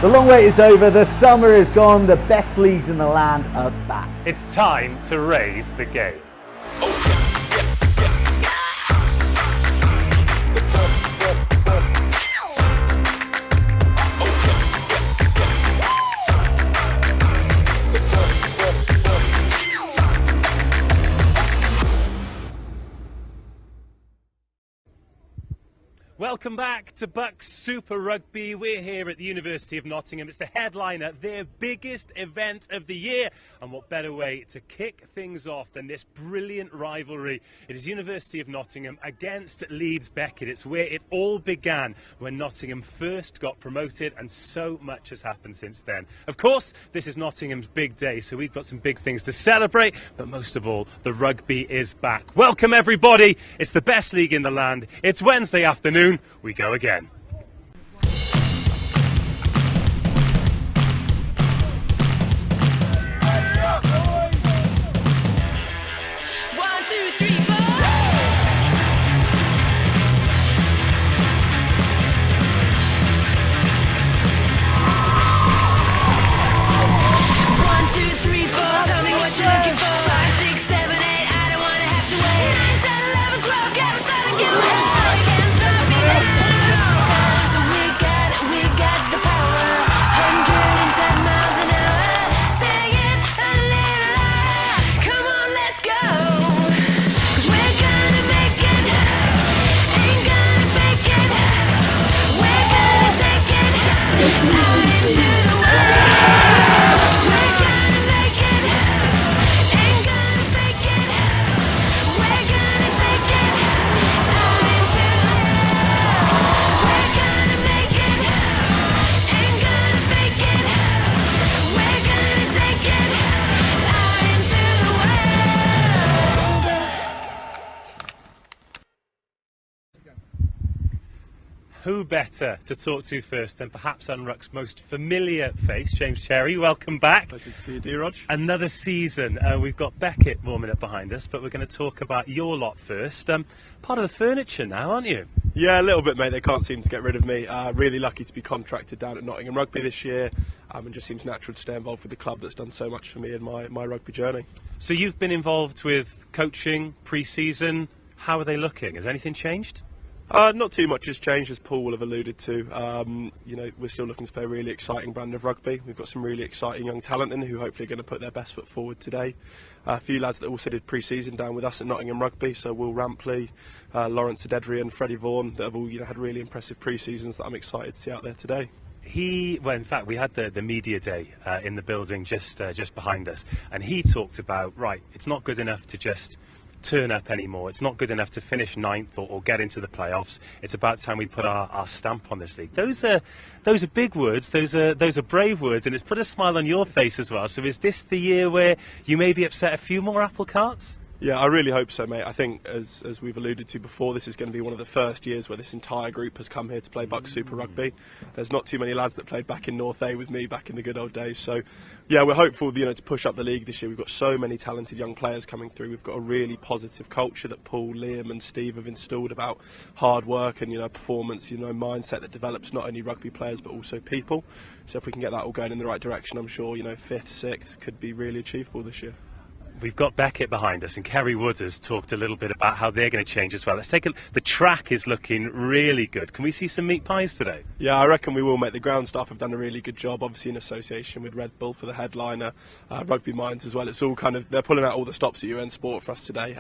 The long wait is over, the summer is gone, the best leagues in the land are back. It's time to raise the game. Welcome back to BUCS Super Rugby. We're here at the University of Nottingham. It's the headliner, their biggest event of the year. And what better way to kick things off than this brilliant rivalry? It is University of Nottingham against Leeds Beckett. It's where it all began when Nottingham first got promoted, and so much has happened since then. Of course, this is Nottingham's big day, so we've got some big things to celebrate, but most of all, the rugby is back. Welcome everybody. It's the best league in the land. It's Wednesday afternoon. We go again. Who better to talk to first than perhaps UNRUC's most familiar face, James Cherry. Welcome back. Pleasure to see you, dear Rog. Another season. We've got Beckett warming up behind us, but we're going to talk about your lot first. Part of the furniture now, aren't you? Yeah, a little bit, mate. They can't seem to get rid of me. Really lucky to be contracted down at Nottingham Rugby this year, and just seems natural to stay involved with the club that's done so much for me in my rugby journey. So you've been involved with coaching, pre-season. How are they looking? Has anything changed? Not too much has changed, as Paul will have alluded to. We're still looking to play a really exciting brand of rugby. We've got some really exciting young talent in who hopefully are going to put their best foot forward today. A few lads that also did pre-season down with us at Nottingham Rugby, so Will Rampley, Lawrence Adedrian, Freddie Vaughan, that have all had really impressive pre-seasons that I'm excited to see out there today. Well, in fact, we had the media day in the building just behind us, and he talked about, right, it's not good enough to just turn up anymore. It's not good enough to finish ninth or get into the playoffs. It's about time we put our stamp on this league. Those are big words. Those are brave words, and it's put a smile on your face as well. So is this the year where you maybe upset a few more apple carts? Yeah, I really hope so, mate. I think, as we've alluded to before, this is going to be one of the first years where this entire group has come here to play BUCS Super Rugby. There's not too many lads that played back in North A with me back in the good old days. So, yeah, we're hopeful, to push up the league this year. We've got so many talented young players coming through. We've got a really positive culture that Paul, Liam and Steve have installed about hard work and, performance, mindset that develops not only rugby players but also people. So if we can get that all going in the right direction, I'm sure, 5th, 6th could be really achievable this year. We've got Beckett behind us, and Kerry Woods has talked a little bit about how they're going to change as well. Let's take the track is looking really good. Can we see some meat pies today? Yeah, I reckon we will, mate. The ground staff have done a really good job, obviously in association with Red Bull for the headliner, Rugby Minds as well. It's all they're pulling out all the stops at UN Sport for us today.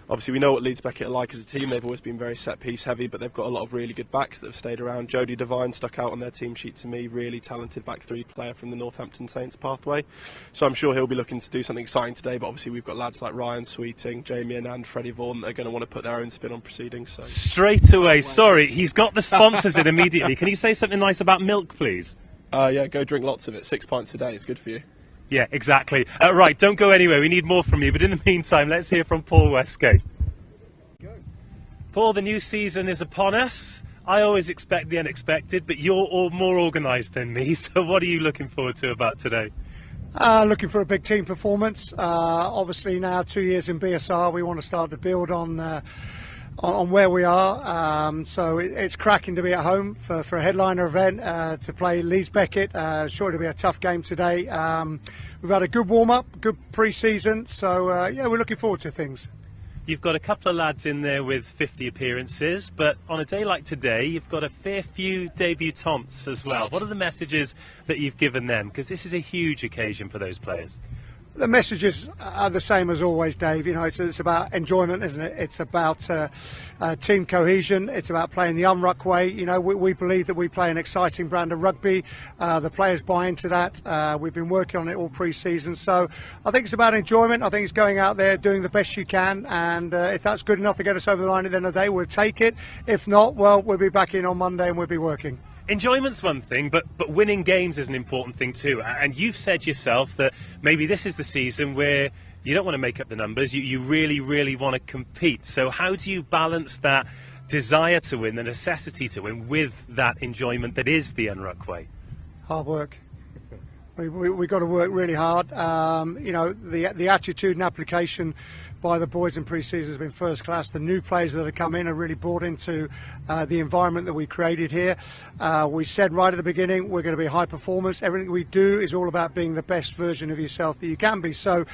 Obviously, we know what Leeds Beckett are like as a team. They've always been very set-piece heavy, but they've got a lot of really good backs that have stayed around. Jody Devine stuck out on their team sheet to me, really talented back three player from the Northampton Saints pathway. So I'm sure he'll be looking to do something exciting today, but obviously we've got lads like Ryan Sweeting, Jamie and Freddie Vaughan that are going to want to put their own spin on proceedings. So. Straight away, sorry, he's got the sponsors in immediately. Can you say something nice about milk, please? Yeah, go drink lots of it. 6 pints a day, it's good for you. Yeah, exactly. Right, don't go anywhere. We need more from you. But in the meantime, let's hear from Paul Westgate. Paul, the new season is upon us. I always expect the unexpected, but you're all more organised than me. So what are you looking forward to about today? Looking for a big team performance. Obviously now 2 years in BSR, we want to start to build on on where we are. So it's cracking to be at home for a headliner event to play Leeds Beckett. Sure to be a tough game today. We've had a good warm-up, good pre-season, so yeah, we're looking forward to things. You've got a couple of lads in there with 50 appearances, but on a day like today, you've got a fair few debutants as well. What are the messages that you've given them? Because this is a huge occasion for those players. The messages are the same as always, Dave. You know, it's about enjoyment, isn't it? It's about team cohesion. It's about playing the UNRUC way. You know, we believe that we play an exciting brand of rugby. The players buy into that. We've been working on it all pre-season. So I think it's about enjoyment. I think it's going out there, doing the best you can. And if that's good enough to get us over the line at the end of the day, we'll take it. If not, well, we'll be back in on Monday and we'll be working. Enjoyment's one thing, but winning games is an important thing too. And you've said yourself that maybe this is the season where you don't want to make up the numbers. You really, really want to compete. So how do you balance that desire to win, the necessity to win, with that enjoyment that is the UNRUC way? Hard work. We've got to work really hard. You know, the attitude and application by the boys in pre-season has been first class. The new players that have come in are really brought into the environment that we created here. We said right at the beginning we're going to be high performers. Everything we do is all about being the best version of yourself that you can be. So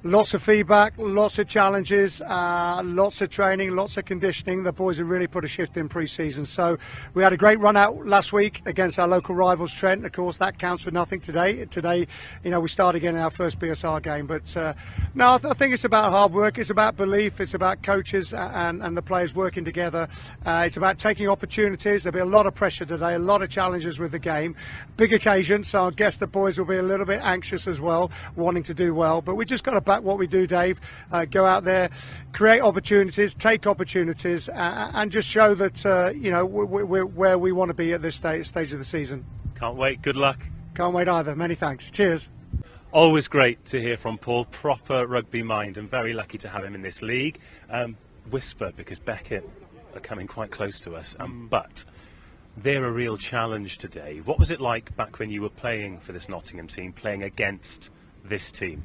lots of feedback, lots of challenges, lots of training, lots of conditioning. The boys have really put a shift in pre-season. So we had a great run out last week against our local rivals Trent. Of course, that counts for nothing today. Today, you know, we start again in our first BSR game. But no, I think it's about hard work. It's about belief. It's about coaches and the players working together. It's about taking opportunities. There'll be a lot of pressure today, a lot of challenges with the game. Big occasion, so I guess the boys will be a little bit anxious as well, wanting to do well. But we just got to back what we do, Dave. Go out there, create opportunities, take opportunities, and just show that you know we're where we want to be at this stage of the season. Can't wait. Good luck. Can't wait either. Many thanks. Cheers. Always great to hear from Paul, proper rugby mind, and very lucky to have him in this league. Whisper, because Beckett are coming quite close to us, but they're a real challenge today. What was it like back when you were playing for this Nottingham team, playing against this team?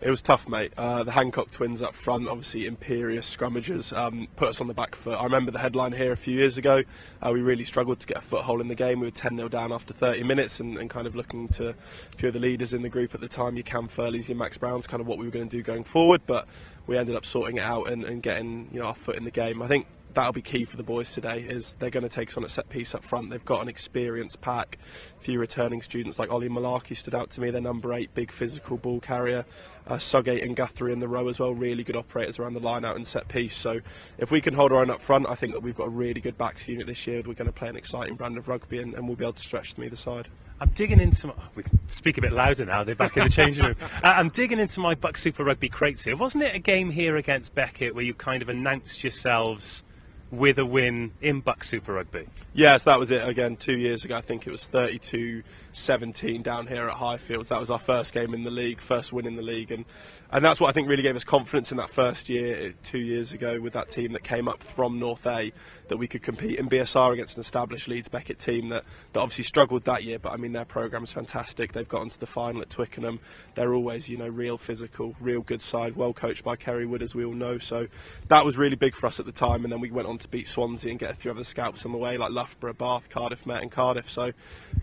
It was tough, mate. The Hancock twins up front, obviously imperious scrummagers, put us on the back foot. I remember the headline here a few years ago. We really struggled to get a foothold in the game. We were 10-0 down after 30 minutes and kind of looking to a few of the leaders in the group at the time, your Cam Furleys, your Max Browns, kind of what we were going to do going forward. But we ended up sorting it out and getting, you know, our foot in the game. I think that'll be key for the boys today, is they're going to take us on a set piece up front. They've got an experienced pack. A few returning students like Ollie Malarkey stood out to me. They're number 8, big physical ball carrier. Sugate and Guthrie in the row as well, really good operators around the line out and set piece. So if we can hold our own up front, I think that we've got a really good backs unit this year. We're going to play an exciting brand of rugby and we'll be able to stretch them either side. I'm digging into we can speak a bit louder now, they're back in the changing room. I'm digging into my BUCS Super Rugby crates here. Wasn't it a game here against Beckett where you kind of announced yourselves with a win in BUCS Super Rugby? Yes, that was it again 2 years ago. I think it was 32-17 down here at Highfields. That was our first game in the league, first win in the league, and that's what I think really gave us confidence in that first year 2 years ago with that team that came up from North A, that we could compete in BSR against an established Leeds Beckett team that obviously struggled that year, but I mean their programme is fantastic. They've got into the final at Twickenham. They're always, you know, real physical, real good side, well coached by Kerry Wood, as we all know. So that was really big for us at the time, and then we went on to beat Swansea and get a few other scalps on the way like Loughborough, Bath, Cardiff Met and Cardiff. So,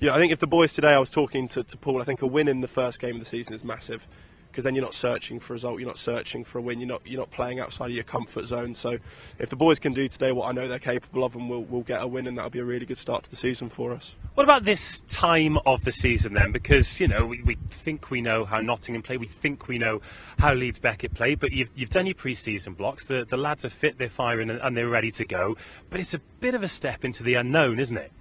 you know, I think if the boys today, I was talking to Paul, I think a win in the first game of the season is massive, because then you're not searching for a result, you're not searching for a win, you're not playing outside of your comfort zone. So if the boys can do today what I know they're capable of, and we'll get a win, and that'll be a really good start to the season for us. What about this time of the season then? Because, you know, we think we know how Nottingham play, we think we know how Leeds Beckett play, but you've done your pre-season blocks, the lads are fit, they're firing and they're ready to go, but it's a bit of a step into the unknown, isn't it?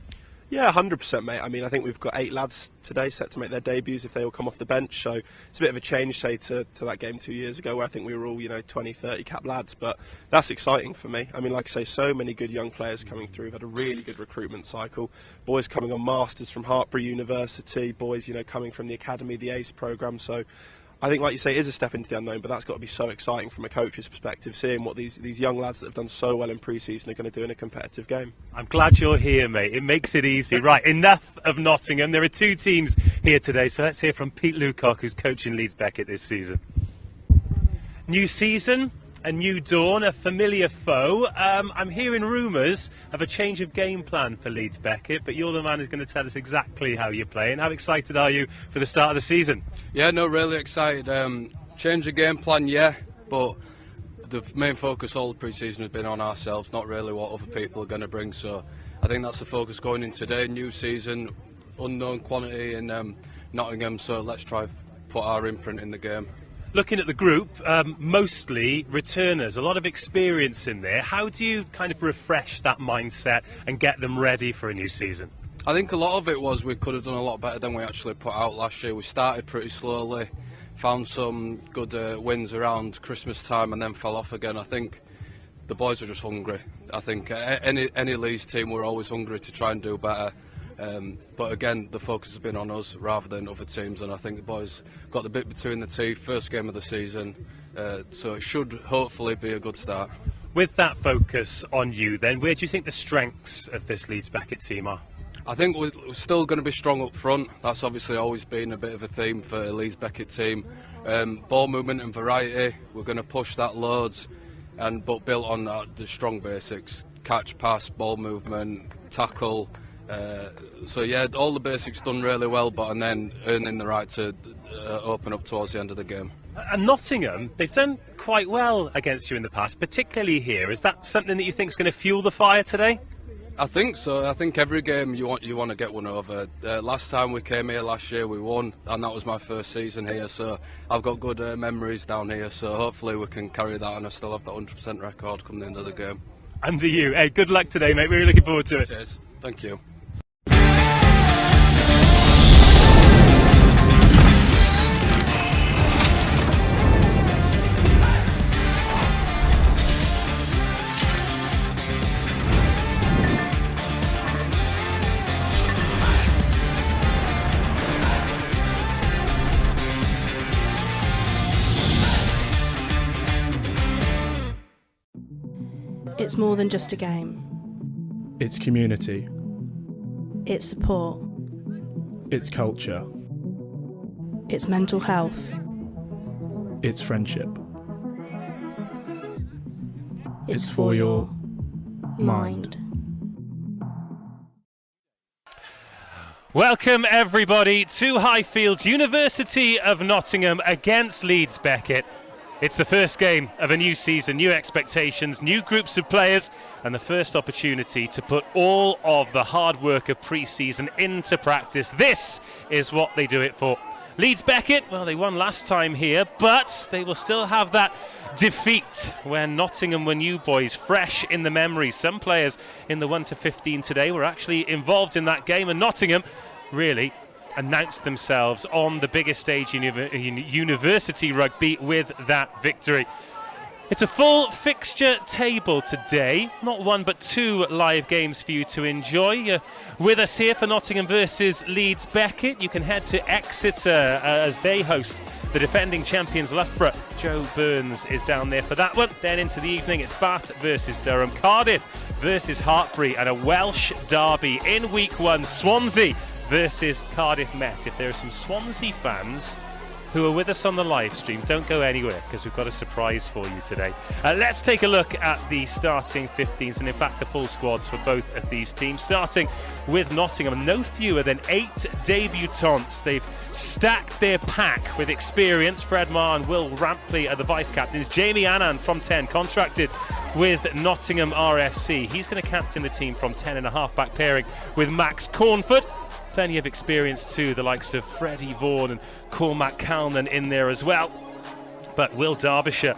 Yeah, 100%, mate. I mean, I think we've got 8 lads today set to make their debuts if they all come off the bench. So it's a bit of a change, say, to that game 2 years ago where I think we were all, you know, 20, 30 cap lads. But that's exciting for me. I mean, like I say, so many good young players coming through. We've had a really good recruitment cycle. Boys coming on masters from Hartpury University. Boys, you know, coming from the academy, the ACE programme. So I think, like you say, it is a step into the unknown, but that's got to be so exciting from a coach's perspective, seeing what these young lads that have done so well in pre-season are going to do in a competitive game. I'm glad you're here, mate. It makes it easy. Right, enough of Nottingham. There are 2 teams here today, so let's hear from Pete Lucock, who's coaching Leeds Beckett this season. New season, a new dawn, a familiar foe. I'm hearing rumours of a change of game plan for Leeds Beckett, but you're the man who's going to tell us exactly how you're playing. How excited are you for the start of the season? Yeah, no, really excited. Change of game plan, yeah, but the main focus all the pre-season has been on ourselves, not really what other people are going to bring. So I think that's the focus going in today. New season, unknown quantity in Nottingham, so let's try put our imprint in the game. Looking at the group, mostly returners, a lot of experience in there. How do you kind of refresh that mindset and get them ready for a new season? I think a lot of it was we could have done a lot better than we actually put out last year. We started pretty slowly, found some good wins around Christmas time and then fell off again. I think the boys are just hungry. I think any Leeds team, we're always hungry to try and do better. But again, the focus has been on us rather than other teams, and I think the boys got the bit between the teeth, first game of the season, so it should hopefully be a good start. With that focus on you then, where do you think the strengths of this Leeds Beckett team are? I think we're still going to be strong up front. That's obviously always been a bit of a theme for a Leeds Beckett team. Ball movement and variety, we're going to push that loads, but built on the strong basics: catch, pass, ball movement, tackle. So yeah, all the basics done really well, and then earning the right to open up towards the end of the game. And Nottingham, they've done quite well against you in the past, particularly here. Is that something that you think is going to fuel the fire today? I think so. I think every game you want to get one over. Last time we came here last year, we won, and that was my first season here. So I've got good memories down here. So hopefully we can carry that, and I still have that 100% record come the end of the game. Under you. Hey, good luck today, mate. We're really looking forward to it. Cheers. Thank you. It's more than just a game. It's community. It's support. It's culture. It's mental health. It's friendship. It's for your mind. Welcome everybody to Highfields, University of Nottingham against Leeds Beckett. It's the first game of a new season, new expectations, new groups of players, and the first opportunity to put all of the hard work of pre-season into practice. This is what they do it for. Leeds Beckett, well, they won last time here, but they will still have that defeat when Nottingham were new boys, fresh in the memory. Some players in the 1 to 15 today were actually involved in that game, and Nottingham really announced themselves on the biggest stage in University Rugby with that victory. It's a full fixture table today, not one but two live games for you to enjoy. You're with us here for Nottingham versus Leeds Beckett. You can head to Exeter as they host the defending champions Loughborough. Joe Burns is down there for that one. Then into the evening it's Bath versus Durham, Cardiff versus Hartpury, and a Welsh derby in week one, Swansea versus Cardiff Met. If there are some Swansea fans who are with us on the live stream, don't go anywhere because we've got a surprise for you today. Let's take a look at the starting 15s and in fact the full squads for both of these teams, starting with Nottingham. No fewer than 8 debutants. They've stacked their pack with experience. Fred Marr and Will Rampley are the vice captains. Jamie Annan from 10 contracted with Nottingham RFC. He's going to captain the team from 10 and a half back pairing with Max Cornford. Plenty of experience too, the likes of Freddie Vaughan and Cormac Calnan in there as well. But Will Derbyshire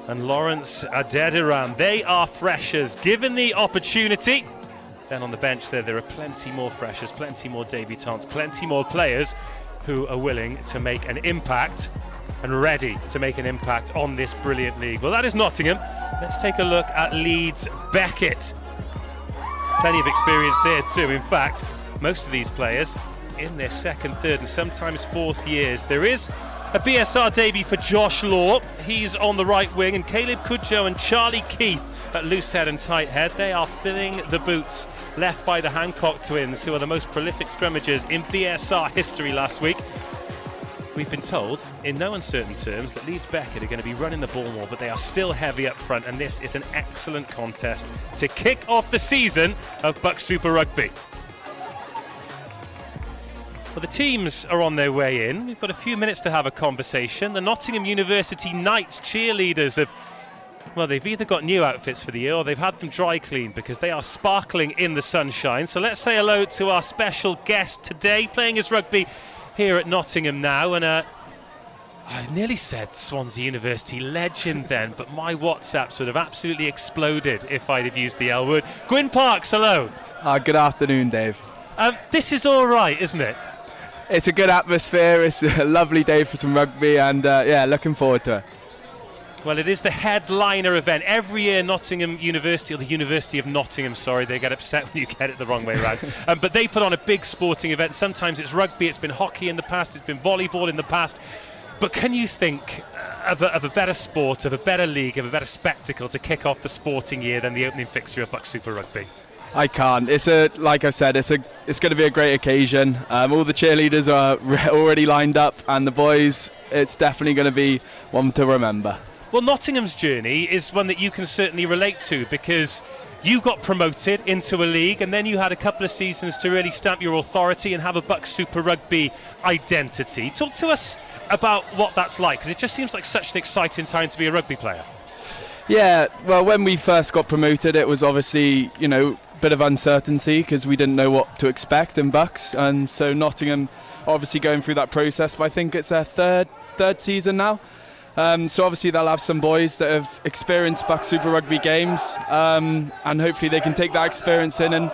and Lawrence Adediran, they are freshers. Given the opportunity, then on the bench there are plenty more freshers, plenty more debutants, plenty more players who are willing to make an impact and ready to make an impact on this brilliant league. Well, that is Nottingham. Let's take a look at Leeds Beckett. Plenty of experience there too. In fact, most of these players in their second, third and sometimes fourth years. There is a BSR debut for Josh Law. He's on the right wing, and Caleb Cudjoe and Charlie Keith at loose head and tight head. They are filling the boots left by the Hancock twins, who are the most prolific scrummagers in BSR history last week. We've been told, in no uncertain terms, that Leeds Beckett are going to be running the ball more, but they are still heavy up front, and this is an excellent contest to kick off the season of BUCS Super Rugby. Well, the teams are on their way in. We've got a few minutes to have a conversation. The Nottingham University Knights cheerleaders have, well, they've either got new outfits for the year or they've had them dry cleaned because they are sparkling in the sunshine. So let's say hello to our special guest today, playing his rugby here at Nottingham now. And I nearly said Swansea University legend then, but my WhatsApps would have absolutely exploded if I'd have used the L word. Gwyn Parks, hello. Good afternoon, Dave. This is all right, isn't it? It's a good atmosphere. It's a lovely day for some rugby, and yeah, looking forward to it. Well, it is the headliner event. Every year Nottingham University, or the University of Nottingham, sorry, they get upset when you get it the wrong way around. But they put on a big sporting event. Sometimes it's rugby, it's been hockey in the past, it's been volleyball in the past. But can you think of a better sport, of a better league, of a better spectacle to kick off the sporting year than the opening fixture of BUCS Super Rugby? I can't. Like I said, it's going to be a great occasion. All the cheerleaders are already lined up, and the boys, it's definitely going to be one to remember. Well, Nottingham's journey is one that you can certainly relate to, because you got promoted into a league and then you had a couple of seasons to really stamp your authority and have a BUCS Super Rugby identity. Talk to us about what that's like, because it just seems like such an exciting time to be a rugby player. Yeah, well, when we first got promoted, it was obviously, a bit of uncertainty because we didn't know what to expect in BUCS, and so Nottingham obviously going through that process, but I think it's their third season now. So obviously they'll have some boys that have experienced BUCS Super Rugby games, and hopefully they can take that experience in and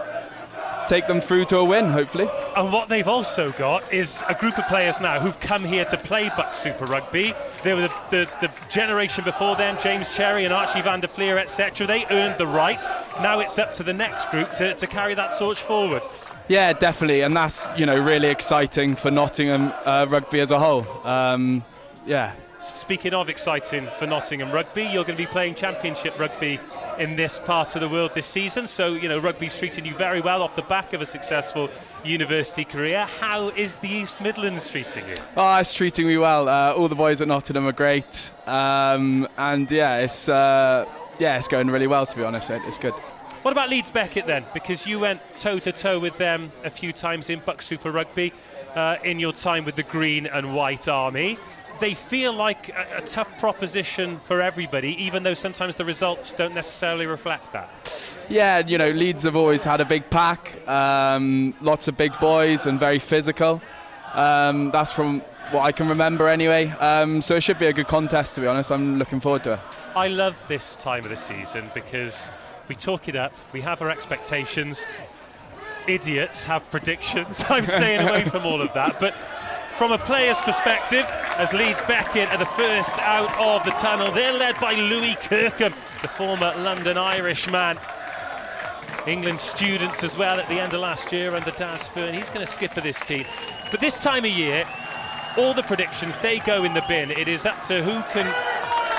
take them through to a win, hopefully. And what they've also got is a group of players now who've come here to play BUCS Super Rugby. They were the generation before them, James Cherry and Archie van der Fleer, etc. They earned the right. Now it's up to the next group to carry that torch forward. Yeah, definitely, and that's really exciting for Nottingham rugby as a whole. Yeah. Speaking of exciting for Nottingham rugby, you're going to be playing Championship rugby in this part of the world this season. So, rugby's treating you very well off the back of a successful university career. How is the East Midlands treating you? Oh, it's treating me well. All the boys at Nottingham are great. And yeah, it's going really well, to be honest. It's good. What about Leeds Beckett then? Because you went toe-to-toe with them a few times in BUCS Super Rugby in your time with the Green and White Army. They feel like a tough proposition for everybody, even though sometimes the results don't necessarily reflect that. Yeah, Leeds have always had a big pack, lots of big boys and very physical. That's from what I can remember anyway. So it should be a good contest, to be honest. I'm looking forward to it. I love this time of the season because we talk it up, we have our expectations. Idiots have predictions. I'm staying away from all of that, but from a player's perspective, as Leeds Beckett are the first out of the tunnel, they're led by Louis Kirkham, the former London Irishman. England students as well at the end of last year under Daz Fern. He's going to skipper this team. But this time of year, all the predictions, they go in the bin. It is up to who can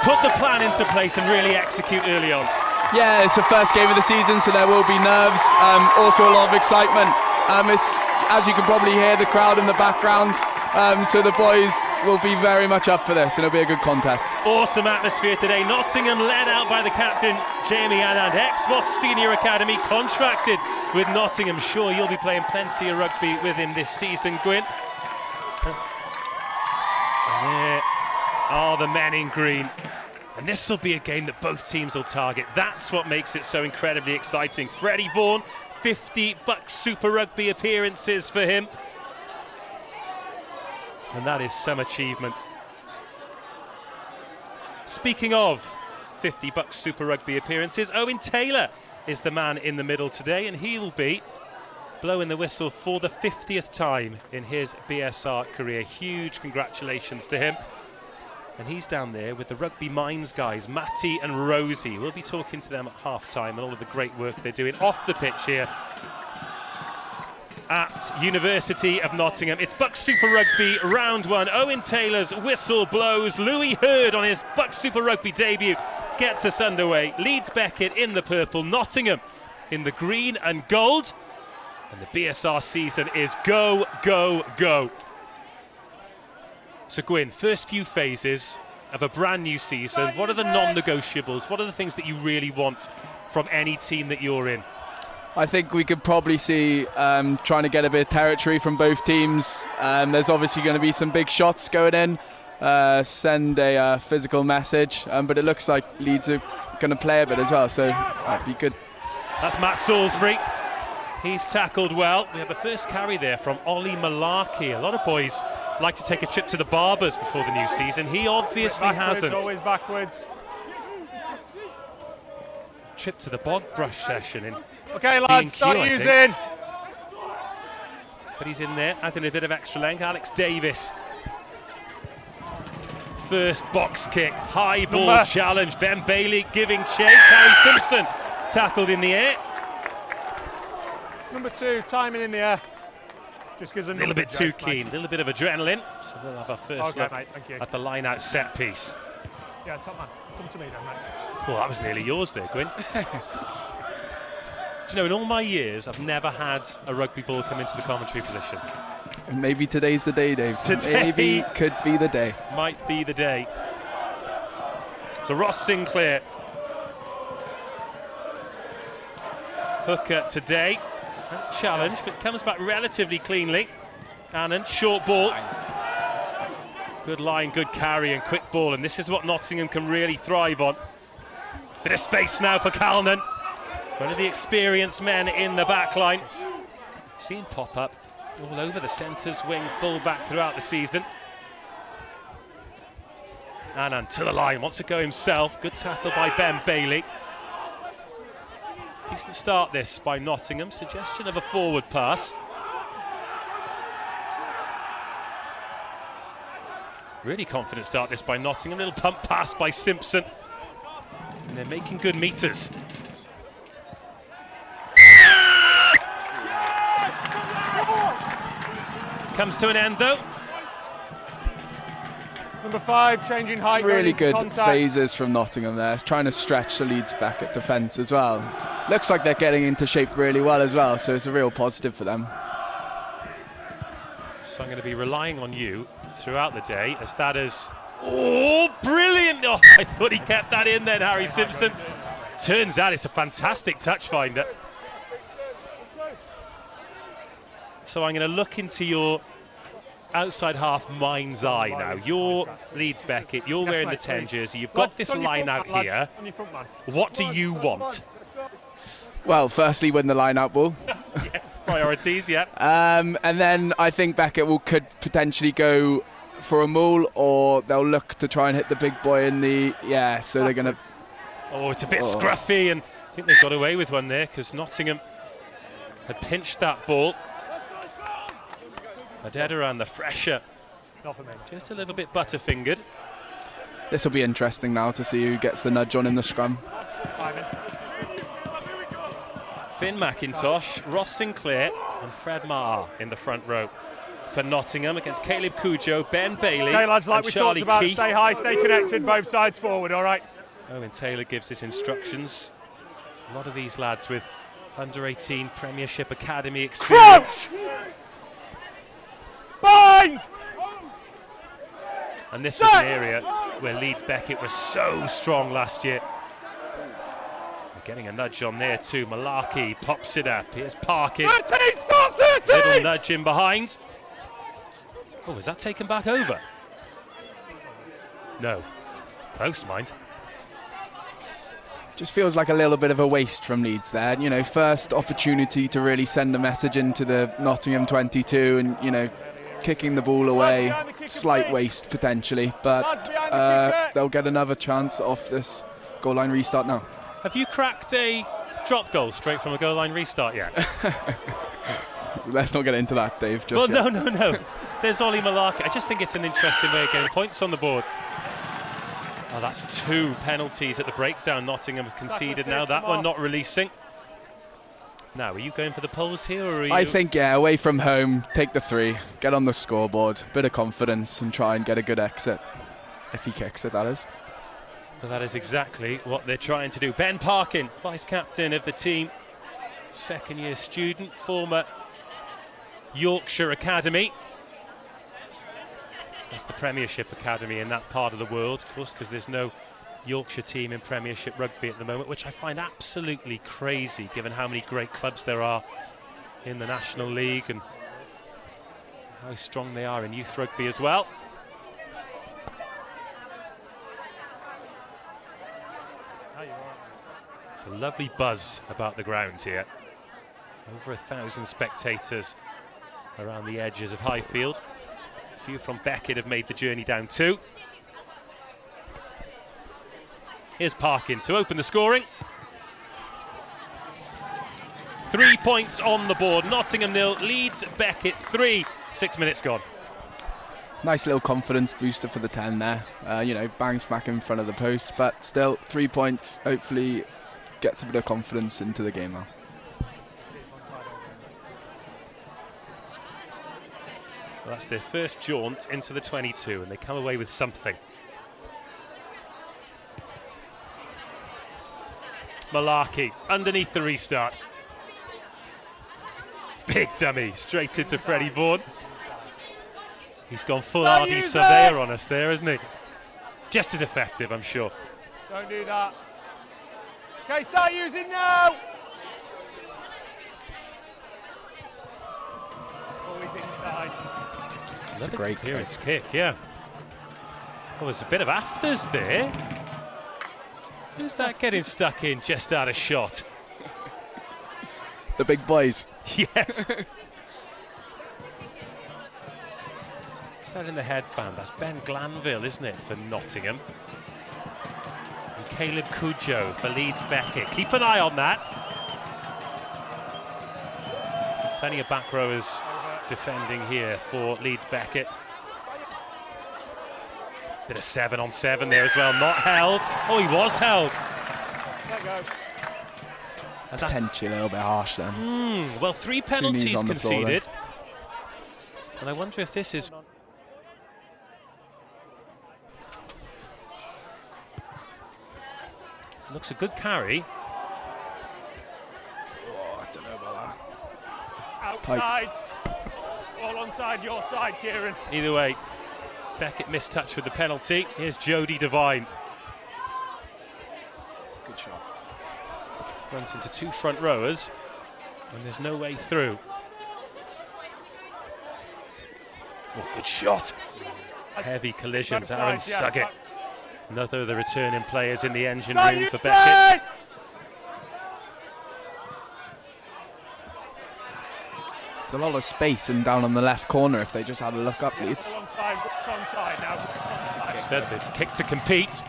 put the plan into place and really execute early on. Yeah, it's the first game of the season, so there will be nerves, also a lot of excitement. It's, as you can probably hear, the crowd in the background. So the boys will be very much up for this, and it'll be a good contest. Awesome atmosphere today. Nottingham led out by the captain, Jamie Anand, ex-Wasp Senior Academy, contracted with Nottingham. Sure, you'll be playing plenty of rugby with him this season, Gwyn. There are the men in green. And this will be a game that both teams will target. That's what makes it so incredibly exciting. Freddie Vaughan, 50 BUCS Super Rugby appearances for him. And that is some achievement. Speaking of 50 BUCS Super Rugby appearances, Owen Taylor is the man in the middle today, and he will be blowing the whistle for the 50th time in his BSR career. Huge congratulations to him. And he's down there with the Rugby Minds guys, Matty and Rosie. We'll be talking to them at half-time and all of the great work they're doing off the pitch here at University of Nottingham. It's BUCS Super Rugby round one. Owen Taylor's whistle blows. Louis Hurd on his BUCS Super Rugby debut gets us underway. Leeds Beckett in the purple, Nottingham in the green and gold. And the BSR season is go, go, go. So Gwyn, first few phases of a brand new season, what are the non-negotiables? What are the things that you really want from any team that you're in? I think we could probably see trying to get a bit of territory from both teams. There's obviously going to be some big shots going in, send a physical message, but it looks like Leeds are going to play a bit as well, so that'd be good. That's Matt Salisbury. He's tackled well. We have the first carry there from Ollie Malarkey. A lot of boys like to take a trip to the barbers before the new season. He obviously hasn't. Always backwards. Trip to the bog brush session in Okay, lads, start using. But he's in there, adding a bit of extra length. Alex Davis. First box kick, high ball challenge. Ben Bailey giving chase. Harry Simpson tackled in the air. Number 2, timing in the air. Just gives a little bit too keen, a little bit of adrenaline. So we'll have our first look at the line-out set piece. Yeah, top man. Come to me then, mate. Well, that was nearly yours there, Gwyn. Do you know, in all my years, I've never had a rugby ball come into the commentary position. Maybe today's the day, Dave. Maybe could be the day. Might be the day. So Ross Sinclair. Hooker today. That's challenged, but comes back relatively cleanly. Annan, short ball. Good line, good carry and quick ball, and this is what Nottingham can really thrive on. Bit of space now for Calnan. One of the experienced men in the back line. Seen pop up all over the centre's wing, full back throughout the season. Annan to the line, wants to go himself. Good tackle by Ben Bailey. Decent start this by Nottingham. Suggestion of a forward pass. Really confident start this by Nottingham. Little pump pass by Simpson. And they're making good meters. Comes to an end though. Number 5, changing height. Really good phases from Nottingham there. It's trying to stretch the Leeds Beckett defence as well. Looks like they're getting into shape really well as well, so it's a real positive for them. So I'm going to be relying on you throughout the day, as that is... Oh, brilliant! Oh, I thought he kept that in then, Harry Simpson. Turns out it's a fantastic touch finder. So I'm going to look into your outside half mind's eye now. You're Leeds Beckett, you're wearing the 10 jersey, you've got this line out here. What do you want? Well, firstly, win the line-out ball. Yes, priorities, yeah. And then I think Beckett could potentially go for a maul, or they'll look to try and hit the big boy in the... Yeah, so they're going to... Oh, it's a bit scruffy, and I think they've got away with one there, because Nottingham had pinched that ball. Adeda and the fresher. Just a little bit butterfingered. This will be interesting now to see who gets the nudge on in the scrum. Finn McIntosh, Ross Sinclair and Fred Maher in the front row for Nottingham against Caleb Cujo, Ben Bailey. Okay, lads, like and we Charlie talked about, Keith. stay high, stay connected, both sides forward, all right? Owen Taylor gives his instructions. A lot of these lads with under-18 Premiership Academy experience. Bind! And this was an area where Leeds Beckett was so strong last year. Getting a nudge on there too. Malarkey pops it up. Here's Parkin. 13, stop 13! Little nudge in behind. Oh, was that taken back over? No. Close, mind. Just feels like a little bit of a waste from Leeds there. You know, first opportunity to really send a message into the Nottingham 22 and, you know, kicking the ball away. Slight waste potentially, but they'll get another chance off this goal line restart now. Have you cracked a drop goal straight from a goal line restart yet? Let's not get into that, Dave. Well, no. There's Ollie Malarkey. I just think it's an interesting way of getting points on the board. Oh, that's 2 penalties at the breakdown. Nottingham have conceded now. That one not releasing. Now, are you going for the poles here, or are you... I think, yeah, away from home, take the 3, get on the scoreboard, bit of confidence, and try and get a good exit. If he kicks it, that is. Well, that is exactly what they're trying to do. Ben Parkin, vice-captain of the team, second-year student, former Yorkshire Academy. That's the Premiership Academy in that part of the world, of course, because there's no Yorkshire team in Premiership Rugby at the moment, which I find absolutely crazy given how many great clubs there are in the National League and how strong they are in youth rugby as well. It's a lovely buzz about the ground here. Over 1,000 spectators around the edges of Highfield. A few from Beckett have made the journey down too. Here's Parkin to open the scoring. 3 points on the board. Nottingham 0, Leeds Beckett 3. 6 minutes gone. Nice little confidence booster for the 10 there. You know, bang smack in front of the post, but still 3 points. Hopefully gets a bit of confidence into the game now. Well, that's their first jaunt into the 22 and they come away with something. Malarkey underneath the restart. Big dummy straight into Freddie Vaughan. He's gone full Ardy Surveyor on us there, hasn't he? Just as effective, I'm sure. Don't do that. Okay, start using now. Always inside. It's a great kick, yeah. Oh, there's a bit of afters there. Is that getting stuck in just out of shot? The big boys. Yes. Set in the headband. That's Ben Glanville, isn't it, for Nottingham? And Caleb Cujo for Leeds Beckett. Keep an eye on that. Plenty of back rowers defending here for Leeds Beckett. Bit of 7-on-7 there as well. Not held. Oh, he was held. Let go. And that's potentially a little bit harsh then. Well, 3 penalties on the floor, conceded. And I wonder if this is... This looks a good carry. Oh, I don't know about that. Outside. All onside, your side, Kieran. Either way, Beckett missed touch with the penalty. Here's Jody Devine. Good shot. Runs into 2 front rowers, and there's no way through. Oh, good shot. Heavy collisions. Aaron Suggett. Another of the returning players in the engine room for Beckett. There's a lot of space and down on the left corner if they just had a look up, Leeds. Instead, they've kicked to compete.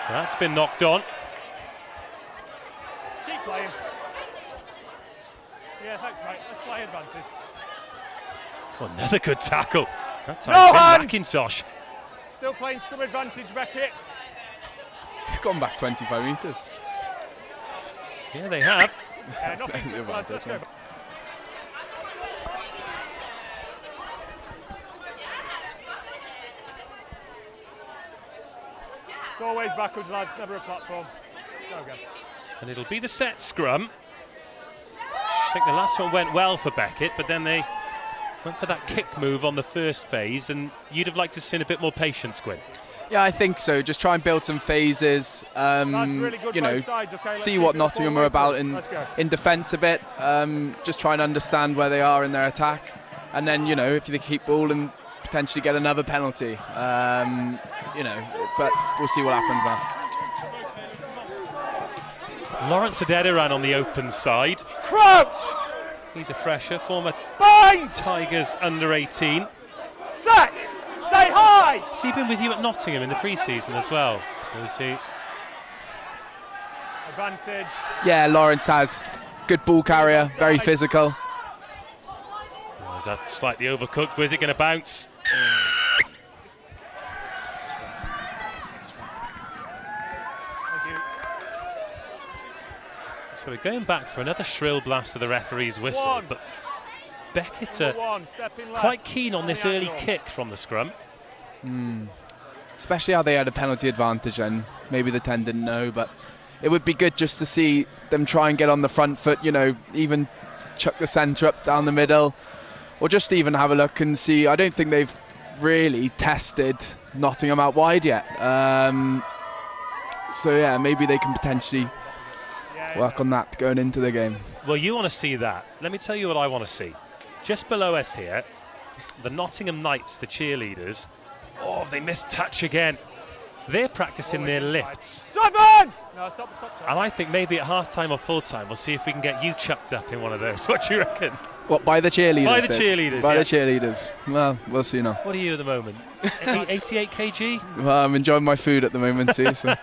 That's been knocked on. Keep playing. Yeah, thanks, mate. Let's play advantage. Oh, another good tackle. That time, McIntosh. Still playing scrum advantage, Beckett. Gone back 25 metres. Yeah, they have. Yeah, nothing. Let's go. It's always backwards, lads. Never a platform. Go again. And it'll be the set scrum. I think the last one went well for Beckett, but then they went for that kick move on the first phase, and you'd have liked to see a bit more patience, Gwyn. Yeah, I think so. Just try and build some phases. Really good, you know, sides. Okay, see what Nottingham are about in defence a bit. Just try and understand where they are in their attack, and then if they keep ball and potentially get another penalty. But we'll see what happens now. Lawrence Adederan on the open side. Crouch! He's a fresher, former Bind! Tigers under 18. Set! Stay high! Has he been with you at Nottingham in the pre-season as well? Or is he? Advantage. Yeah, Lawrence has. Good ball carrier, very physical. Oh, is that slightly overcooked? Where's it going to bounce? So we're going back for another shrill blast of the referee's whistle, but Beckett are quite keen on this early kick from the scrum. Especially how they had a penalty advantage and maybe the 10 didn't know, but it would be good just to see them try and get on the front foot, even chuck the centre up down the middle, or just even have a look and see. I don't think they've really tested Nottingham out wide yet. So yeah, maybe they can potentially work on that going into the game. Well, you want to see that. Let me tell you what I want to see. Just below us here, the Nottingham Knights, the cheerleaders. Oh, they missed touch again. They're practicing their lifts. Simon! No, stop. And I think maybe at half-time or full-time, we'll see if we can get you chucked up in one of those. What do you reckon? What, by the cheerleaders? By the cheerleaders, By yeah. the cheerleaders. Well, we'll see now. What are you at the moment? 88 kg? Well, I'm enjoying my food at the moment, see. So.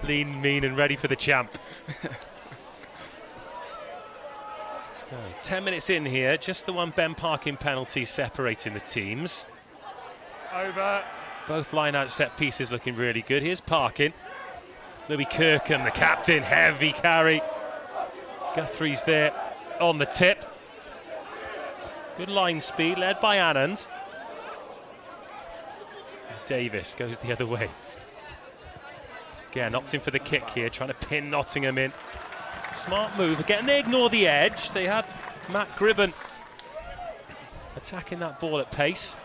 Lean, mean and ready for the champ. 10 minutes in here, just the one Ben Parkin penalty separating the teams. Over. Both line-out set pieces looking really good. Here's Parkin. Louis Kirkham, the captain, heavy carry. Guthrie's there on the tip. Good line speed, led by Anand. Davis goes the other way. Again, opting for the kick here, trying to pin Nottingham in. Smart move. Again, they ignore the edge. They had Matt Gribben attacking that ball at pace.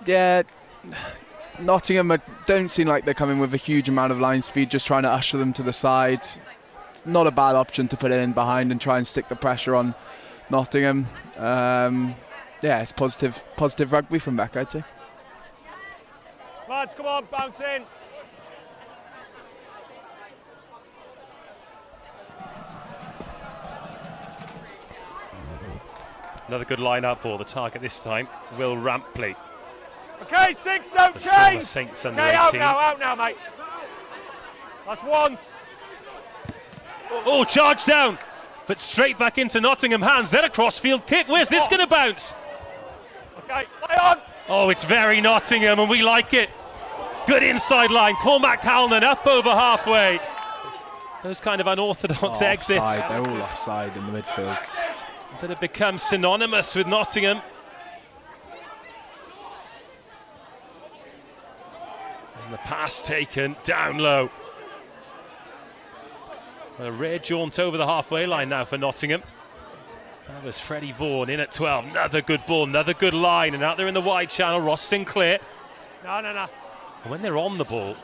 Yeah, Nottingham don't seem like they're coming with a huge amount of line speed, just trying to usher them to the side. It's not a bad option to put it in behind and try and stick the pressure on Nottingham. Yeah, it's positive rugby from back, I'd say. Lads, come on, bounce in. Another good line-out ball. The target this time, Will Rampley. Okay, 6, don't The former change. Saints under Okay, 18. out now, mate. That's once. Oh, charge down, but straight back into Nottingham hands. Then a cross-field kick. Where's this going to bounce? Okay, lay on. Oh, it's very Nottingham, and we like it. Good inside line. Cormac Halnan up over halfway. Those kind of unorthodox exits Offside. They're all offside in the midfield. that have become synonymous with Nottingham. And the pass taken down low. A rare jaunt over the halfway line now for Nottingham. That was Freddie Vaughan in at 12. Another good ball, another good line. And out there in the wide channel, Ross Sinclair. No. And when they're on the ball,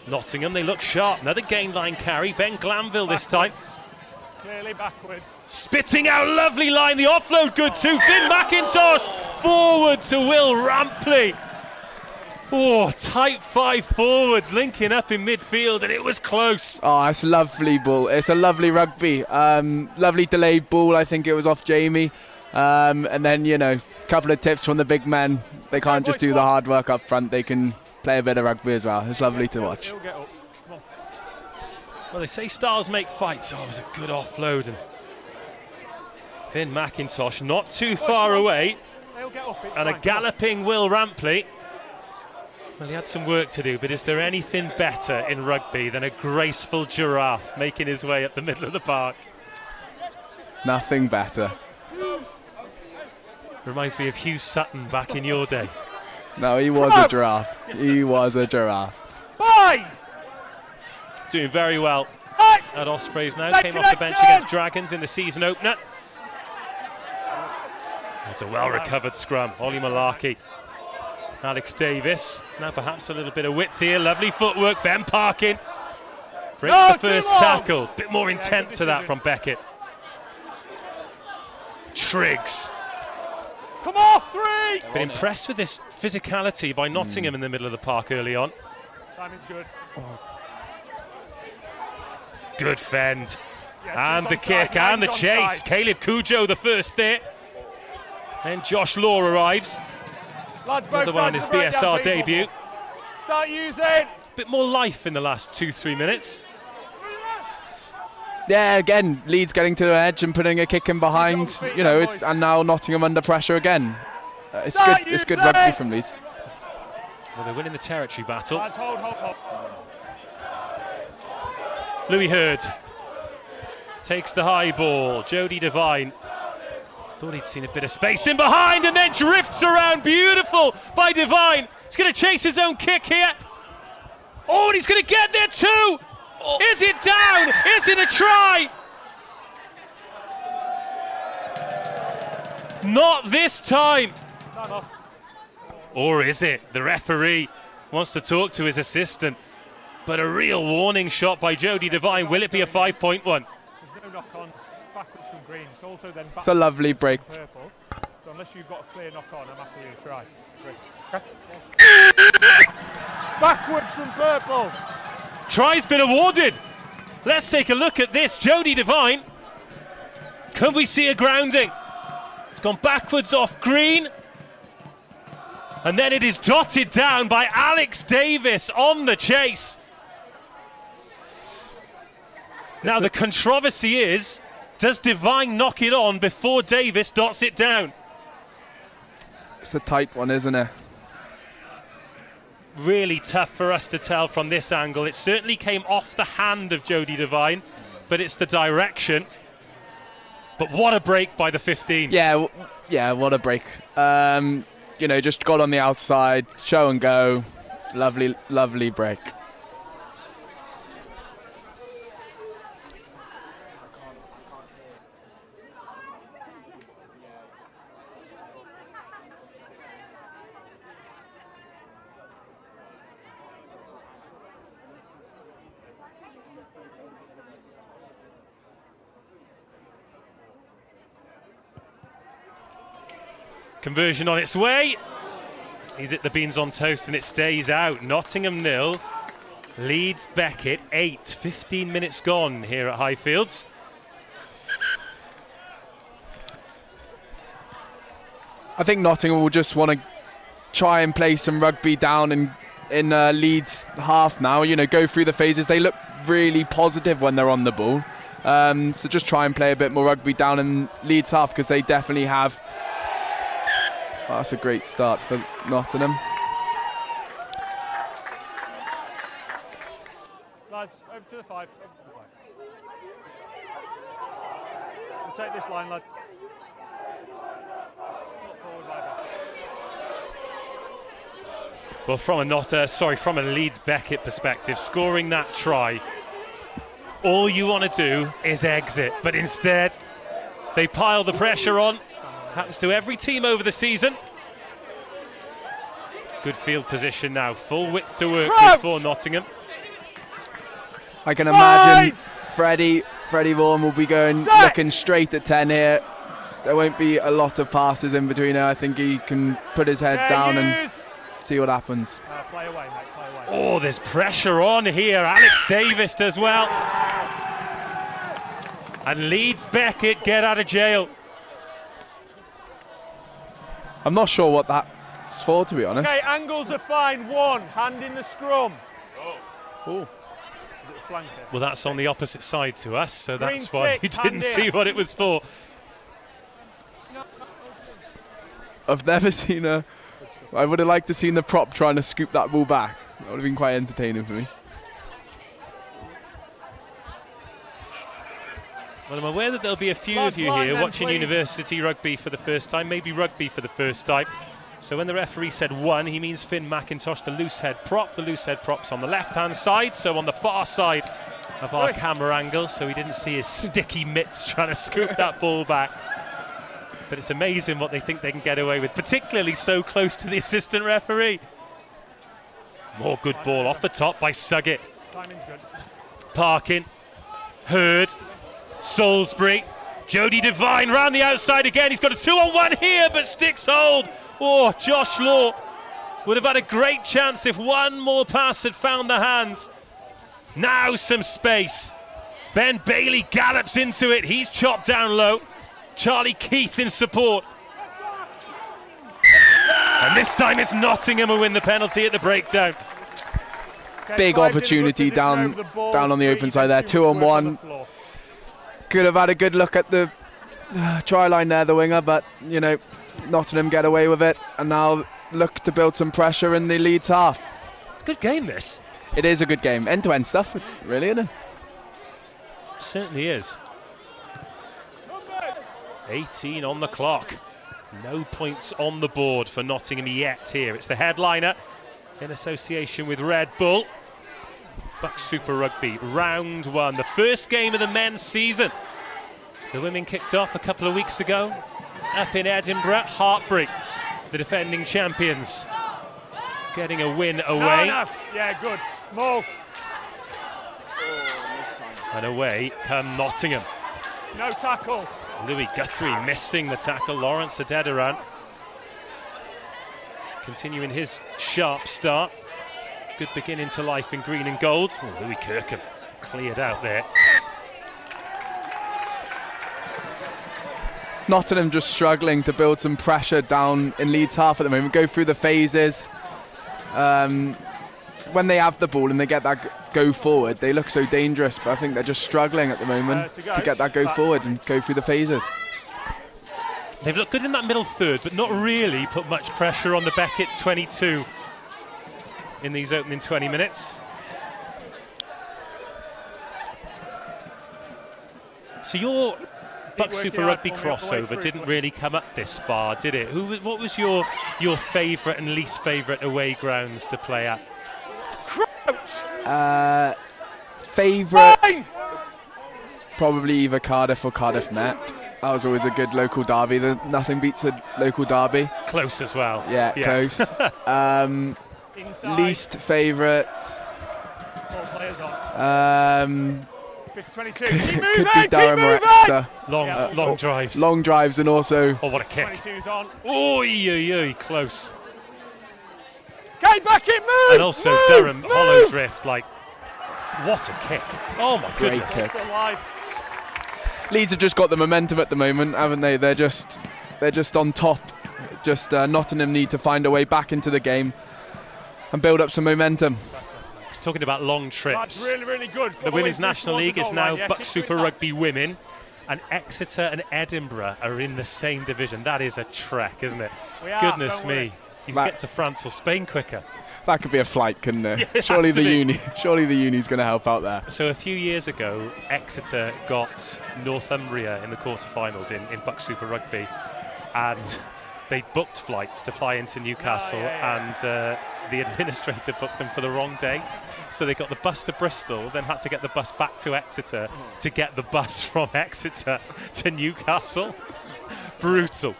Nottingham, they look sharp. Another gain line carry. Ben Glanville this time. Clearly backwards. Spitting out, lovely line. The offload good too. Finn McIntosh forward to Will Rampley. Oh, tight five forwards linking up in midfield, and it was close. Oh, it's a lovely ball. It's a lovely rugby. Lovely delayed ball. I think it was off Jamie. And then, you know, a couple of tips from the big men. They can't just do the hard work up front. They can play a bit of rugby as well. It's lovely to watch. Well, they say styles make fights. Oh, it was a good offload. And Finn McIntosh not too far away. And a galloping Will Rampley. Well, he had some work to do, but is there anything better in rugby than a graceful giraffe making his way up the middle of the park? Nothing better. Reminds me of Hugh Sutton back in your day. No, he was a giraffe. He was a giraffe. Bye! Doing very well at Ospreys now. Stay Came off the bench against Dragons in the season opener. It's a well-recovered scrum. Ollie Malarkey. Alex Davis. Now perhaps a little bit of width here. Lovely footwork. Ben Parkin breaks the first tackle. Bit more intent to that from Beckett. Triggs. Come off, 3! Been impressed with this physicality by Nottingham in the middle of the park early on. Simon's good. Good fend. Yeah, And the onside, kick and the James chase. onside. Caleb Cujo the first there. Then Josh Law arrives. Lads, both Another one on his sides of the breakdown, BSR people. debut. Start using. Bit more life in the last 2-3 minutes. Yeah, again, Leeds getting to the edge and putting a kick in behind. You know, and now Nottingham under pressure again. It's good. It's good rugby from Leeds. Well, they're winning the territory battle. Lads, hold. Louis Hurd takes the high ball. Jody Devine thought he'd seen a bit of space in behind and then drifts around. Beautiful by Devine. He's going to chase his own kick here. Oh, and he's going to get there too. Is it down? Is it a try? Not this time! Or is it? The referee wants to talk to his assistant. But a real warning shot by Jody Devine. Will it be a 5-point one? There's no knock-on. It's backwards from green. It's also then It's a lovely break. purple. So unless you've got a clear knock-on, I'm happy to try. Okay. Backwards from purple. Try's been awarded. Let's take a look at this. Jody Devine. Can we see a grounding? It's gone backwards off green. And then it is dotted down by Alex Davis on the chase. Now the controversy is, does Devine knock it on before Davis dots it down? It's a tight one, isn't it? Really tough for us to tell from this angle. It certainly came off the hand of Jody Devine, but it's the direction. But what a break by the 15. Yeah, what a break. You know, just got on the outside, show and go. Lovely, lovely break. Conversion on its way. He's at the beans on toast and it stays out. Nottingham 0, Leeds Beckett 8. 15 minutes gone here at Highfields. I think Nottingham will just want to try and play some rugby down in Leeds half now. You know, go through the phases. They look really positive when they're on the ball. So just try and play a bit more rugby down in Leeds half, because they definitely have. Oh, that's a great start for Nottingham. Lads, over to the 5. We'll take this line, lad. Forward line back. Well, from a Leeds Beckett perspective, scoring that try, all you want to do is exit, but instead they pile the pressure on. Happens to every team over the season. Good field position now, full width to work with for Nottingham. I can imagine Freddie Vaughan will be looking straight at 10 here. There won't be a lot of passes in between here. I think he can put his head down and see what happens. Play away, mate, play away. Oh, there's pressure on here. Alex Davis does well. And Leeds Beckett get out of jail. I'm not sure what that's for, to be honest. Okay, angles are fine. 1, hand in the scrum. Oh. Well, that's on the opposite side to us, so Green that's why you 6, didn't hand see in. what it was for. I've never seen I would have liked to seen the prop trying to scoop that ball back. That would have been quite entertaining for me. Well, I'm aware that there'll be a few of you here watching University Rugby for the first time, maybe rugby for the first time. So when the referee said 1, he means Finn McIntosh, the loose head prop. The loose head prop's on the left-hand side, so on the far side of our camera angle, so we didn't see his sticky mitts trying to scoop that ball back. But it's amazing what they think they can get away with, particularly so close to the assistant referee. More good ball off the top by Suggett. Parkin, Hurd, Salisbury, Jody Devine round the outside again. He's got a 2-on-1 here, but sticks hold. Oh, Josh Law would have had a great chance if one more pass had found the hands. Now some space. Ben Bailey gallops into it. He's chopped down low. Charlie Keith in support. And this time it's Nottingham who win the penalty at the breakdown. Big opportunity down on the open side there. 2-on-1. Could have had a good look at the try line there, the winger, but you know, Nottingham get away with it and now look to build some pressure in the Leeds half. Good game, this. It is a good game. End-to-end stuff, really, isn't it? Certainly is. 18 on the clock. No points on the board for Nottingham yet here. It's the headliner in association with Red Bull. BUCS Super Rugby, round 1. The first game of the men's season. The women kicked off a couple of weeks ago. up in Edinburgh. Heartbreak, the defending champions, getting a win away. No. Yeah, good. Move. And away come Nottingham. No tackle. Louis Guthrie missing the tackle. Lawrence Adederan continuing his sharp start. Good beginning to life in green and gold. Oh, Louis Kirkham cleared out there. Nottingham just struggling to build some pressure down in Leeds half at the moment. Go through the phases. When they have the ball and they get that go forward, they look so dangerous, but I think they're just struggling at the moment to get that go forward and go through the phases. They've looked good in that middle third, but not really put much pressure on the Beckett 22 in these opening 20 minutes. So your BUCS Super Rugby crossover didn't really come up this far, did it? What was your favourite and least favourite away grounds to play at? Favourite, probably either Cardiff or Cardiff Met. That was always a good local derby. Nothing beats a local derby. Close as well. Yeah. Close. Least favourite. Could be Durham or Exeter. Long drives. Long drives and also. Oh, what a kick! Oi, close. Okay, Beckett, move! And also move, Durham, move. hollow drift. Like, what a kick! Oh my Great goodness! kick. Leeds have just got the momentum at the moment, haven't they? They're just on top. Just Nottingham need to find a way back into the game and build up some momentum. Talking about long trips. That's really, really good. The Women's National League is now BUCS Super Rugby Women, and Exeter and Edinburgh are in the same division. That is a trek, isn't it? Goodness me. You can get to France or Spain quicker. That could be a flight, couldn't it? Yeah, surely the uni's going to help out there. So a few years ago, Exeter got Northumbria in the quarterfinals in BUCS Super Rugby, and they booked flights to fly into Newcastle, and the administrator booked them for the wrong day. So they got the bus to Bristol, then had to get the bus back to Exeter to get the bus from Exeter to Newcastle. Brutal.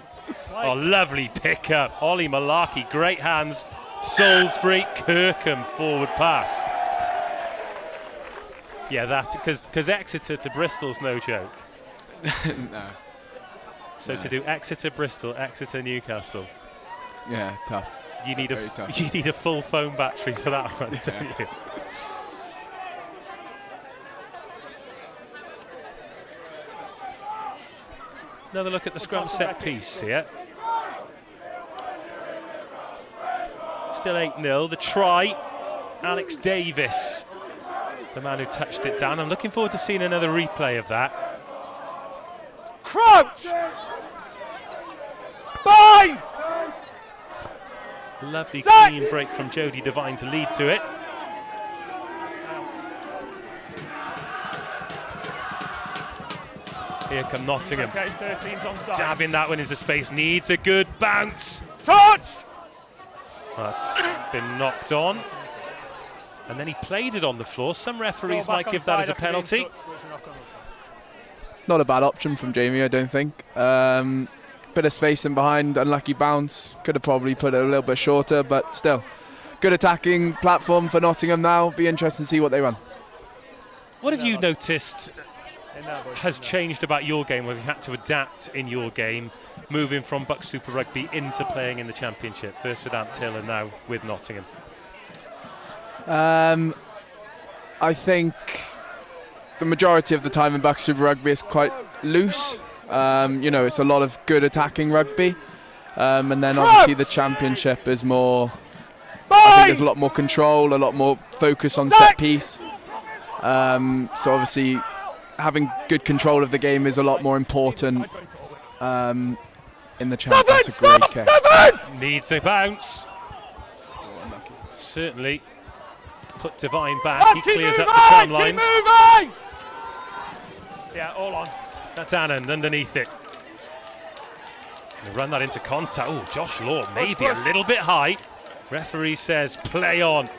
Oh, lovely pick-up. Ollie Malarkey, great hands. Salisbury, Kirkham, forward pass. Yeah, that, because Exeter to Bristol's no joke. No. So to do Exeter, Bristol, Exeter, Newcastle. Yeah, tough. You need a full phone battery for that one, don't you? Another look at the scrum set piece here. Still 8-0. The try, Alex Davis, the man who touched it down. I'm looking forward to seeing another replay of that. Crouch! Bind! Lovely clean break from Jodie Devine to lead to it. Here come Nottingham. Okay, 13's onside. Dabbing that one into space. Needs a good bounce. Touch! That's been knocked on. And then he played it on the floor. Some referees might give that as a penalty. Not a bad option from Jamie, I don't think. Bit of space in behind, unlucky bounce. Could have probably put it a little bit shorter, but still. Good attacking platform for Nottingham now. Be interesting to see what they run. What have you noticed has changed about your game, where you had to adapt in your game, moving from BUCS Super Rugby into playing in the Championship, first with Ant Hill and now with Nottingham? I think the majority of the time in BUCS Super Rugby is quite loose. It's a lot of good attacking rugby, and then obviously the Championship is more. I think there's a lot more control, a lot more focus on set piece. So obviously, having good control of the game is a lot more important in the Champ. That's a great kick. Needs a bounce. Certainly put Devine back. He clears up the tram lines. Yeah, all on. That's Anand underneath it. They run that into contact. Oh, Josh Law maybe a little bit high. Referee says play on.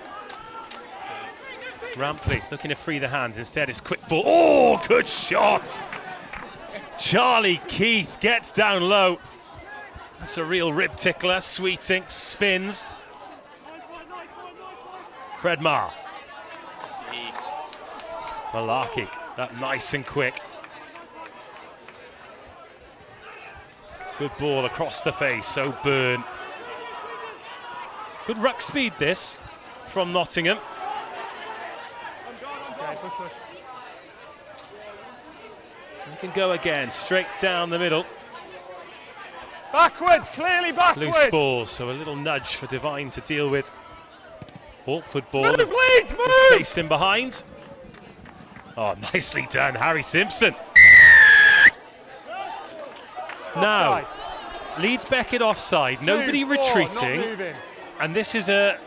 Rampley looking to free the hands. Instead, it's quick ball. Oh, good shot. Charlie Keith gets down low. That's a real rib tickler. Sweeting spins. Fred Marr. Malarkey, that nice and quick. Good ball across the face, O'Byrne. Good ruck speed this from Nottingham. You can go again, straight down the middle. Backwards, clearly backwards. Loose ball, so a little nudge for Devine to deal with. Awkward ball. Move, Leeds, move! Space in behind. Oh, nicely done, Harry Simpson. Now, Leeds Beckett offside, nobody retreating. And this is a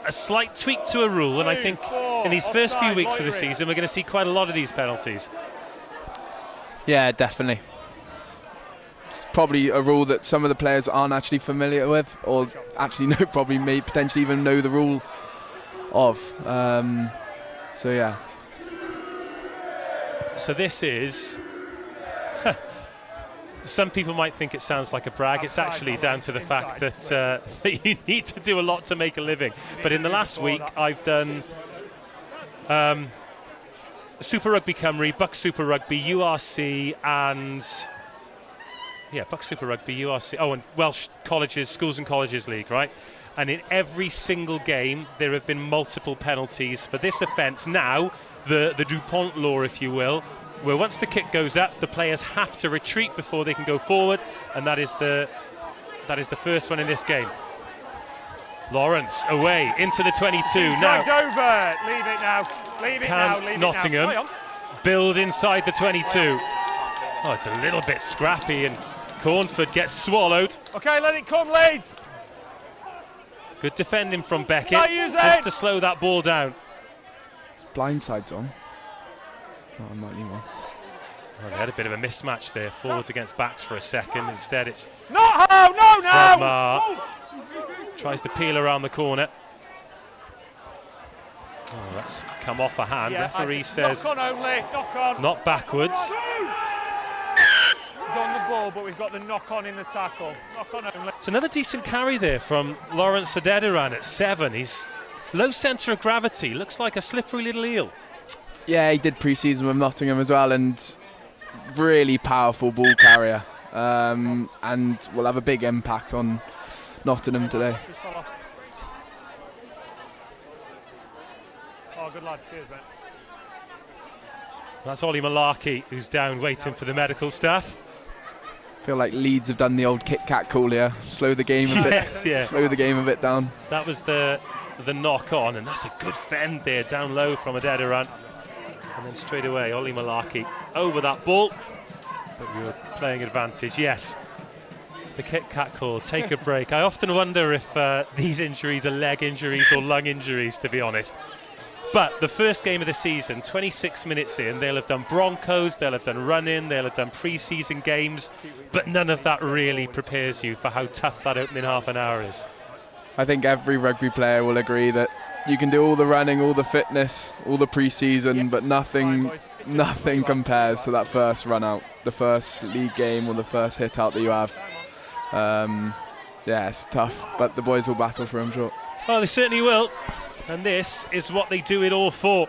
slight tweak to a rule, and I think in these first few weeks of the season, we're going to see quite a lot of these penalties. Yeah, definitely. It's probably a rule that some of the players aren't actually familiar with, or actually know, probably may potentially even know the rule of. So yeah. So this is. Some people might think it sounds like a brag. It's actually down to the fact that that you need to do a lot to make a living. But in the last week, I've done Super Rugby Cymru, BUCS Super Rugby, URC, and BUCS Super Rugby, URC. Oh, and Welsh Colleges, Schools and Colleges League, right? And in every single game, there have been multiple penalties for this offence. Now, the DuPont law, if you will, where once the kick goes up, the players have to retreat before they can go forward, and that is the first one in this game. Lawrence away into the 22 now. Over. Leave it now. Leave it now. Leave Nottingham it now. build inside the 22. Oh, it's a little bit scrappy, and Cornford gets swallowed. Okay, let it come, Leeds. Good defending from Beckett, just to slow that ball down. Blindside's on. Oh, not anymore. Well, they had a bit of a mismatch there, forwards against backs for a second. Instead, it's not home, no, Fred Marr tries to peel around the corner. Oh, that's come off a hand. Referee says knock on only, knock on. Not backwards. He's on the ball, but we've got the knock on in the tackle. Knock on only. It's another decent carry there from Lawrence Adediran at 7. He's low centre of gravity, looks like a slippery little eel. Yeah, he did pre-season with Nottingham as well, and really powerful ball carrier, and will have a big impact on Nottingham today. Oh, good lad. Cheers, mate. That's Ollie Malarkey, who's down waiting for the medical staff. I feel like Leeds have done the old Kit Kat call here. Slow the game a bit. Slow the game a bit down. That was the knock on, and that's a good fend there down low from Adediran. And then straight away, Ollie Malarkey over that ball. But we were playing advantage, yes. The Kit Kat call, take a break. I often wonder if these injuries are leg injuries or lung injuries, to be honest. But the first game of the season, 26 minutes in, they'll have done Broncos, they'll have done run-in, they'll have done pre-season games, but none of that really prepares you for how tough that opening half an hour is. I think every rugby player will agree that you can do all the running, all the fitness, all the pre-season, but nothing compares to that first run out, the first league game or the first hit out that you have. Yeah, it's tough, but the boys will battle for, I'm sure. Oh, they certainly will. And this is what they do it all for.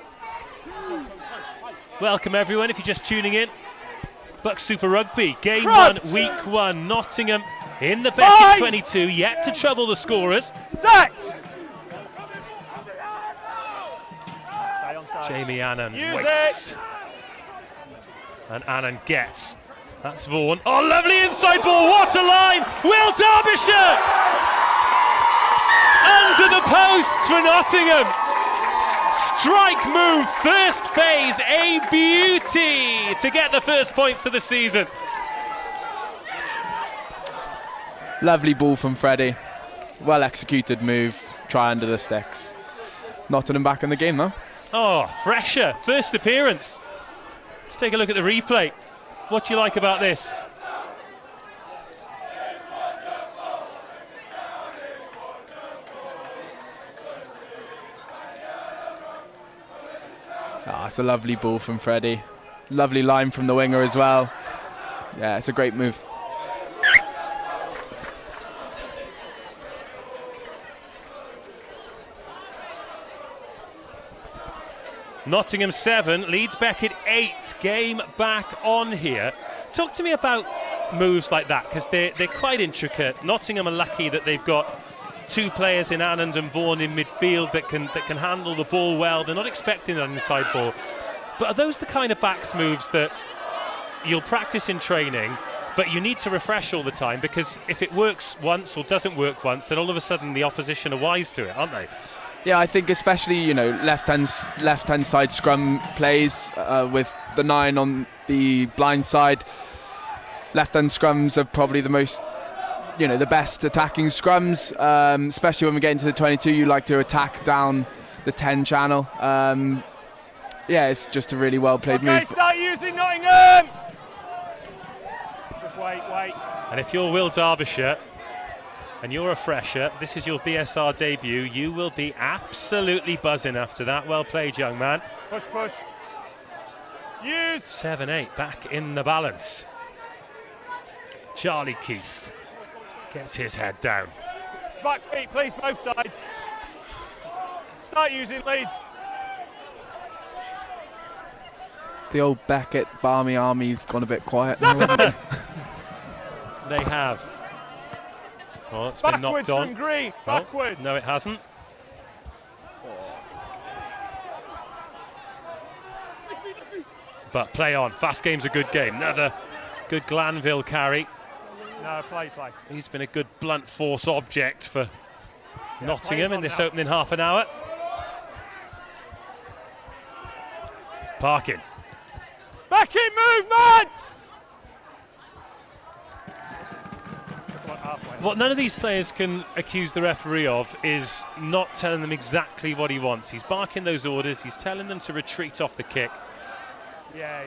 Welcome everyone, if you're just tuning in. BUCS Super Rugby, Game 1, Week 1, Nottingham in the Beckett 22, yet to trouble the scorers. Set! Jamie Annan waits. And Annan gets. That's Vaughan. Oh, lovely inside ball, what a line! Will Derbyshire! Under the posts for Nottingham. Strike move, first phase, a beauty to get the first points of the season. Lovely ball from Freddie. Well executed move, try under the sticks. Nottingham back in the game though. Oh, fresher, first appearance. Let's take a look at the replay. What do you like about this? It's a lovely ball from Freddie. Lovely line from the winger as well. Yeah, it's a great move. Nottingham 7, Leeds Beckett 8, game back on here. Talk to me about moves like that, because they're quite intricate. Nottingham are lucky that they've got two players in Anand and Vaughan in midfield that can handle the ball well. They're not expecting an inside ball. But are those the kind of backs moves that you'll practice in training, but you need to refresh all the time, because if it works once or doesn't work once, then all of a sudden the opposition are wise to it, aren't they? Yeah, I think especially, you know, left-hand side scrum plays with the 9 on the blind side. Left-hand scrums are probably the most, you know, the best attacking scrums, especially when we get into the 22. You like to attack down the 10 channel. Yeah, it's just a really well-played move. Okay, start using Nottingham! Just wait. And if you're Will Derbyshire and you're a fresher, this is your BSR debut, you will be absolutely buzzing after that. Well played, young man. Push. Use! 7-8 back in the balance. Charlie Keith gets his head down. Back feet, please, both sides. Start using Leeds. The old Beckett Barmy Army's gone a bit quiet. They have. Oh, it's been knocked Backwards on. from Green, Well, backwards. no, it hasn't. But play on. Fast game's a good game. Another good Glanville carry. No, play. He's been a good blunt force object for Nottingham in this now. opening half an hour. Parkin. Back in movement! What none of these players can accuse the referee of is not telling them exactly what he wants. He's barking those orders. He's telling them to retreat off the kick. Yeah.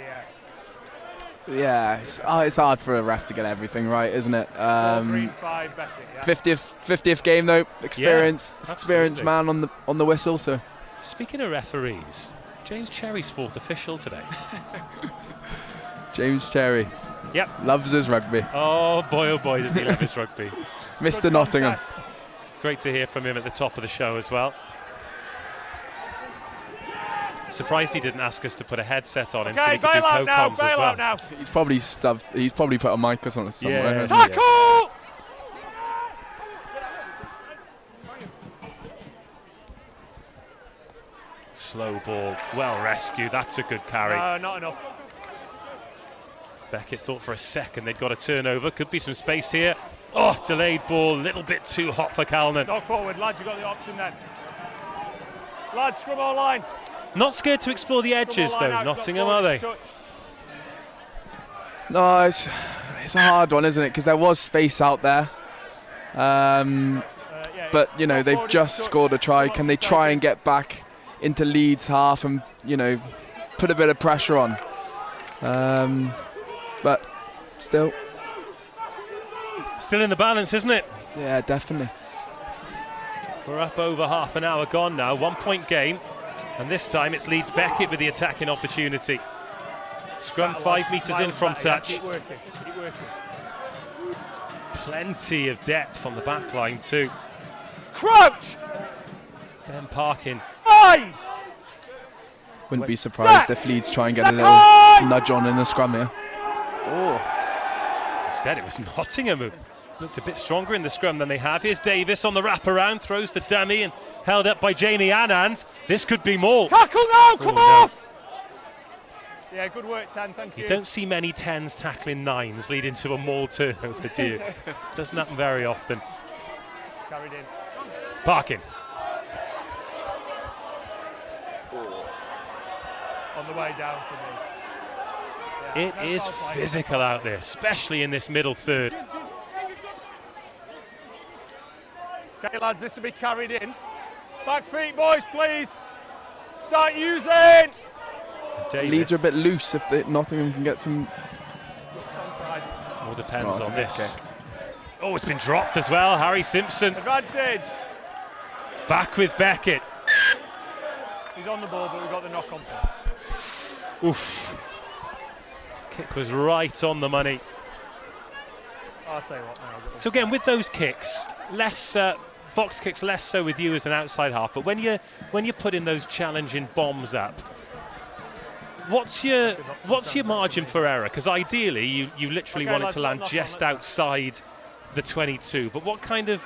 Yeah, it's hard for a ref to get everything right, isn't it? Green 5, Beckett, yeah. 50th game though, experienced absolutely. man on the whistle. So, Speaking of referees, James Cherry's fourth official today. James Cherry, Yep. loves his rugby. Oh boy, does he love his rugby. Mr. Nottingham. Great to hear from him at the top of the show as well. Surprised he didn't ask us to put a headset on him so Okay, he could do bail out now, co-coms as bail well. out now. He's probably put a mic or something somewhere. Yeah. hasn't he? Tackle! Slow ball, well rescued. That's a good carry. No, not enough. Beckett thought for a second they'd got a turnover. Could be some space here. Oh, delayed ball, a little bit too hot for Calnan. Go forward, lads, you've got the option then. Lads, scrum all line. Not scared to explore the edges though, Nottingham, are they? No, it's a hard one, isn't it? Because there was space out there. But, you know, they've just scored a try. Can they try and get back into Leeds half and, you know, put a bit of pressure on? But still. Still in the balance, isn't it? Yeah, definitely. We're up over half an hour gone now. 1 point game. And this time it's Leeds Beckett with the attacking opportunity. Scrum 5 metres in from touch. Keep working. Plenty of depth on the back line too. Crouch! Ben Parkin. Aye! Wouldn't be surprised if Leeds try and get a little nudge on in the scrum here. Oh. Instead it was Nottingham who looked a bit stronger in the scrum than they have. Here's Davis on the wraparound, throws the dummy and held up by Jamie Anand. This could be more. Tackle now, come off! Yeah, good work, Tan, thank you. You don't see many 10s tackling 9s leading to a maul turnover, do you? Doesn't happen very often. Carried in. Parkin. On the way down for me. It is physical out there, especially in this middle third. Okay, lads, this will be carried in. Back feet, boys, please. Start using. Davis. Leeds are a bit loose if Nottingham can get some. All depends that's on a good this. kick. Oh, it's been dropped as well. Harry Simpson. Advantage. It's back with Beckett. He's on the ball, but we've got the knock on. Oof. Kick was right on the money. I'll tell you what now. So again, with those kicks, less box kicks, less so with you as an outside half. But when you put in those challenging bombs up, What's your margin for error? Because ideally, you literally want it to land just outside the 22. But what kind of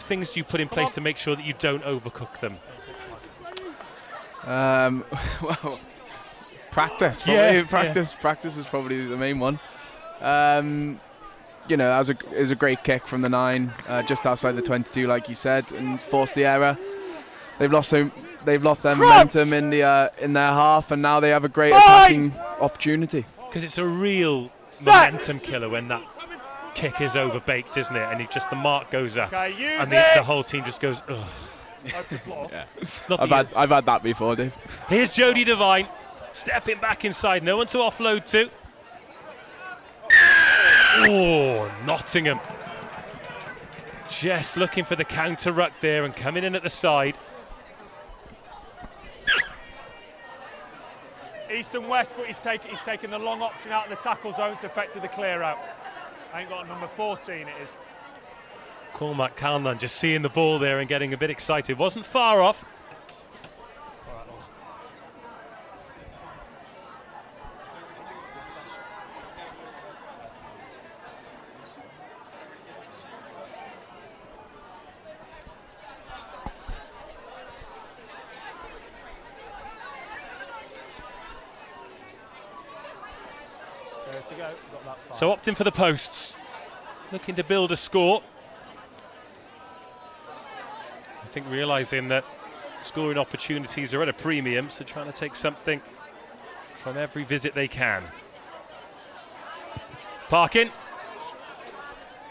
things do you put in place to make sure that you don't overcook them? Well, practice. Probably. Practice is probably the main one. You know, it was a great kick from the 9, just outside the 22, like you said, and forced the error. They've lost their momentum in their half, and now they have a great attacking opportunity. Because it's a real momentum killer when that kick is overbaked, isn't it? And the mark goes up, and the whole team just goes, ugh. Yeah. I've had that before, Dave. Here's Jody Devine, stepping back inside, no one to offload to. Oh, Nottingham. Just looking for the counter ruck there and coming in at the side. East and west, but he's taken the long option out of the tackle zone to effect the clear out. I ain't got number 14, it is. Cormac Calnan just seeing the ball there and getting a bit excited. Wasn't far off. So opting for the posts, looking to build a score. I think realising that scoring opportunities are at a premium, so trying to take something from every visit they can. Parkin,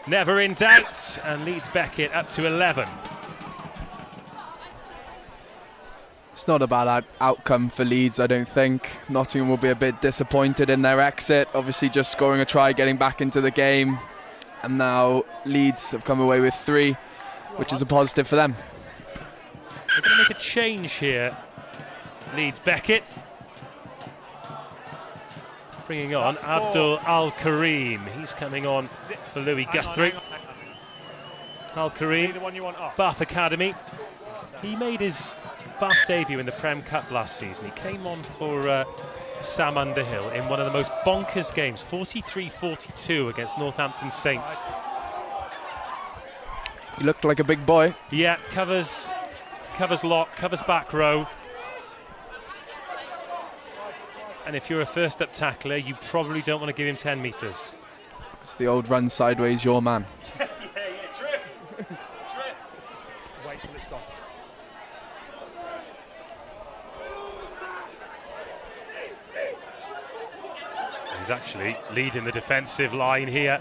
never in doubt, and Leeds Beckett up to 11. It's not a bad outcome for Leeds, I don't think. Nottingham will be a bit disappointed in their exit. Obviously just scoring a try, getting back into the game. And now Leeds have come away with 3, which is a positive for them. They're going to make a change here. Leeds Beckett. Bringing on Abdul Al-Kareem. He's coming on for Louis Guthrie. Al-Kareem, Bath Academy. He made his Bath debut in the Prem Cup last season. He came on for Sam Underhill in one of the most bonkers games, 43-42 against Northampton Saints. He looked like a big boy. Yeah, covers lock, covers back row. And if you're a first up tackler, you probably don't want to give him 10 metres. It's the old run sideways, your man. Drift. Wait till it's gone. He's actually leading the defensive line here.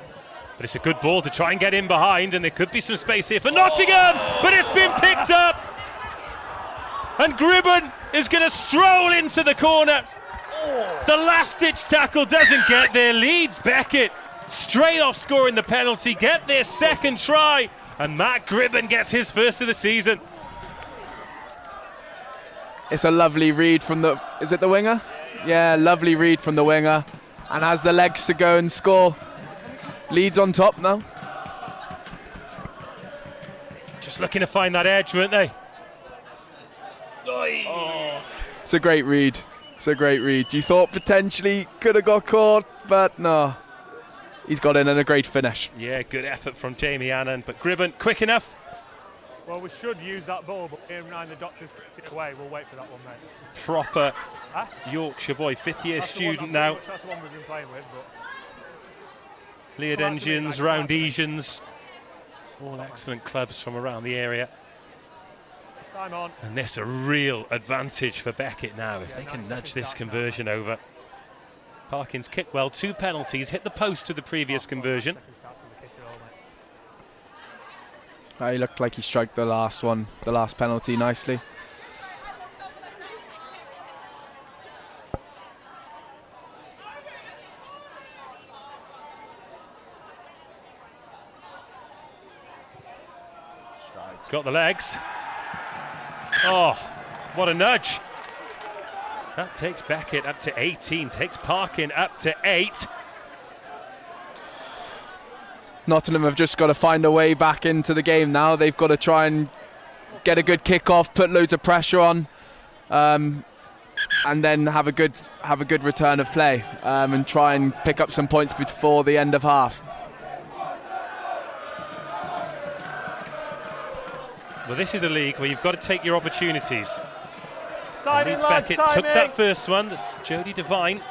But it's a good ball to try and get in behind, and there could be some space here for Nottingham, but it's been picked up. And Gribben is going to stroll into the corner. The last-ditch tackle doesn't get there. Leeds Beckett straight off scoring the penalty, get their second try, and Matt Gribben gets his first of the season. It's a lovely read from the... Is it the winger? Yeah, lovely read from the winger. And has the legs to go and score. Leeds on top now. Just looking to find that edge, weren't they? Oh. It's a great read. It's a great read. You thought potentially could have got caught, but no. He's got in and a great finish. Yeah, good effort from Jamie Annan, but Gribben quick enough. Well, we should use that ball, but here and the doctor's kicked it away. We'll wait for that one, mate. Proper Yorkshire boy, 5th-year student now. That's the one we've been playing with. But Leodensians, Roundesians, all excellent clubs from around the area. Time on. And this a real advantage for Beckett now if they can nudge this conversion over. Parkins kicked well, 2 penalties, hit the post to the previous conversion. He looked like he struck the last one, the last penalty nicely. Got the legs. Oh, what a nudge. That takes Beckett up to 18, takes Parkin up to 8. Nottingham have just got to find a way back into the game now. They've got to try and get a good kick-off, put loads of pressure on. and then have a good return of play, and try and pick up some points before the end of half. Well, this is a league where you've got to take your opportunities. Leeds Lads, Beckett took that first one. Jody Devine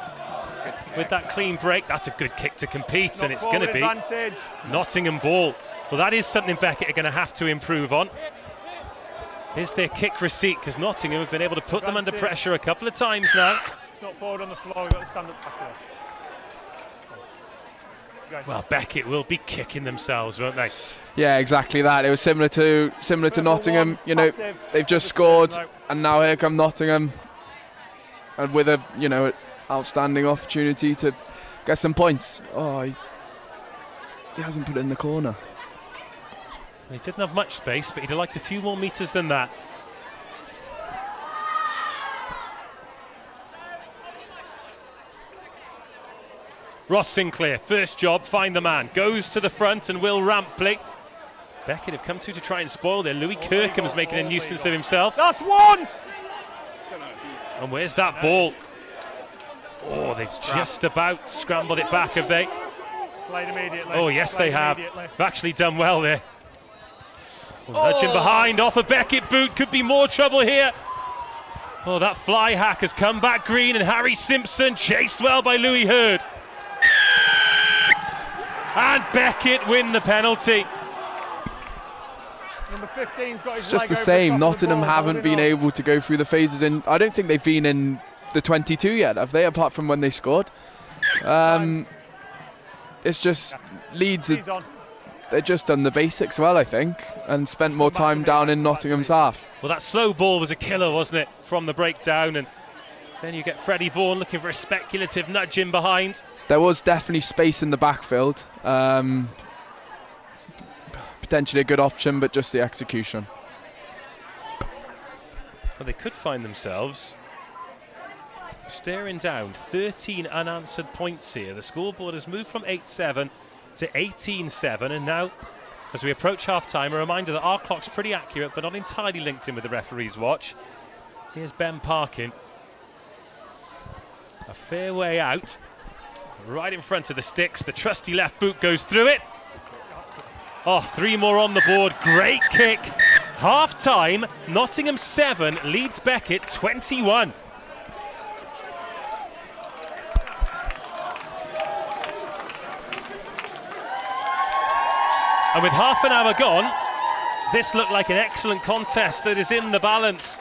with that clean break. That's a good kick to compete, and it's going to be advantage. Nottingham ball. Well, that is something Beckett are going to have to improve on. Here's their kick receipt, because Nottingham have been able to put them under pressure a couple of times now. It's not forward on the floor, we've got to stand up back there. Well, Beckett will be kicking themselves, won't they? Yeah, exactly that. It was similar to Nottingham. You know, they've just scored, and now here come Nottingham, and with a outstanding opportunity to get some points. Oh, he hasn't put it in the corner. He didn't have much space, but he'd have liked a few more metres than that. Ross Sinclair, first job, find the man, goes to the front, and Will Rampley. Beckett have come through to try and spoil there. Louis Kirkham's making a nuisance of himself. That's once! And where's that ball? Oh, they've just about scrambled it back, have they? Played immediately. Oh, yes, they have. They've actually done well there. Nudging behind, off a Beckett boot, could be more trouble here. Oh, that fly hack has come back green, and Harry Simpson chased well by Louis Hurd. And Beckett win the penalty. Number 15's got his It's just leg the over same. top of the Nottingham ball, haven't holding been on. able to go through the phases, and I don't think they've been in the 22 yet, have they? Apart from when they scored. It's just Leeds. They've just done the basics well, I think, and spent more time down in Nottingham's half. Well, that slow ball was a killer, wasn't it, from the breakdown, and then you get Freddie Vaughan looking for a speculative nudge in behind. There was definitely space in the backfield. Potentially a good option, but just the execution. Well, they could find themselves staring down 13 unanswered points here. The scoreboard has moved from 8-7 to 18-7, and now, as we approach half-time, a reminder that our clock's pretty accurate, but not entirely linked in with the referee's watch. Here's Ben Parkin. A fair way out, right in front of the sticks. The trusty left boot goes through it. Oh, 3 more on the board. Great kick. Half-time, Nottingham 7, Leeds Beckett 21. And with half an hour gone, this looked like an excellent contest that is in the balance.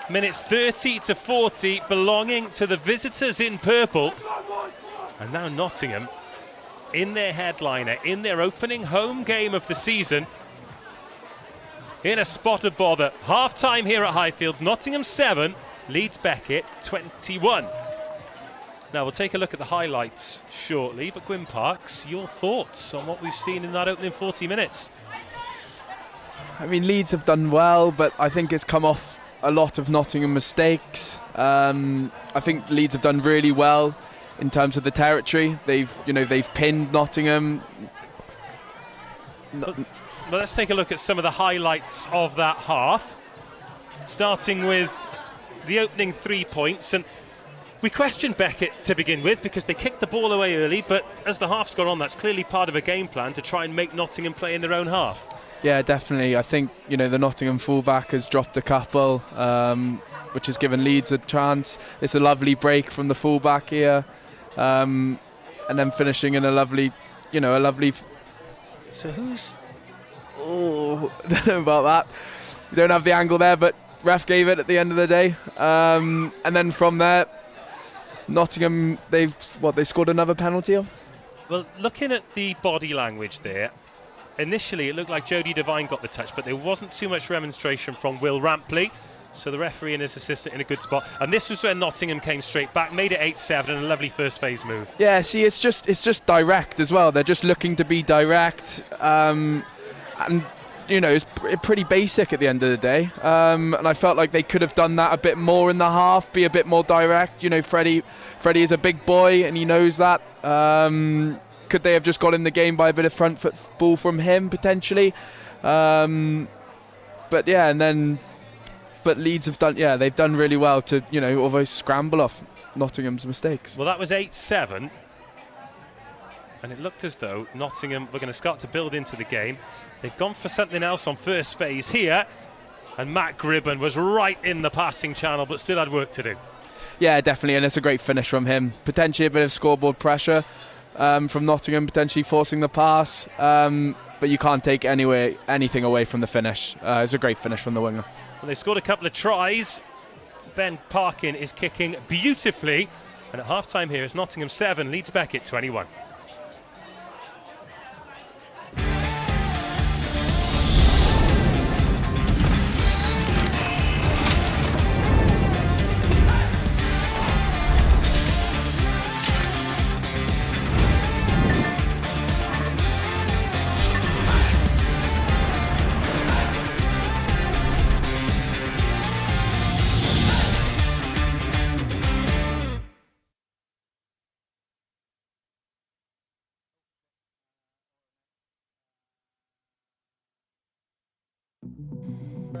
Minutes 30 to 40 belonging to the visitors in purple. And now Nottingham, in their headliner, in their opening home game of the season, in a spot of bother. Half-time here at Highfields, Nottingham 7, Leeds Beckett 21. Now we'll take a look at the highlights shortly, but Gwyn Parks, your thoughts on what we've seen in that opening 40 minutes? I mean, Leeds have done well, but I think it's come off a lot of Nottingham mistakes. I think Leeds have done really well in terms of the territory. They've pinned Nottingham. Well, let's take a look at some of the highlights of that half, starting with the opening 3 points. And we questioned Beckett to begin with because they kicked the ball away early, but as the half's gone on, that's clearly part of a game plan to try and make Nottingham play in their own half. Yeah, definitely. I think the Nottingham fullback has dropped a couple, which has given Leeds a chance. It's a lovely break from the fullback here, and then finishing in a lovely. So who's? Oh, I don't know about that. We don't have the angle there, but ref gave it at the end of the day. And then from there, Nottingham, they scored another penalty? Well, looking at the body language there, initially it looked like Jody Devine got the touch, but there wasn't too much remonstration from Will Rampley. So the referee and his assistant in a good spot. And this was when Nottingham came straight back, made it 8-7, and a lovely first phase move. Yeah, see, it's just direct as well. They're just looking to be direct. And it's pretty basic at the end of the day. And I felt like they could have done that a bit more in the half, be a bit more direct. Freddie is a big boy, and he knows that. Could they have just got in the game by a bit of front foot ball from him, potentially? But but Leeds have done, they've done really well to, almost scramble off Nottingham's mistakes. Well, that was 8-7. And it looked as though Nottingham were going to start to build into the game. They've gone for something else on first phase here. And Matt Gribben was right in the passing channel, but still had work to do. Yeah, definitely, and it's a great finish from him. Potentially a bit of scoreboard pressure from Nottingham, potentially forcing the pass. But you can't take anything away from the finish. It's a great finish from the winger. Well, they scored a couple of tries. Ben Parkin is kicking beautifully. And at half-time here is Nottingham 7, Leeds Beckett 21.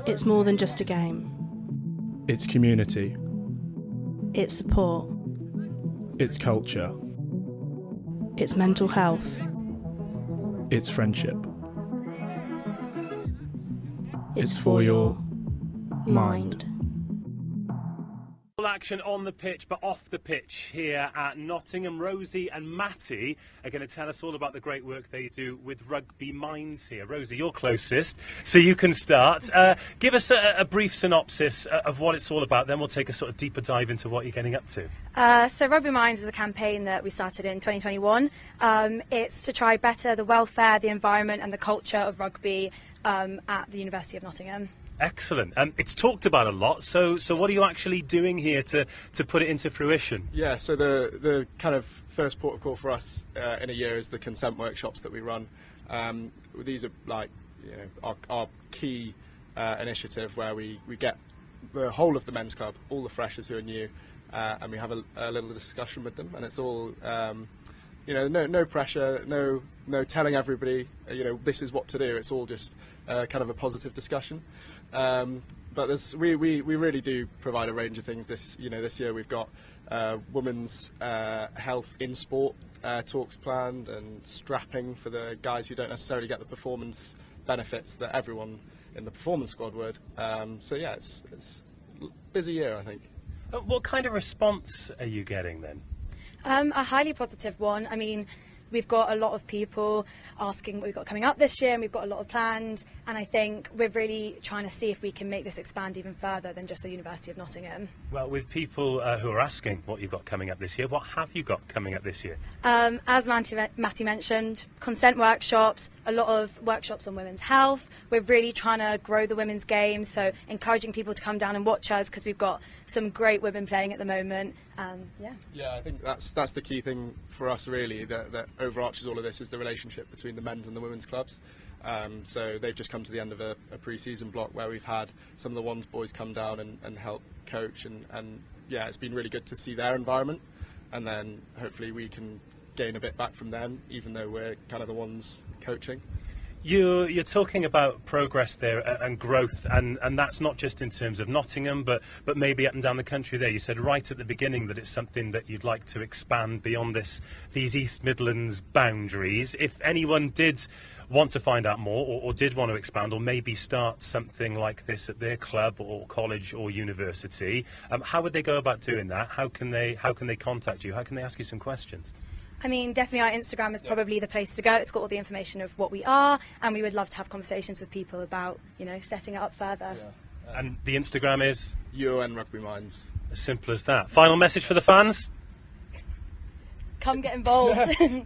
It's more than just a game. It's community. It's support. It's culture. It's mental health. It's friendship. It's for your mind. Action on the pitch, but off the pitch here at Nottingham. Rosie and Matty are going to tell us all about the great work they do with Rugby Minds here. Rosie, you're closest, so you can start. Give us a brief synopsis of what it's all about, then we'll take a sort of deeper dive into what you're getting up to. So Rugby Minds is a campaign that we started in 2021. It's to try better the welfare, the environment and the culture of rugby at the University of Nottingham. Excellent. It's talked about a lot, so what are you actually doing here to put it into fruition? Yeah, so the kind of first port of call for us in a year is the consent workshops that we run. These are like our key initiative where we get the whole of the men's club, all the freshers who are new, and we have a little discussion with them, and it's all no pressure, no telling everybody this is what to do. It's all just kind of a positive discussion. But we really do provide a range of things. This year we've got women's health in sport talks planned, and strapping for the guys who don't necessarily get the performance benefits that everyone in the performance squad would. So yeah, it's a busy year, I think. What kind of response are you getting then? A highly positive one. I mean, we've got a lot of people asking what we've got coming up this year, and we've got a lot of planned, and I think we're really trying to see if we can make this expand even further than just the University of Nottingham. Well, with people who are asking what you've got coming up this year, what have you got coming up this year? As Matty mentioned, consent workshops, a lot of workshops on women's health. We're really trying to grow the women's game, so encouraging people to come down and watch us, because we've got some great women playing at the moment. Yeah, I think that's the key thing for us, really, that overarches all of this, is the relationship between the men's and the women's clubs. So they've just come to the end of a pre-season block where we've had some of the ones boys come down and help coach, and yeah, it's been really good to see their environment, and then hopefully we can gain a bit back from them, even though we're kind of the ones coaching. You're talking about progress there and growth, and that's not just in terms of Nottingham, but maybe up and down the country there. You said right at the beginning that it's something that you'd like to expand beyond these East Midlands boundaries. If anyone did want to find out more, or did want to expand, or maybe start something like this at their club or college or university, how would they go about doing that? How can they contact you? How can they ask you some questions? I mean, definitely our Instagram is probably the place to go. It's got all the information of what we are, and we would love to have conversations with people about, setting it up further. Yeah. And the Instagram is? Rugby Minds. As simple as that. Final message for the fans? Come get involved. I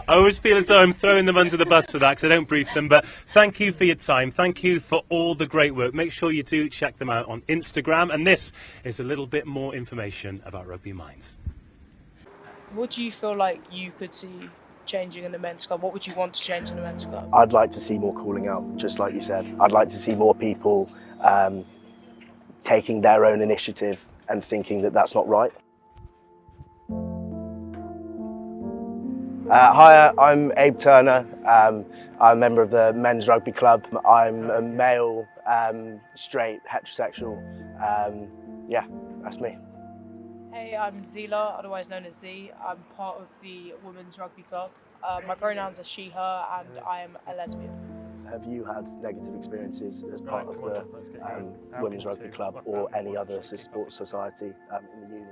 always feel as though I'm throwing them under the bus for that, because I don't brief them, but thank you for your time. Thank you for all the great work. Make sure you do check them out on Instagram, and this is a little bit more information about Rugby Minds. What do you feel like you could see changing in the men's club? What would you want to change in the men's club? I'd like to see more calling out, just like you said. I'd like to see more people taking their own initiative and thinking that that's not right. Hi, I'm Abe Turner. I'm a member of the Men's Rugby Club. I'm a male, straight, heterosexual. Yeah, that's me. Hey, I'm Zila, otherwise known as Z. I'm part of the Women's Rugby Club. My pronouns are she, her, and I am a lesbian. Have you had negative experiences as part of the Women's Rugby Club or any other sports society in the uni?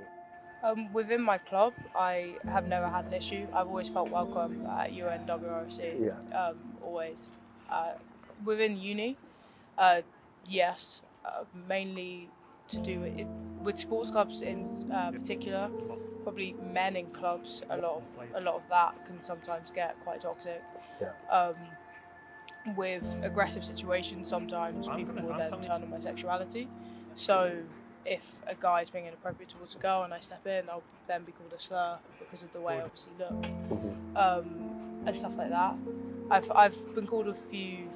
Within my club, I have never had an issue. I've always felt welcome at UNRUC, always. Within uni, yes, mainly to do with sports clubs in particular, probably men in clubs. A lot of that can sometimes get quite toxic. Yeah. With aggressive situations, sometimes people will then turn on my sexuality. So if a guy is being inappropriate towards a girl and I step in, I'll then be called a slur because of the way I obviously look, and stuff like that. I've been called a few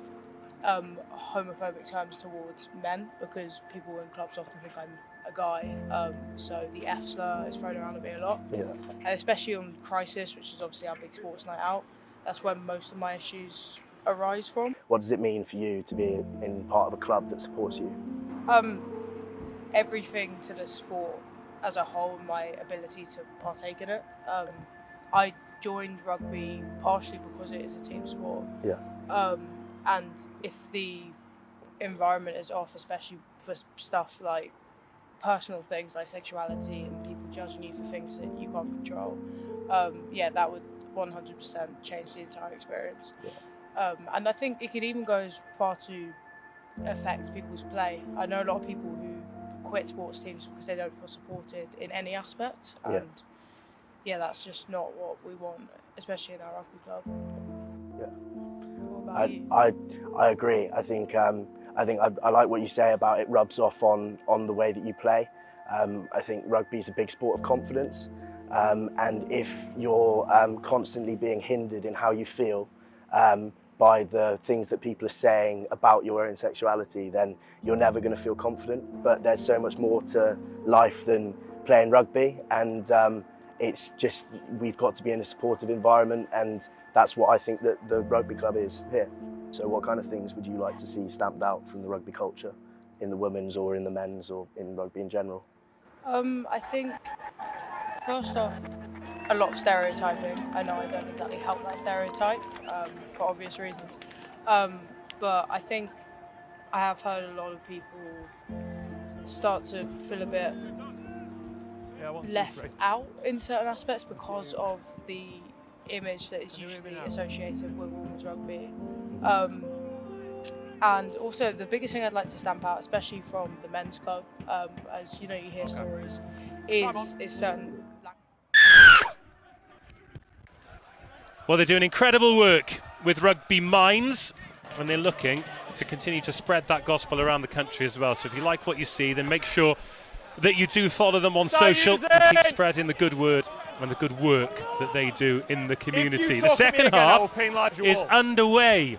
homophobic terms towards men because people in clubs often think I'm a guy. So the F slur is thrown around at me a lot, and especially on Crisis, which is obviously our big sports night out. That's when most of my issues arise from. What does it mean for you to be in part of a club that supports you? Everything to the sport as a whole, my ability to partake in it. I joined rugby partially because it is a team sport. Yeah. And if the environment is off, especially for stuff like personal things like sexuality and people judging you for things that you can't control, that would 100% change the entire experience. Yeah. And I think it could even go as far to affect people's play. I know a lot of people who quit sports teams because they don't feel supported in any aspect, and that's just not what we want, especially in our rugby club. Yeah. What about you? I agree. I think I like what you say about it rubs off on the way that you play. I think rugby is a big sport of confidence, and if you're constantly being hindered in how you feel by the things that people are saying about your own sexuality, then you're never going to feel confident. But there's so much more to life than playing rugby, and it's just we've got to be in a supportive environment, and that's what I think that the rugby club is here. So what kind of things would you like to see stamped out from the rugby culture in the women's or in the men's or in rugby in general? I think, first off, a lot of stereotyping. I know I don't exactly help that stereotype for obvious reasons, but I think I have heard a lot of people start to feel a bit left out in certain aspects because of the image that is usually associated with women's rugby. And also the biggest thing I'd like to stamp out, especially from the men's club, as you know, you hear stories, is certain. Well, they're doing incredible work with Rugby Minds, and they're looking to continue to spread that gospel around the country as well. So if you like what you see, then make sure that you do follow them on social and keep spreading the good word and the good work that they do in the community. The second half is underway.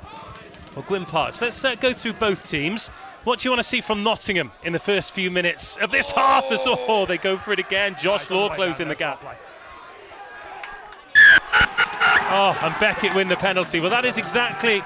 Well, Gwyn Parks, let's go through both teams. What do you want to see from Nottingham in the first few minutes of this half? As they go for it again. Josh Law closing the gap. And Beckett win the penalty. Well, that is exactly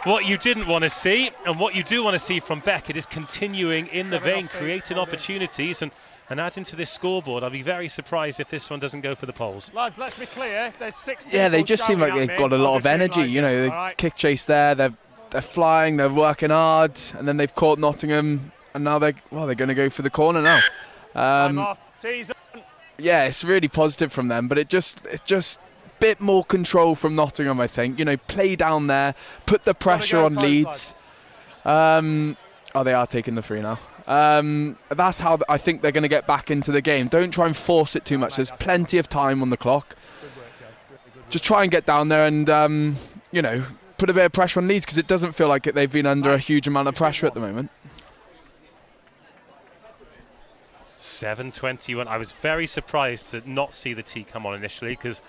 what you didn't want to see, and what you do want to see from Beckett is continuing in the vein, creating opportunities and adding to this scoreboard. I'll be very surprised if this one doesn't go for the Poles. Lads, let's be clear. There's 6 Yeah, they just seem like they've got a lot of energy. You know, the kick chase there, they're flying, they're working hard, and then they've caught Nottingham, and now they're going to go for the corner now. Yeah, it's really positive from them, but it's just bit more control from Nottingham, I think. You know, play down there, put the pressure on Leeds. They are taking the free now. That's how I think they're going to get back into the game. Don't try and force it too much. There's plenty of time on the clock. Just try and get down there and, you know, put a bit of pressure on Leeds, because it doesn't feel like they've been under a huge amount of pressure at the moment. 7:21. I was very surprised to not see the tee come on initially, because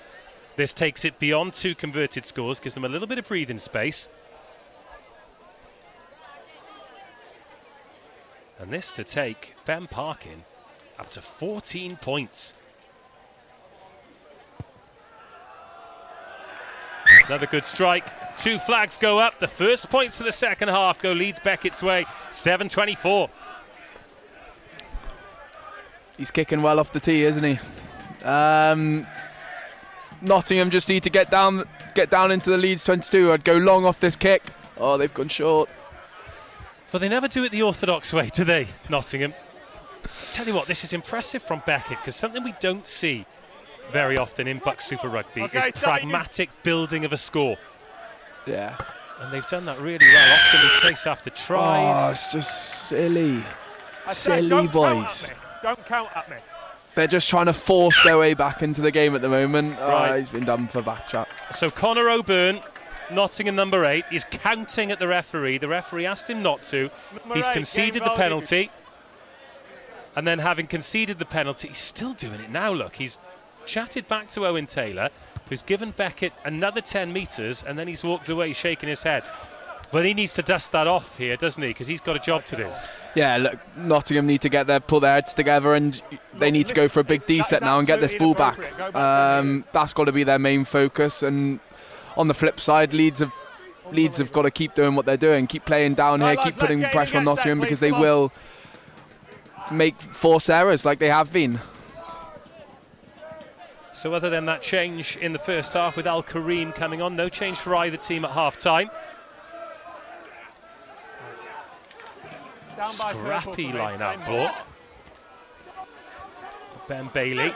this takes it beyond 2 converted scores, gives them a little bit of breathing space. And this to take Ben Parkin up to 14 points. Another good strike. 2 flags go up. The first points of the second half go Leeds Beckett's way. 7:24. He's kicking well off the tee, isn't he? Nottingham just need to get down into the Leeds 22. I'd go long off this kick. Oh, they've gone short. Well, they never do it the orthodox way, do they, Nottingham? Tell you what, this is impressive from Beckett, because something we don't see very often in BUCS Super Rugby is pragmatic building of a score. Yeah. And they've done that really well. Often we chase after tries. Oh, it's just silly. Silly boys. Don't count at me. They're just trying to force their way back into the game at the moment. Right. He's been done for back chat. So Conor O'Byrne, Nottingham number 8, is counting at the referee. The referee asked him not to. He's conceded the penalty. And then having conceded the penalty, he's still doing it now, look. He's chatted back to Owen Taylor, who's given Beckett another 10 metres, and then he's walked away shaking his head. But he needs to dust that off here, doesn't he? Because he's got a job to do. Yeah, look, Nottingham need to pull their heads together, and they need to go for a big D set now and get this ball back. That's got to be their main focus. And on the flip side, Leeds have got to keep doing what they're doing, keep playing down here, keep putting pressure on Nottingham, because they will make forced errors like they have been. So other than that change in the first half with Al Kareem coming on, no change for either team at half-time. Scrappy line-out ball. Ben Bailey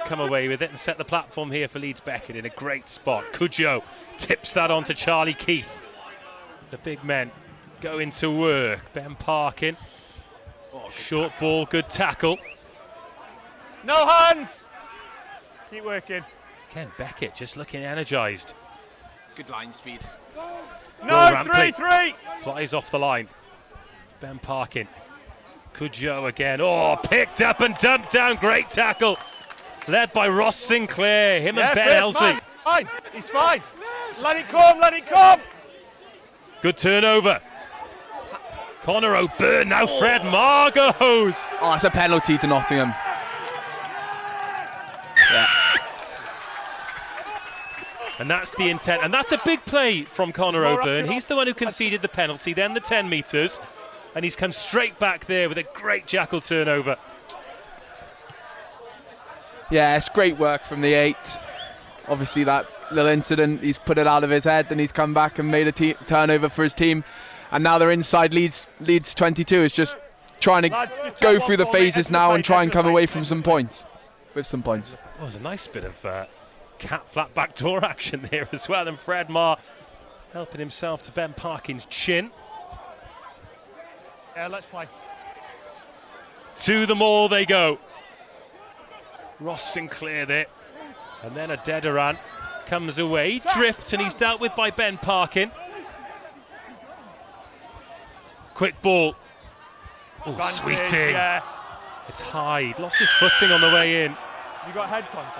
come away with it and set the platform here for Leeds Beckett in a great spot. Cujo tips that on to Charlie Keith. The big men go into work. Ben Parkin. Short ball, good tackle. No hands! Keep working. Ken Beckett just looking energised. Good line speed. No, 3-3! Flies off the line. Ben Parkin. Cujo again. Oh, picked up and dumped down. Great tackle. Led by Ross Sinclair. Him and Ben Elsey. Fine. He's fine. Let it come, let it come. Good turnover. Conor O'Byrne, now Fred Margos. Oh, it's a penalty to Nottingham. Yeah. And that's the intent. And that's a big play from Conor O'Byrne. He's the one who conceded the penalty, then the 10 metres. And he's come straight back there with a great jackal turnover. Yeah, it's great work from the 8. Obviously that little incident, he's put it out of his head, and he's come back and made a turnover for his team. And now they're inside Leeds 22. Is just trying to go through the phases now and try and come away from some points. With some points. Well, there's a nice bit of cat flat backdoor action there as well. And Fred Marr helping himself to Ben Parkin's chin. Yeah, let's play. To the maul they go. Ross Sinclair there. And then Adederan comes away. Drifts, and he's dealt with by Ben Parkin. Quick ball. Oh, Sweeting. Yeah. It's Hyde. Lost his footing on the way in. Has he got head contact?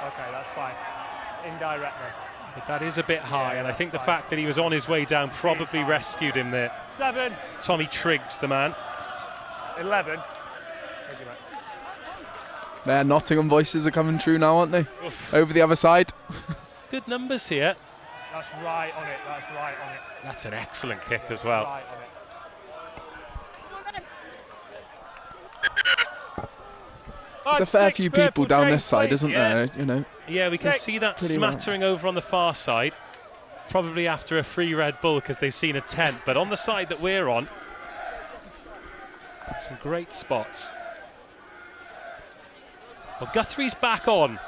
Okay, that's fine. It's indirectly. But that is a bit high, and I think the fact that he was on his way down probably rescued him there. 7. Tommy Triggs, the man. 11. Their Nottingham voices are coming true now, aren't they? Over the other side. Good numbers here. That's right on it. That's right on it. That's an excellent kick as well. Right on it. There's a fair few people down this side, isn't there? You know. Yeah, we can see that smattering over on the far side. Probably after a free Red Bull because they've seen a tent. But on the side that we're on, some great spots. Well, Guthrie's back on.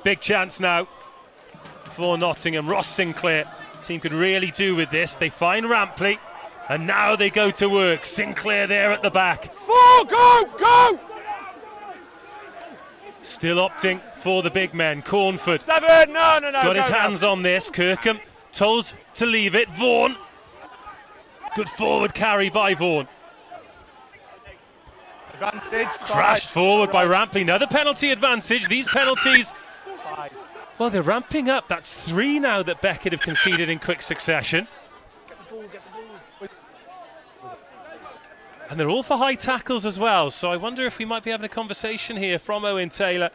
Big chance now for Nottingham. Ross Sinclair. Team could really do with this. They find Rampley. And now they go to work. Sinclair there at the back. 4, go! Still opting for the big men. Cornford. 7, no. He's got his hands on this. Kirkham told to leave it. Vaughan. Good forward carry by Vaughan. Advantage. Crashed forward by Rampley. Another penalty advantage. These penalties, well, they're ramping up. That's 3 now that Beckett have conceded in quick succession. And they're all for high tackles as well, so I wonder if we might be having a conversation here from Owen Taylor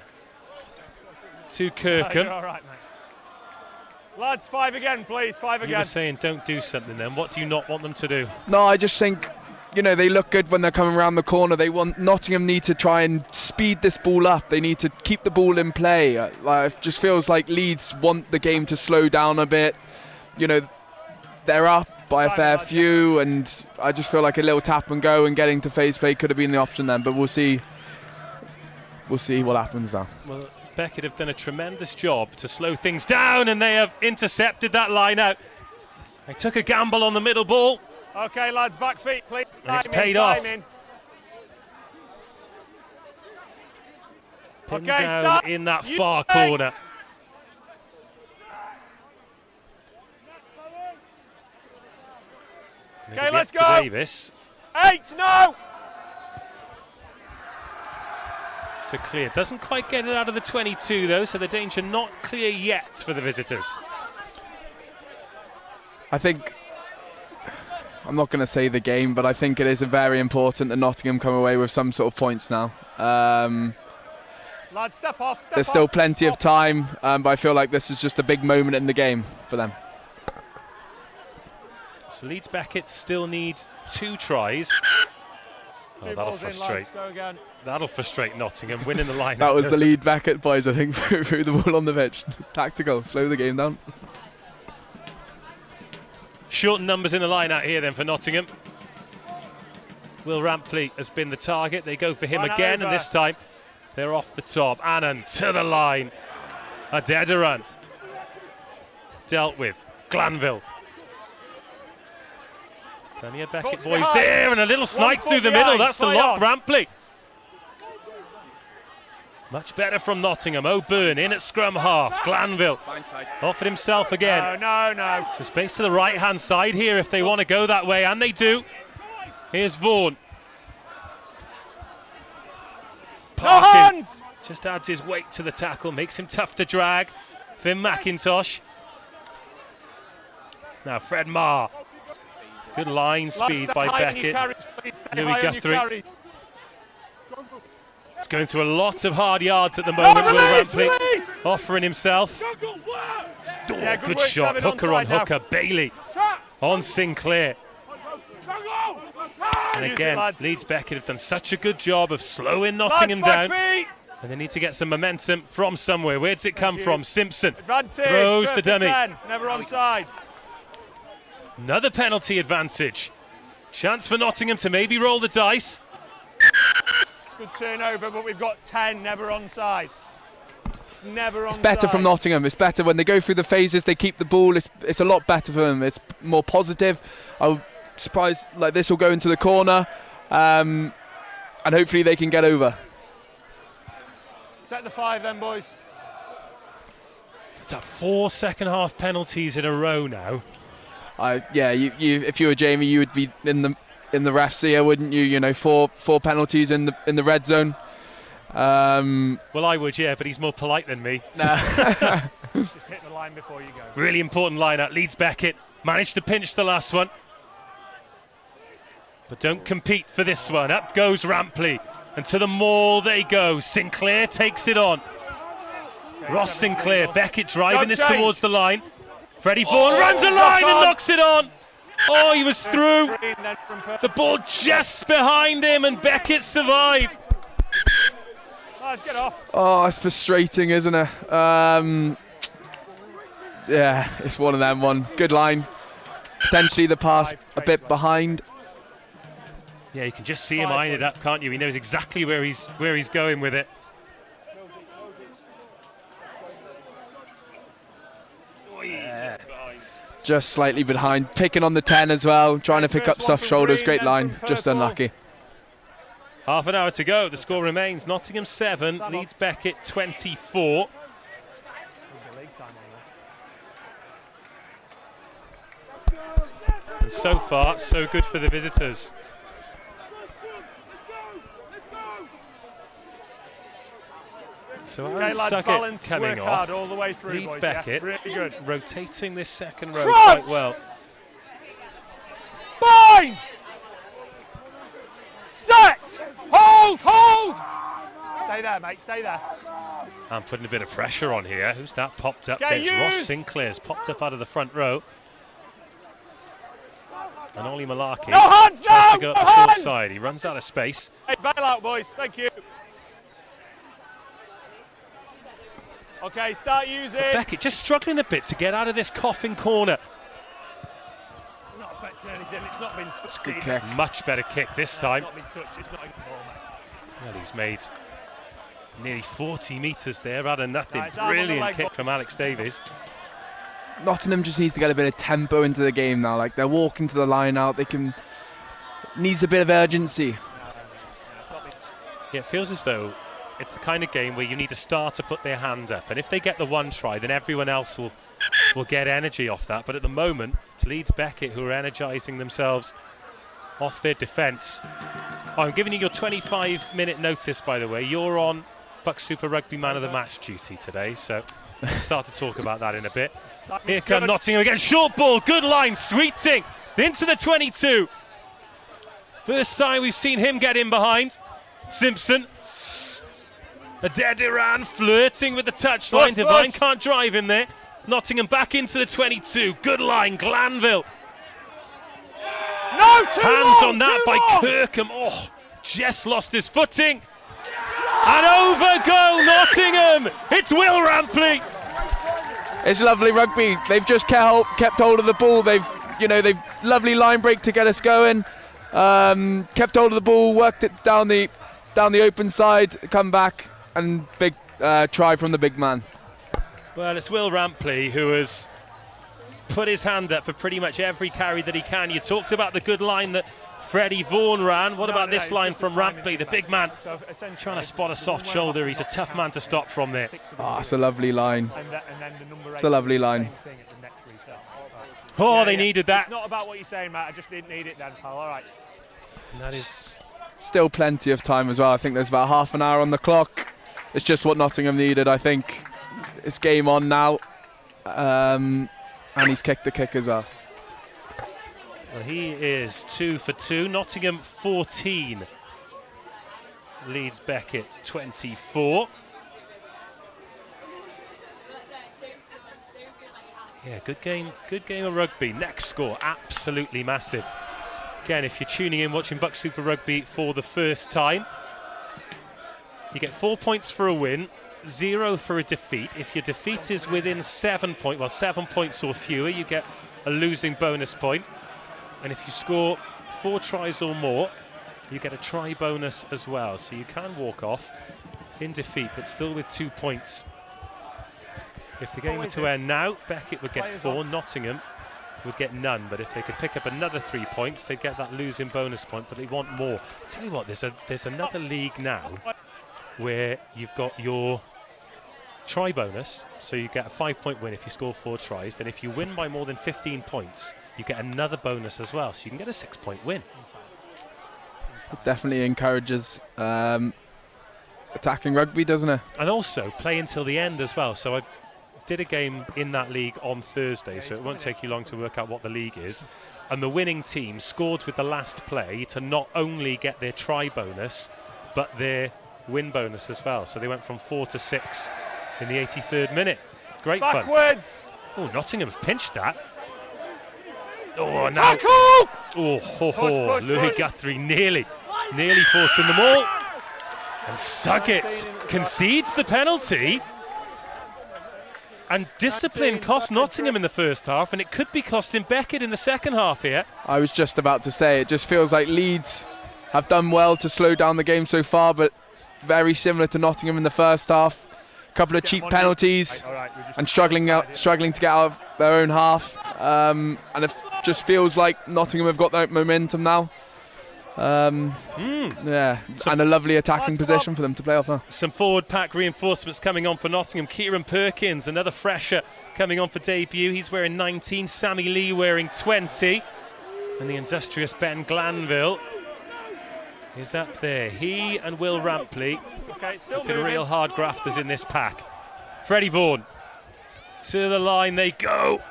to Kirkham. You're all right, mate. Lads, 5 again, please, 5 again. You were saying don't do something then. What do you not want them to do? No, I just think, you know, they look good when they're coming around the corner. Nottingham need to try and speed this ball up. They need to keep the ball in play. It just feels like Leeds want the game to slow down a bit. You know, they're up by a fair few, and I just feel like a little tap and go and getting to phase play could have been the option then, but we'll see. We'll see what happens now. Well, Beckett have done a tremendous job to slow things down, and they have intercepted that line out. They took a gamble on the middle ball. Okay, lads, back feet, please. And it's paid off. Pinned down in that far corner. Okay, let's go. Davis. 8, no! To clear. Doesn't quite get it out of the 22 though, so the danger not clear yet for the visitors. I think, I'm not going to say the game, but I think it is very important that Nottingham come away with some sort of points now. Lads, step off, There's still plenty of time, but I feel like this is just a big moment in the game for them. So Leeds Beckett still need 2 tries. Oh, that'll frustrate. That'll frustrate Nottingham, winning the line. That was the Leeds Beckett boys, I think, threw the ball on the pitch. Tactical, slow the game down. Short numbers in the line out here then for Nottingham. Will Rampley has been the target. They go for him again, and this time they're off the top. Annan to the line. A deader run. Dealt with. Glanville. Plenty of Beckett boys there, and a little snipe through the middle. That's the lock, Rampley. Much better from Nottingham. O'Byrne in at scrum half. Glanville offered himself again. No. So space to the right-hand side here if they want to go that way, and they do. Here's Vaughan. Parkin just adds his weight to the tackle, makes him tough to drag. Finn McIntosh. Now Fred Marr. Good line speed by Beckett. Louis Guthrie. He's going through a lot of hard yards at the moment, Will Rampley. Offering himself. Oh, good shot. Hooker on Hooker. Bailey on Sinclair. And again, Leeds Beckett have done such a good job of slowing Nottingham down. And they need to get some momentum from somewhere. Where does it come from? Simpson throws the dummy. Never onside. Another penalty advantage. Chance for Nottingham to maybe roll the dice. Good turnover, but we've got 10, never onside. It's better from Nottingham. It's better when they go through the phases, they keep the ball. It's a lot better for them. It's more positive. I'm surprised like this will go into the corner, and hopefully they can get over. Take the 5 then, boys. It's 4 second half penalties in a row now. Yeah, if you were Jamie, you would be in the refs here, wouldn't you? You know, four penalties in the red zone. Well, I would, yeah, but he's more polite than me. Nah. Just hit the line before you go. Really important line out. Leeds Beckett managed to pinch the last one, but don't compete for this one. Up goes Rampley, and to the maul they go. Sinclair takes it on. Ross Sinclair, Beckett driving this towards the line. Freddie Vaughan runs a line and knocks it on. Oh, he was through. The ball just behind him, and Beckett survived. Get off. Oh, it's frustrating, isn't it? Yeah, it's one of them. One good line. Potentially the pass a bit behind. Yeah, you can just see him eyeing it up, can't you? He knows exactly where he's going with it. Just slightly behind, picking on the 10 as well, trying to pick up soft shoulders. Great line, just unlucky. Half an hour to go. The score remains Nottingham 7, Leeds Beckett 24. And so far, so good for the visitors. So Aaron Suckett coming off. All the way through, Leeds boys. Beckett really good. rotating this second row quite well. Fine! Hold! Hold! Stay there, mate, stay there. I'm putting a bit of pressure on here. Who's that popped up? Get It's Ross used. Sinclair's popped up out of the front row. And Ollie Malarkey No hands, tries no! to go No up the short hands! side. He runs out of space. Hey, bail out, boys, thank you. Okay, start using. Beckett just struggling a bit to get out of this coughing corner. Not affecting anything, it's not been touched. Good either. kick. Much better kick this time. It's not been touched, it's not even ball, mate. Well, he's made nearly 40 metres there out of nothing. Right, it's arm on the Brilliant leg, kick boys. from Alex Davies. Nottingham just needs to get a bit of tempo into the game now. Like, they're walking to the line out. Needs a bit of urgency. Yeah, it feels as though it's the kind of game where you need a star to put their hand up, and if they get the one try, then everyone else will get energy off that. But at the moment, it's Leeds Beckett who are energising themselves off their defence. Oh, I'm giving you your 25-minute notice, by the way. You're on BUCS Super Rugby Man of the Match duty today, so we'll start to talk about that in a bit. Here come Nottingham again. Short ball, good line, Sweeting into the 22. First time we've seen him get in behind. Simpson. Adediran flirting with the touchline. Devine can't drive him there. Nottingham back into the 22. Good line, Glanville. No, Hands on that by Kirkham. Oh, just lost his footing. And over go Nottingham. It's Will Rampley. It's lovely rugby. They've just kept hold of the ball. They've lovely line break to get us going. Kept hold of the ball, worked it down the open side, come back, and big try from the big man. Well, it's Will Rampley who has put his hand up for pretty much every carry that he can. You talked about the good line that Freddie Vaughan ran. What about this line from Rampley, the big man? Trying to spot a soft shoulder. He's a tough man to stop from there. Oh, it's a lovely line. It's a lovely line. Oh, they needed that. It's not about what you're saying, Matt. I just didn't need it then, pal. All right. And that is still plenty of time as well. I think there's about half an hour on the clock. It's just what Nottingham needed, I think. It's game on now. And he's kicked the kick as well. Well, he is 2 for 2. Nottingham 14. Leeds Beckett 24. Yeah, good game of rugby. Next score, absolutely massive. Again, if you're tuning in watching BUCS Super Rugby for the first time, you get 4 points for a win, 0 for a defeat. If your defeat is within 7 points or fewer, you get a losing bonus point. And if you score 4 tries or more, you get a try bonus as well. So you can walk off in defeat, but still with 2 points. If the game were to end now, Beckett would get 4, Nottingham would get none. But if they could pick up another 3 points, they'd get that losing bonus point, but they want more. Tell you what, there's another league now where you've got your try bonus, so you get a 5-point win if you score 4 tries. Then if you win by more than 15 points, you get another bonus as well, so you can get a 6-point win. It definitely encourages attacking rugby, doesn't it? And also play until the end as well. So I did a game in that league on Thursday, so it won't take you long to work out what the league is. And the winning team scored with the last play to not only get their try bonus, but their win bonus as well. So they went from 4 to 6 in the 83rd minute. Great fun. Oh, Nottingham have pinched that. Oh, now. Oh, Louis Guthrie nearly forcing them all. And Suggett concedes the penalty. And discipline cost Nottingham in the first half, and it could be costing Beckett in the second half here. I was just about to say, it just feels like Leeds have done well to slow down the game so far, but very similar to Nottingham in the first half. A couple of cheap penalties and struggling to get out of their own half. And it just feels like Nottingham have got that momentum now. Yeah, and a lovely attacking position for them to play off now. Some forward pack reinforcements coming on for Nottingham. Kieran Perkins, another fresher, coming on for debut. He's wearing 19, Sammy Lee wearing 20. And the industrious Ben Glanville is up there. He and Will Rampley have been real hard grafters in this pack. Freddie Vaughan, to the line they go.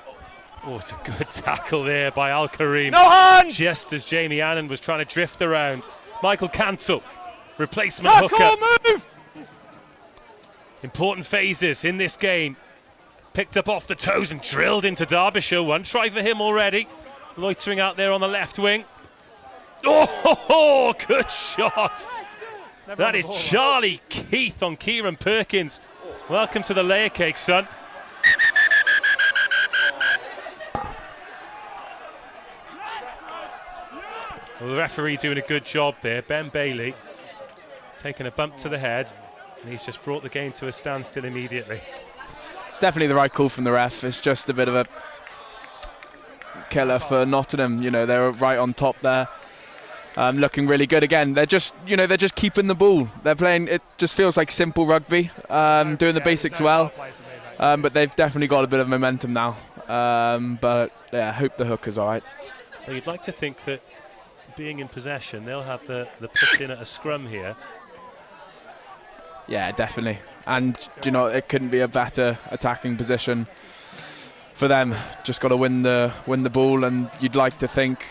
Oh, it's a good tackle there by Al Kareem. No hands! Just as Jamie Annan was trying to drift around. Michael Cantle replacement hooker. Move! Important phases in this game. Picked up off the toes and drilled into Derbyshire. 1 try for him already. Loitering out there on the left wing. Oh, good shot. That is Charlie Keith on Kieran Perkins. Welcome to the layer cake, son. Well, the referee doing a good job there. Ben Bailey taking a bump to the head, and he's just brought the game to a standstill immediately. It's definitely the right call from the ref. It's just a bit of a killer for Nottingham. You know, they're right on top there, looking really good again. They're just, you know, they're just keeping the ball. They're playing. It just feels like simple rugby, doing the basics well. But they've definitely got a bit of momentum now. But yeah, I hope the hooker's all right. Well, you'd like to think that being in possession, they'll have the push in at a scrum here. Yeah, definitely. And you know, it couldn't be a better attacking position for them. Just got to win the ball, and you'd like to think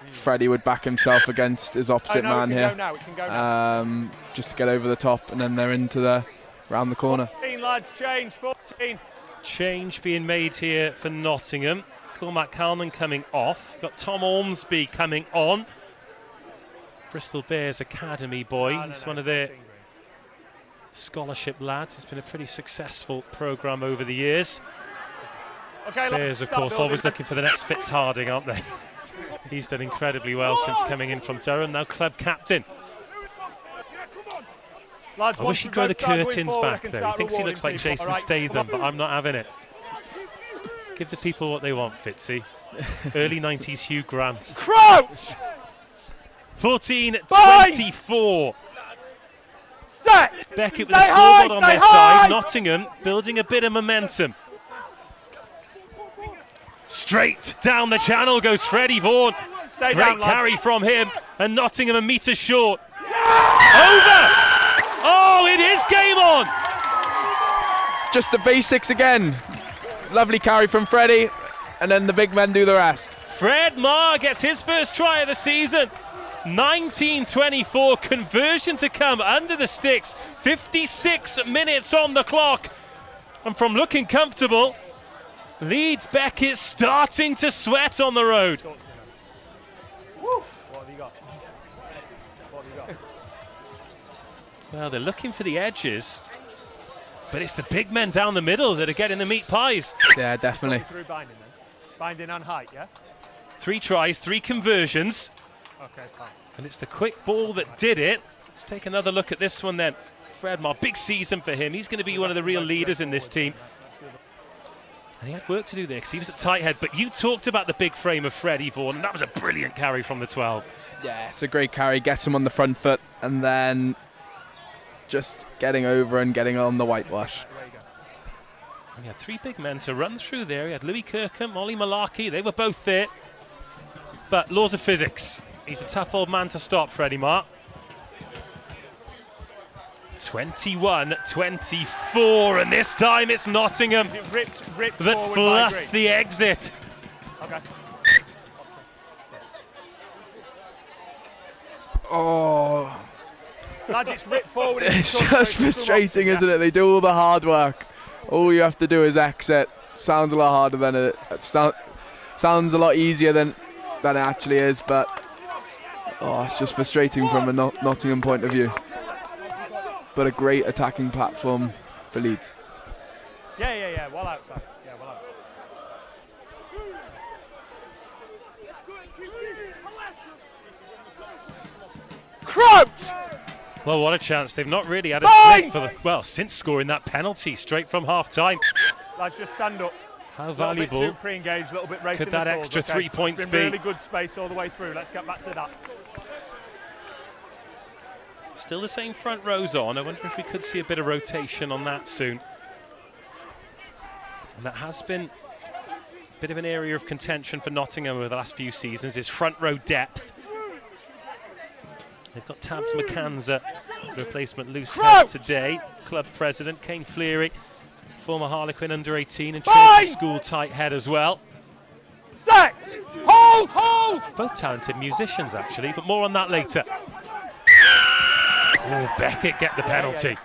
Freddie would back himself against his opposite man here, just to get over the top, and then they're into the round the corner. 14 lads, change. 14. Change being made here for Nottingham. Cormac Kalman coming off. Got Tom Ormsby coming on. Bristol Bears Academy boy. He's one of their scholarship lads. It's been a pretty successful programme over the years. Okay, Bears, of course, always looking for the next Fitzharding, aren't they? He's done incredibly well since coming in from Durham. Now club captain. Lads, I wish he'd grow the curtains back, though. He thinks he looks like Jason Statham, but I'm not having it. Give the people what they want, Fitzy. Early 90s Hugh Grant. Crouch! 14-24. Set! Beckett with a scoreboard on their side. Nottingham building a bit of momentum. Straight down the channel goes Freddie Vaughan. Great carry from him, and Nottingham a metre short. Over! Oh, it is game on! Just the basics again. Lovely carry from Freddie, and then the big men do the rest. Fred Marr gets his first try of the season. 19-24, conversion to come under the sticks. 56 minutes on the clock. And from looking comfortable, Leeds Beckett starting to sweat on the road. Well, they're looking for the edges, but it's the big men down the middle that are getting the meat pies. Yeah, definitely. Through binding then. Binding on height, yeah? 3 tries, 3 conversions. Okay, fine. And it's the quick ball that did it. Let's take another look at this one then. Fred Marr, big season for him. He's going to be one of the real leaders in this team. And he had work to do there because he was at tight head. But you talked about the big frame of Freddie Vaughan, and that was a brilliant carry from the 12. Yeah, it's a great carry. Gets him on the front foot, and then just getting over and getting on the whitewash. And he had 3 big men to run through there. He had Louis Kirkham, Ollie Malarkey. They were both there. But laws of physics. He's a tough old man to stop, Freddie Marr. 21-24, and this time it's Nottingham ripped that fluffed the exit. Okay. Oh. Lads, it's ripped forward. It's just frustrating, isn't it? They do all the hard work. All you have to do is exit. Sounds a lot harder than it sounds a lot easier than it actually is, but it's just frustrating from a Nottingham point of view. But a great attacking platform for Leeds. Yeah. Well outside. Yeah, well outside. Crouch! Well, what a chance. They've not really had a slip for since scoring that penalty straight from half-time. Lads, just stand up. How valuable too pre-engaged, a little bit racing could that extra 3 points it's been be? Really good space all the way through. Let's get back to that. Still the same front rows on. I wonder if we could see a bit of rotation on that soon. And that has been a bit of an area of contention for Nottingham over the last few seasons, is front row depth. They've got Tabs McCanza, replacement loose head today. Club president Kane Fleary, former Harlequin under-18 and Trinity School tight head as well. Set! Hold! Both talented musicians actually, but more on that later. Oh, Beckett get the penalty.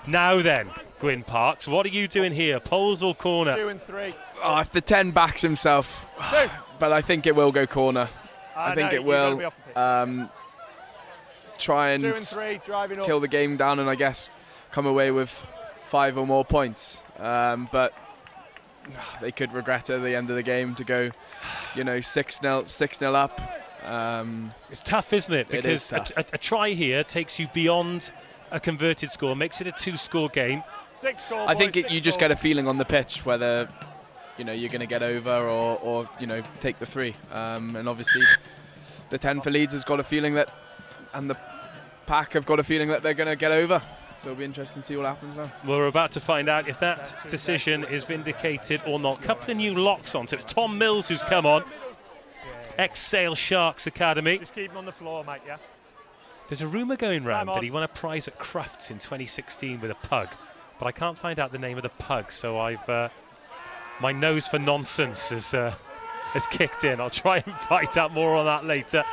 Now then, Gwyn Parks, what are you doing here? Poles or corner? 2 and 3. Oh, if the 10 backs himself, but I think it will go corner. I think it will try and 2 and 3, driving up. kill the game down and I guess come away with 5 or more points. But they could regret at the end of the game to go, 6-0 up. It's tough, isn't it? Because it is tough. a try here takes you beyond a converted score, makes it a 2-score game. 6 score, I think boys, you just get a feeling on the pitch whether you're going to get over or take the 3. And obviously the 10 for Leeds has got a feeling that, and the pack have got a feeling that they're going to get over. So it'll be interesting to see what happens now. Well, we're about to find out if that decision is vindicated or not. Couple of new locks onto it. It's Tom Mills who's come on. Ex-Sale Sharks Academy. Just keep him on the floor, mate, yeah? There's a rumour going round that he won a prize at Crufts in 2016 with a pug, but I can't find out the name of the pug, so I've my nose for nonsense has kicked in. I'll try and find out more on that later.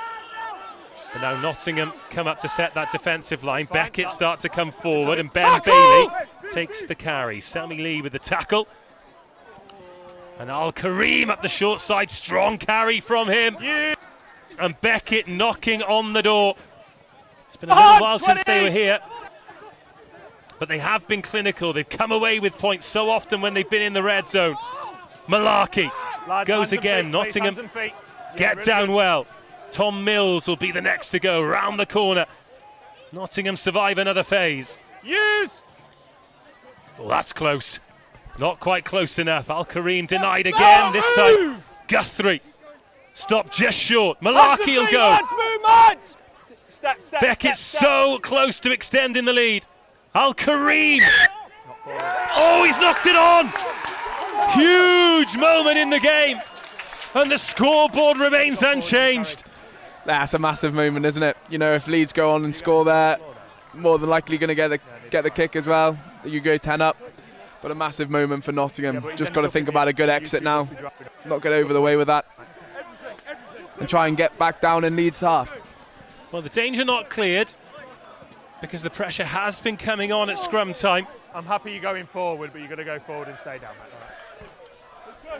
And now Nottingham come up to set that defensive line. Beckett start to come forward, and Ben Bailey takes the carry. Sammy Lee with the tackle. And Al-Kareem up the short side, strong carry from him. And Beckett knocking on the door. It's been a little while since they were here, but they have been clinical. They've come away with points so often when they've been in the red zone. Malarkey goes again. Nottingham get down well. Tom Mills will be the next to go round the corner. Nottingham survive another phase. Use! Oh, that's close. Not quite close enough. Al-Kareem denied again. This time Guthrie stopped just short. Malarkey will go. Step, Beckett's so close to extending the lead. Al-Kareem. Oh, he's knocked it on. Huge moment in the game. And the scoreboard remains unchanged. That's a massive moment, isn't it? If Leeds go on and score there, more than likely going to get the kick as well. You go 10 up. But a massive moment for Nottingham. Just got to think about a good exit now. Not get over the way with that. And try and get back down in Leeds half. Well, the danger not cleared because the pressure has been coming on at scrum time. I'm happy you're going forward, but you've got to go forward and stay down, mate.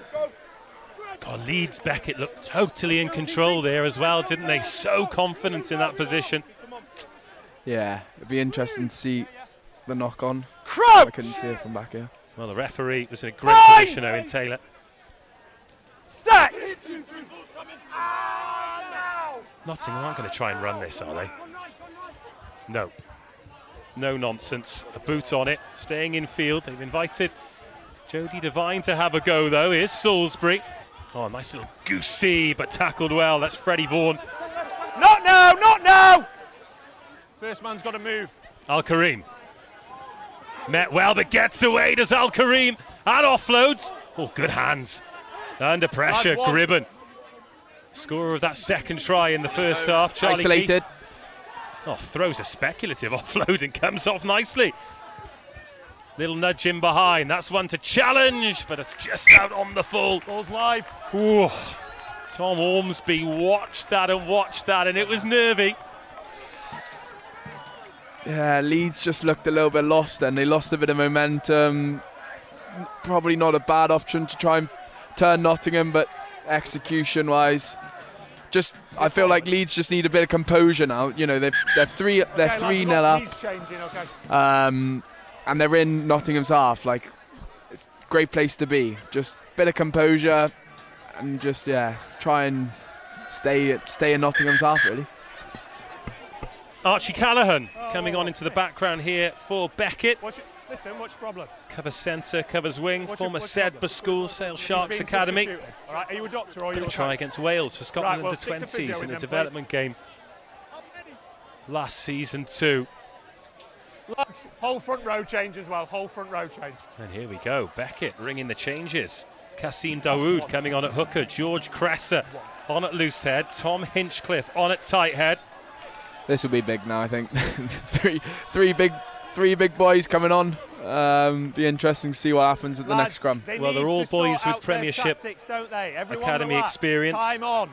God, Leeds Beckett looked totally in control there as well, didn't they? So confident in that position. Yeah, it'd be interesting to see the knock on. Crouch! I couldn't see it from back here. Well, the referee was in a great position, Owen Taylor. Set! Nottingham aren't going to try and run this, are they? No. No nonsense. A boot on it, staying in field. They've invited Jody Devine to have a go, though. Here's Salisbury. Oh, nice little goosey, but tackled well. That's Freddie Vaughan. Not now, not now! First man's got to move. Al-Kareem. Met well, but gets away, does Al-Kareem. And offloads. Oh, good hands. Under pressure, Gribben. Scorer of that second try in the first half, Charlie Isolated. Keith. Oh, throws a speculative offload and comes off nicely. Little nudge in behind. That's one to challenge, but it's just out on the full. Ball's live. Ooh. Tom Ormsby watched that, and it was nervy. Yeah, Leeds just looked a little bit lost then. They lost a bit of momentum. Probably not a bad option to try and turn Nottingham, but execution-wise, I feel like Leeds just need a bit of composure now. They're 3-0 up, and they're in Nottingham's half. Like, it's a great place to be. Just a bit of composure, and just try and stay in Nottingham's half really. Archie Callaghan coming on into the background here for Beckett. Listen, what's your problem? Covers centre, covers wing, former Sedbergh School, Sale Sharks Academy. All right, are you a doctor or are you a try against Wales for Scotland under 20s in a development game last season too. Lads, whole front row change as well, whole front row change. And here we go, Beckett ringing the changes. Kasim Dawood coming on at hooker, George Cresser on at loose head, Tom Hinchcliffe on at tight head. This will be big now, I think. three big boys coming on. Be interesting to see what happens at the next scrum. Well, they're all boys with Premiership Academy experience. Time on.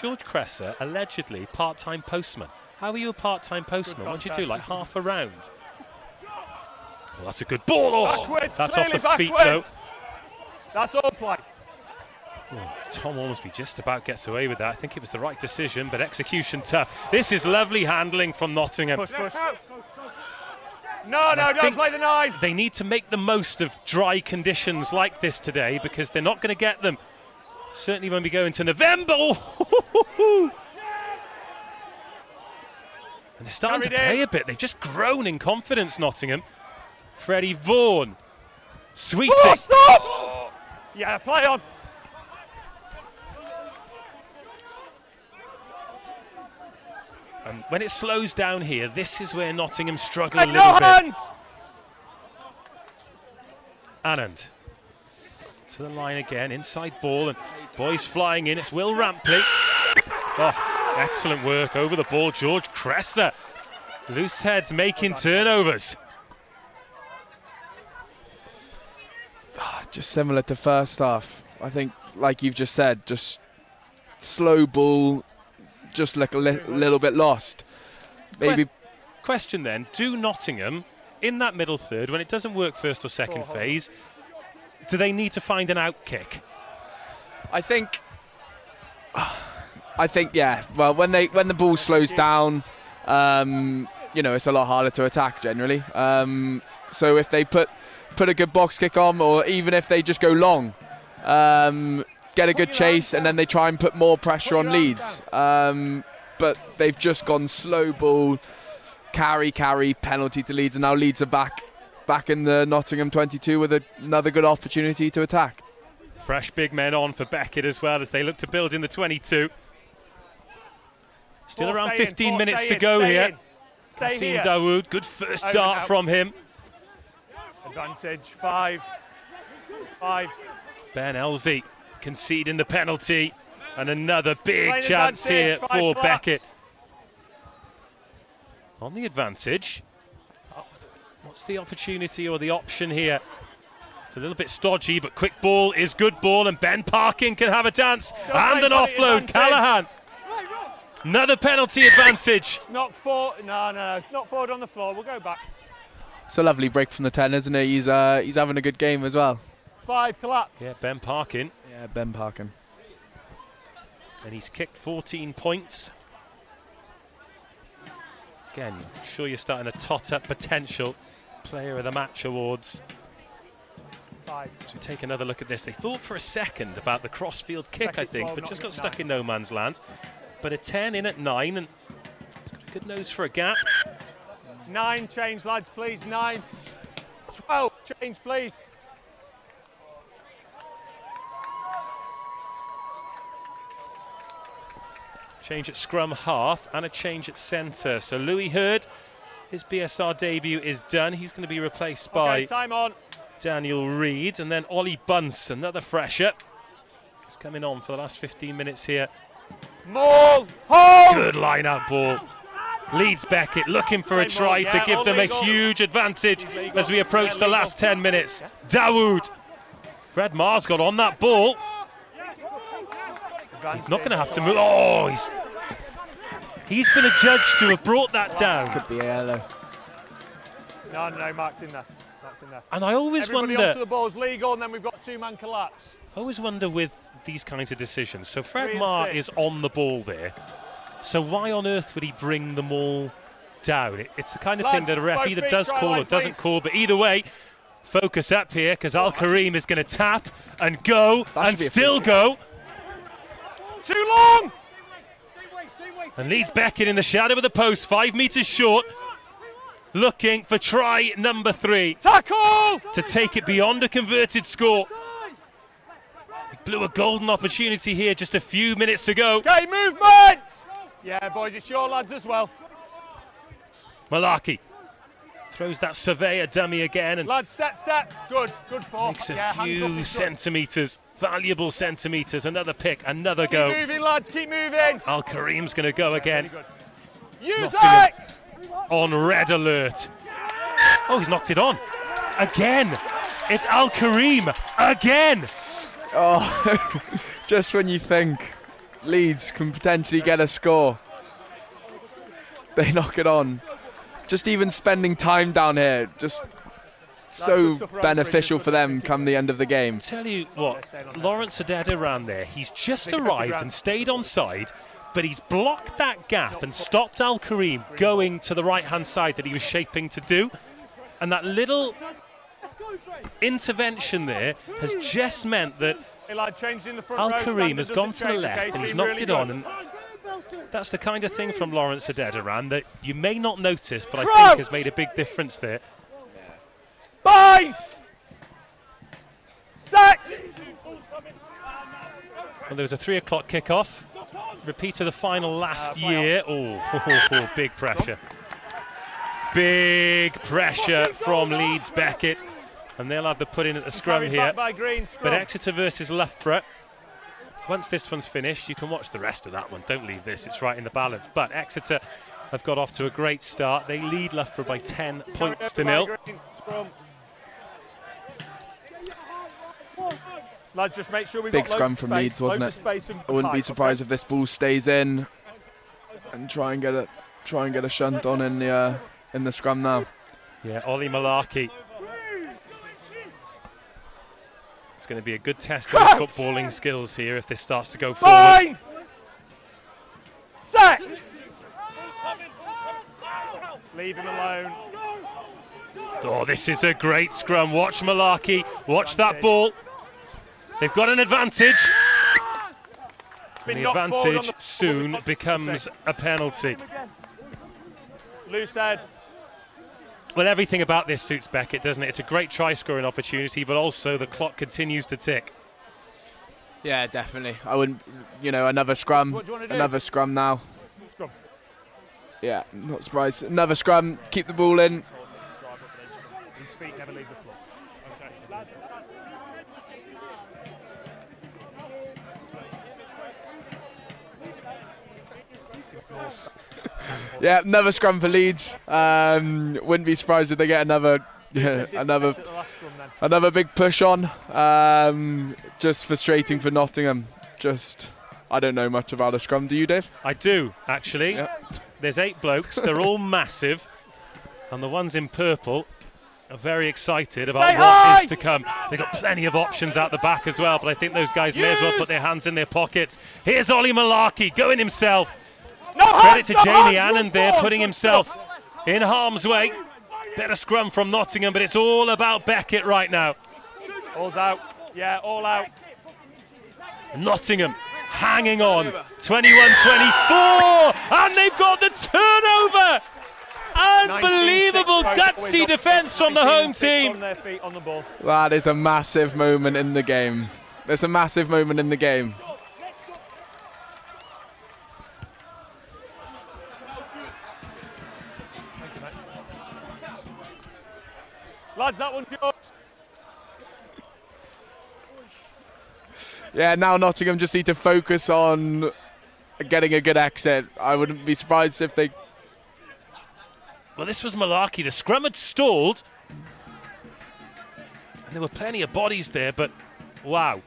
George Cresser, allegedly part-time postman. How are you a part-time postman? What do you do, like half a round? Well, that's a good ball. Oh, backwards, that's off the backwards. feet, though. That's all play. Oh, Tom Ormsby just about gets away with that. I think it was the right decision, but execution tough. This is lovely handling from Nottingham. Push. No, don't play the 9. They need to make the most of dry conditions like this today, because they're not going to get them. Certainly when we go into November. And they're starting to play a bit. They've just grown in confidence, Nottingham. Freddie Vaughan. Sweeting. Oh, stop! Yeah, play on. And when it slows down here, this is where Nottingham struggle a little bit. Anand to the line again, inside ball, and boys flying in. It's Will Rampley. Oh, excellent work over the ball, George Cresser. Loose heads making turnovers. Just similar to first half. I think, like you've just said, just slow ball, just like a little bit lost. Maybe. Question then, do Nottingham, in that middle third, when it doesn't work first or second phase, do they need to find an out kick? I think, yeah. Well, when the ball slows down, you know, it's a lot harder to attack generally. So if they put a good box kick on, or even if they just go long, get a good chase, and then they try and put more pressure on Leeds. But they've just gone slow ball, carry, penalty to Leeds, and now Leeds are back in the Nottingham 22 with another good opportunity to attack. Fresh big men on for Beckett as well as they look to build in the 22. Still around 15 minutes to go here. Kassim Dawood, good first dart from him. Advantage, 5. Ben Elsie conceding the penalty, and another big chance here for Beckett. On the advantage. What's the opportunity or the option here? It's a little bit stodgy, but quick ball is good ball, and Ben Parkin can have a dance. And an offload, Callaghan. Another penalty advantage. Not forward, no, not forward on the floor, we'll go back. It's a lovely break from the 10, isn't it? He's having a good game as well. 5 collapse. Yeah, Ben Parkin. Yeah, Ben Parkin. And he's kicked 14 points. Again, I'm sure you're starting to tot up potential Player of the Match awards. 5. So we take another look at this. They thought for a second about the crossfield kick, I think, but just got stuck in no man's land. But a 10 in at 9, and he's got a good nose for a gap. 9 change, lads, please. 9. 12 change, please. Change at scrum half and a change at centre. So Louis Hurd, his BSR debut is done. He's going to be replaced by time on. Daniel Reid, and then Ollie Bunce, another fresher. He's coming on for the last 15 minutes here. Maul! Home! Good line-out ball. Leeds Beckett looking for a try to give them a huge advantage as we approach the last 10 minutes. Dawood. Fred Mars got on that ball. He's not going to have to move. Oh, he's been adjudged to have brought that down. Could be a yellow. No, Mark's in there. And I always Everybody wonder. onto the ball's legal, and then we've got 2-man collapse. I always wonder with these kinds of decisions. So Fred Marr is on the ball there. So why on earth would he bring them all down? It's the kind of thing that a ref either does call or doesn't call. But either way, focus up here, because Al Kareem is going to tap and go and still go. Too long! And Leeds Beckett in the shadow of the post, 5 metres short, looking for try number 3. Tackle! To take it beyond a converted score. He blew a golden opportunity here just a few minutes ago. Okay, movement! Yeah, boys, it's your lads as well. Malaki throws that surveyor dummy again. And lads, step. Good for. Makes a few centimetres. Valuable centimetres, another pick, another go. Keep moving, lads, keep moving. Al Kareem's going to go again. Use it! On red alert. Oh, he's knocked it on. Again. It's Al Kareem. Again. Oh, just when you think Leeds can potentially get a score. They knock it on. Just even spending time down here, just so beneficial for them come the end of the game. Tell you what, Lawrence Adeda ran there. He's just arrived and stayed on side, but he's blocked that gap and stopped Al Kareem going to the right-hand side that he was shaping to do. And that little intervention there has just meant that Al Kareem has gone to the left and he's knocked it on. And that's the kind of thing from Lawrence Adeda that you may not notice, but I think has made a big difference there. Bye! Set! Well, there was a 3 o'clock kickoff. Repeat of the final last year. Oh, big pressure. Big pressure from Leeds Beckett. And they'll have the put in at the scrum here. But Exeter versus Loughborough. Once this one's finished, you can watch the rest of that one. Don't leave this, it's right in the balance. But Exeter have got off to a great start. They lead Loughborough by 10 points to 0. Lads, just make sure we've Big got scrum from Leeds, wasn't it? I wouldn't be surprised if this ball stays in and try and get a shunt on in the scrum now. Yeah, Ollie Malarkey. It's going to be a good test of his footballing skills here if this starts to go forward. Set! Leave him alone. Oh, this is a great scrum. Watch Malarkey. Watch that ball. They've got an advantage. And the advantage soon becomes a penalty. Loose head. Well, everything about this suits Beckett, doesn't it? It's a great try-scoring opportunity, but also the clock continues to tick. Yeah, definitely. I wouldn't, another scrum. Another scrum now. Scrum. Yeah, not surprised. Another scrum. Keep the ball in. His feet never leave the floor. Yeah, another scrum for Leeds. Wouldn't be surprised if they get another big push on. Just frustrating for Nottingham. I don't know much about a scrum. Do you, Dave? I do, actually. Yep. There's 8 blokes. They're all massive. And the ones in purple are very excited about what is to come. They've got plenty of options out the back as well, but I think those guys may as well put their hands in their pockets. Here's Ollie Malarkey going himself. Credit to Jamie Annan there, putting himself in harm's way. Better scrum from Nottingham, but it's all about Beckett right now. All's out. Yeah, all out. Nottingham hanging on. 21-24, and they've got the turnover. Unbelievable gutsy defence from the home team. That is a massive moment in the game. It's a massive moment in the game. Lads, that one's yours. Yeah, now Nottingham just need to focus on getting a good exit. I wouldn't be surprised if they... Well, this was Malarkey. The scrum had stalled. And there were plenty of bodies there, but wow.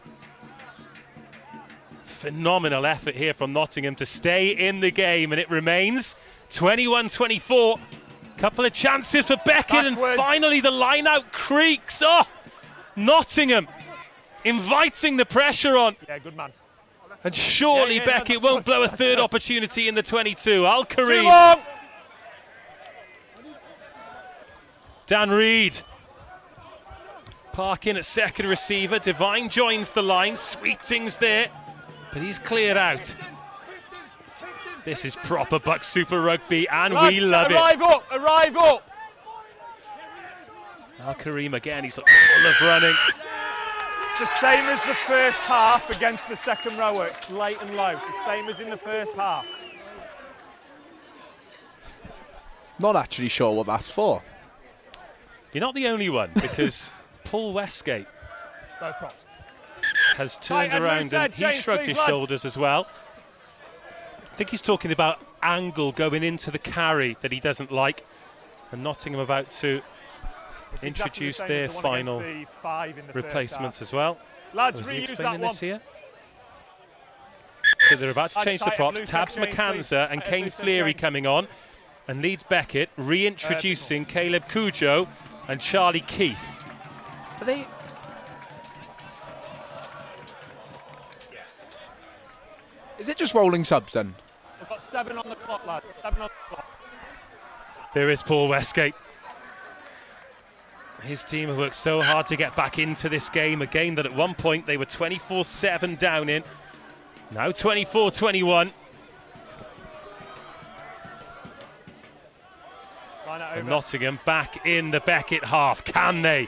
Phenomenal effort here from Nottingham to stay in the game, and it remains 21-24. Couple of chances for Beckett, and finally the line-out creaks. Oh, Nottingham inviting the pressure on. Yeah, good man. And surely Beckett won't blow a third opportunity in the 22. Al Kareem. Dan Reid. Parking at second receiver. Devine joins the line. Sweeting's there, but he's cleared out. This is proper BUCS Super Rugby, and we love it. Arrive up! Al Kareem again, he's full of running. It's the same as the first half against the second rower. It's late and low. It's the same as in the first half. Not actually sure what that's for. You're not the only one, because Paul Westgate has turned around and he shrugged his shoulders as well. I think he's talking about angle going into the carry that he doesn't like, and Nottingham about to introduce their final replacements as well. Lads, reuse that one. Here? So they're about to change the props. Tabs McAnza and Kane Fleary coming on. And Leeds Beckett reintroducing Caleb Cujo and Charlie Keith. Are they? Yes. Is it just rolling subs then? We've got 7 on the clock, lads. 7 on the clock. There is Paul Westgate. His team have worked so hard to get back into this game, a game that at one point they were 24-7 down in. Now 24-21. And Nottingham back in the Beckett half. Can they?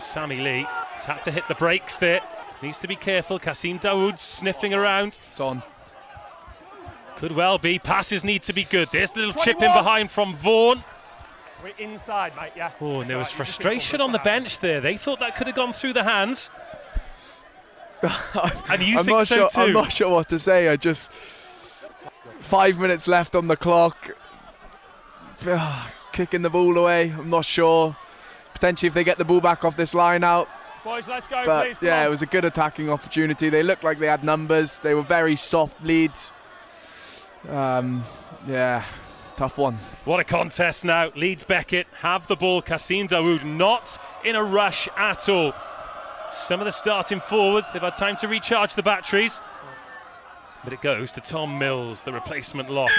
Sammy Lee has had to hit the brakes there. Needs to be careful. Kasim Dawood sniffing around. It's on. Could well be. Passes need to be good. There's a little chip in behind from Vaughan. We're inside, mate, yeah. Oh, and there was frustration on the bench there. They thought that could have gone through the hands. And you think so too? I'm not sure what to say. I just 5 minutes left on the clock. Kicking the ball away. I'm not sure. Potentially, if they get the ball back off this line out. Boys, let's go, but please. Yeah, it was a good attacking opportunity. They looked like they had numbers. They were very soft leads. Yeah, tough one. What a contest now. Leeds Beckett have the ball. Kasim Dawood not in a rush at all. Some of the starting forwards, they've had time to recharge the batteries. But it goes to Tom Mills, the replacement lock.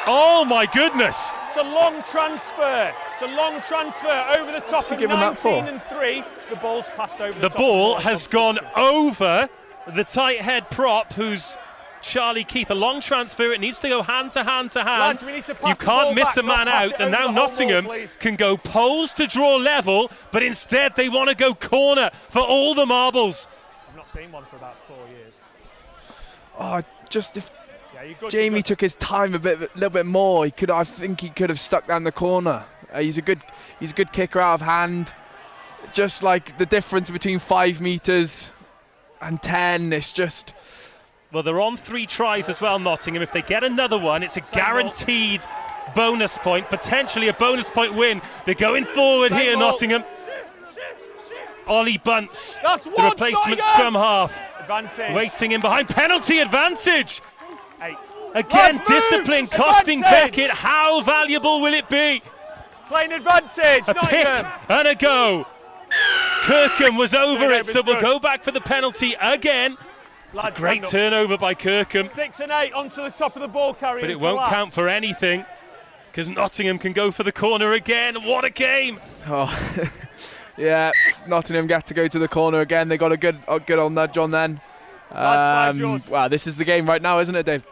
Oh my goodness! It's a long transfer. It's a long transfer over the top of 19 and 3. The ball's passed over the top. The ball has gone over the tight head prop, who's Charlie Keith. A long transfer. It needs to go hand to hand to hand. Lads, we need to pass you can't miss a man out, and now Nottingham can go poles to draw level, but instead they want to go corner for all the marbles. I've not seen one for about 4 years. Oh, just if Jamie took his time a little bit more, I think he could have stuck down the corner. He's a good kicker out of hand. Just like the difference between 5 meters and 10, it's just. Well, they're on 3 tries as well, Nottingham. If they get another one, it's a guaranteed bonus point, potentially a bonus point win. They're going forward here, Nottingham. Ollie Bunce, the replacement scrum half. Advantage. Waiting in behind, penalty advantage. 8. Again, discipline costing Beckett. How valuable will it be? Playing advantage. A pick and a go. Kirkham was over it, so we'll go back for the penalty again. Great turnover by Kirkham. 6 and 8 onto the top of the ball carrier. But it won't count for anything because Nottingham can go for the corner again. What a game! Oh, yeah, Nottingham get to go to the corner again. They got a good old nudge on then. Wow, this is the game right now, isn't it, Dave?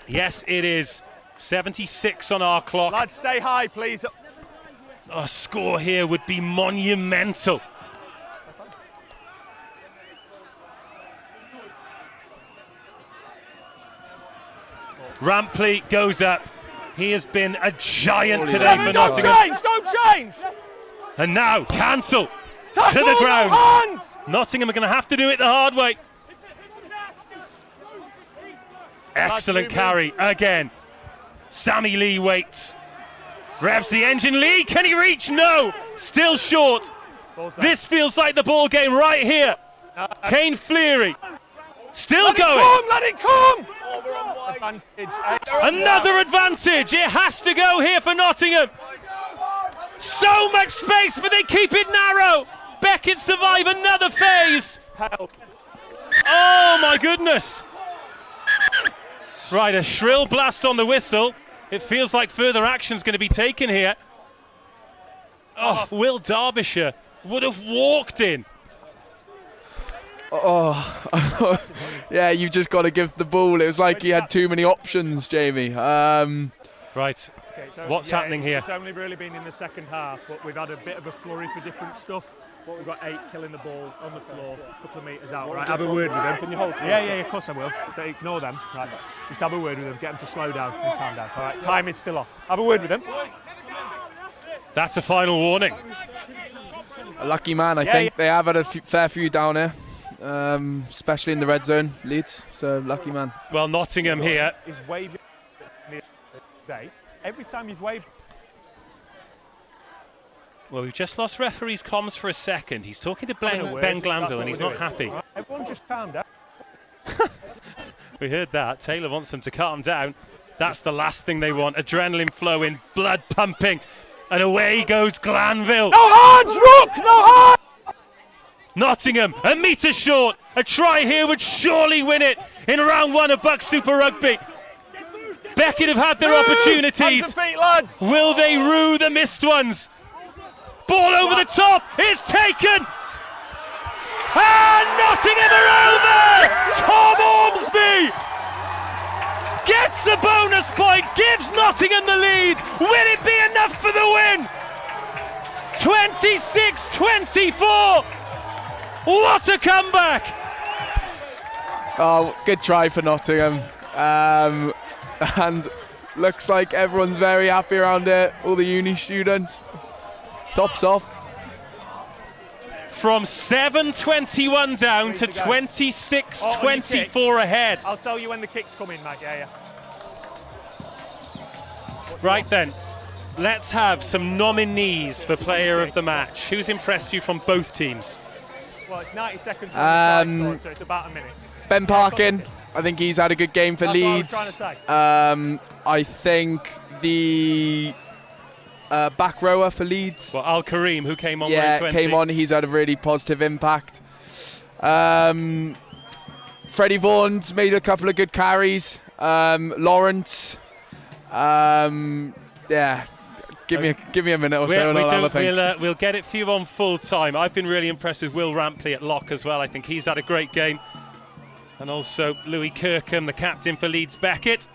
Yes, it is. 76 on our clock. Lads, stay high, please. A score here would be monumental. Rampley goes up. He has been a giant today for Nottingham. Don't change! And now, cancel to the ground. Hands. Nottingham are going to have to do it the hard way. Excellent carry again. Sammy Lee waits. Revs the engine. Lee, can he reach? No, still short. This feels like the ball game right here. Kane Fleary still going. Let it come! Another advantage. It has to go here for Nottingham. So much space, but they keep it narrow. Beckett survive another phase. Help. Oh my goodness. Right, a shrill blast on the whistle. It feels like further action's going to be taken here. Oh, Will Derbyshire would have walked in. Oh, yeah, you just got to give the ball. It was like he had too many options, Jamie. Right, okay, so what's happening here? It's only really been in the second half, but we've had a bit of a flurry for different stuff. But we've got 8 killing the ball on the floor, a couple of metres out. Right, have a word with them. Can you hold? Yeah, of course I will. Don't ignore them. Right, just have a word with them. Get them to slow down and calm down. All right, time is still off. Have a word with them. That's a final warning. A lucky man, I think. They have had a fair few down here, especially in the red zone, Leeds. So lucky man. Well, Nottingham here is waving today. Every time you've waved. Well, we've just lost referee's comms for a second. He's talking to Ben Glanville and he's not happy. Everyone just calm down. We heard that. Taylor wants them to calm down. That's the last thing they want. Adrenaline flowing, blood pumping, and away goes Glanville. No hands, Rook! No hands! Nottingham, a metre short. A try here would surely win it in round 1 of BUCS Super Rugby. Beckett have had their opportunities. Hands and feet, lads. Will they rue the missed ones? Ball over the top. It's taken. And Nottingham are over. Tom Ormsby gets the bonus point, gives Nottingham the lead. Will it be enough for the win? 26-24. What a comeback! Oh, good try for Nottingham. And looks like everyone's very happy around it. All the uni students. Tops off. From 7:21 down to 26-24 ahead. I'll tell you when the kick's coming, Matt. Yeah. Right then, let's have some nominees for player of the match. Who's impressed you from both teams? Well, it's 90 seconds on the so it's about a minute. Ben Parkin, I think he's had a good game for Leeds. I think the back rower for Leeds. Well, Al Kareem, who came on. Yeah, came on. He's had a really positive impact. Freddie Vaughan's made a couple of good carries. Lawrence. Yeah. Give me a minute or so. We'll get it for you on full time. I've been really impressed with Will Rampley at lock as well. I think he's had a great game. And also Louis Kirkham, the captain for Leeds Beckett.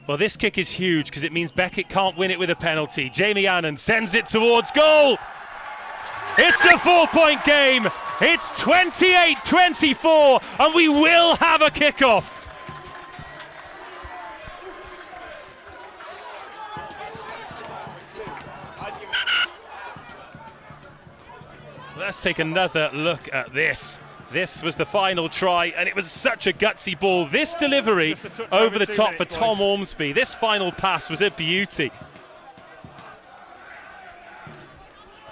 Well, this kick is huge because it means Beckett can't win it with a penalty. Jamie Annan sends it towards goal. It's a 4-point game. It's 28-24, and we will have a kickoff. Let's take another look at this. This was the final try, and it was such a gutsy ball. This delivery over the top for Tom Ormsby. This final pass was a beauty.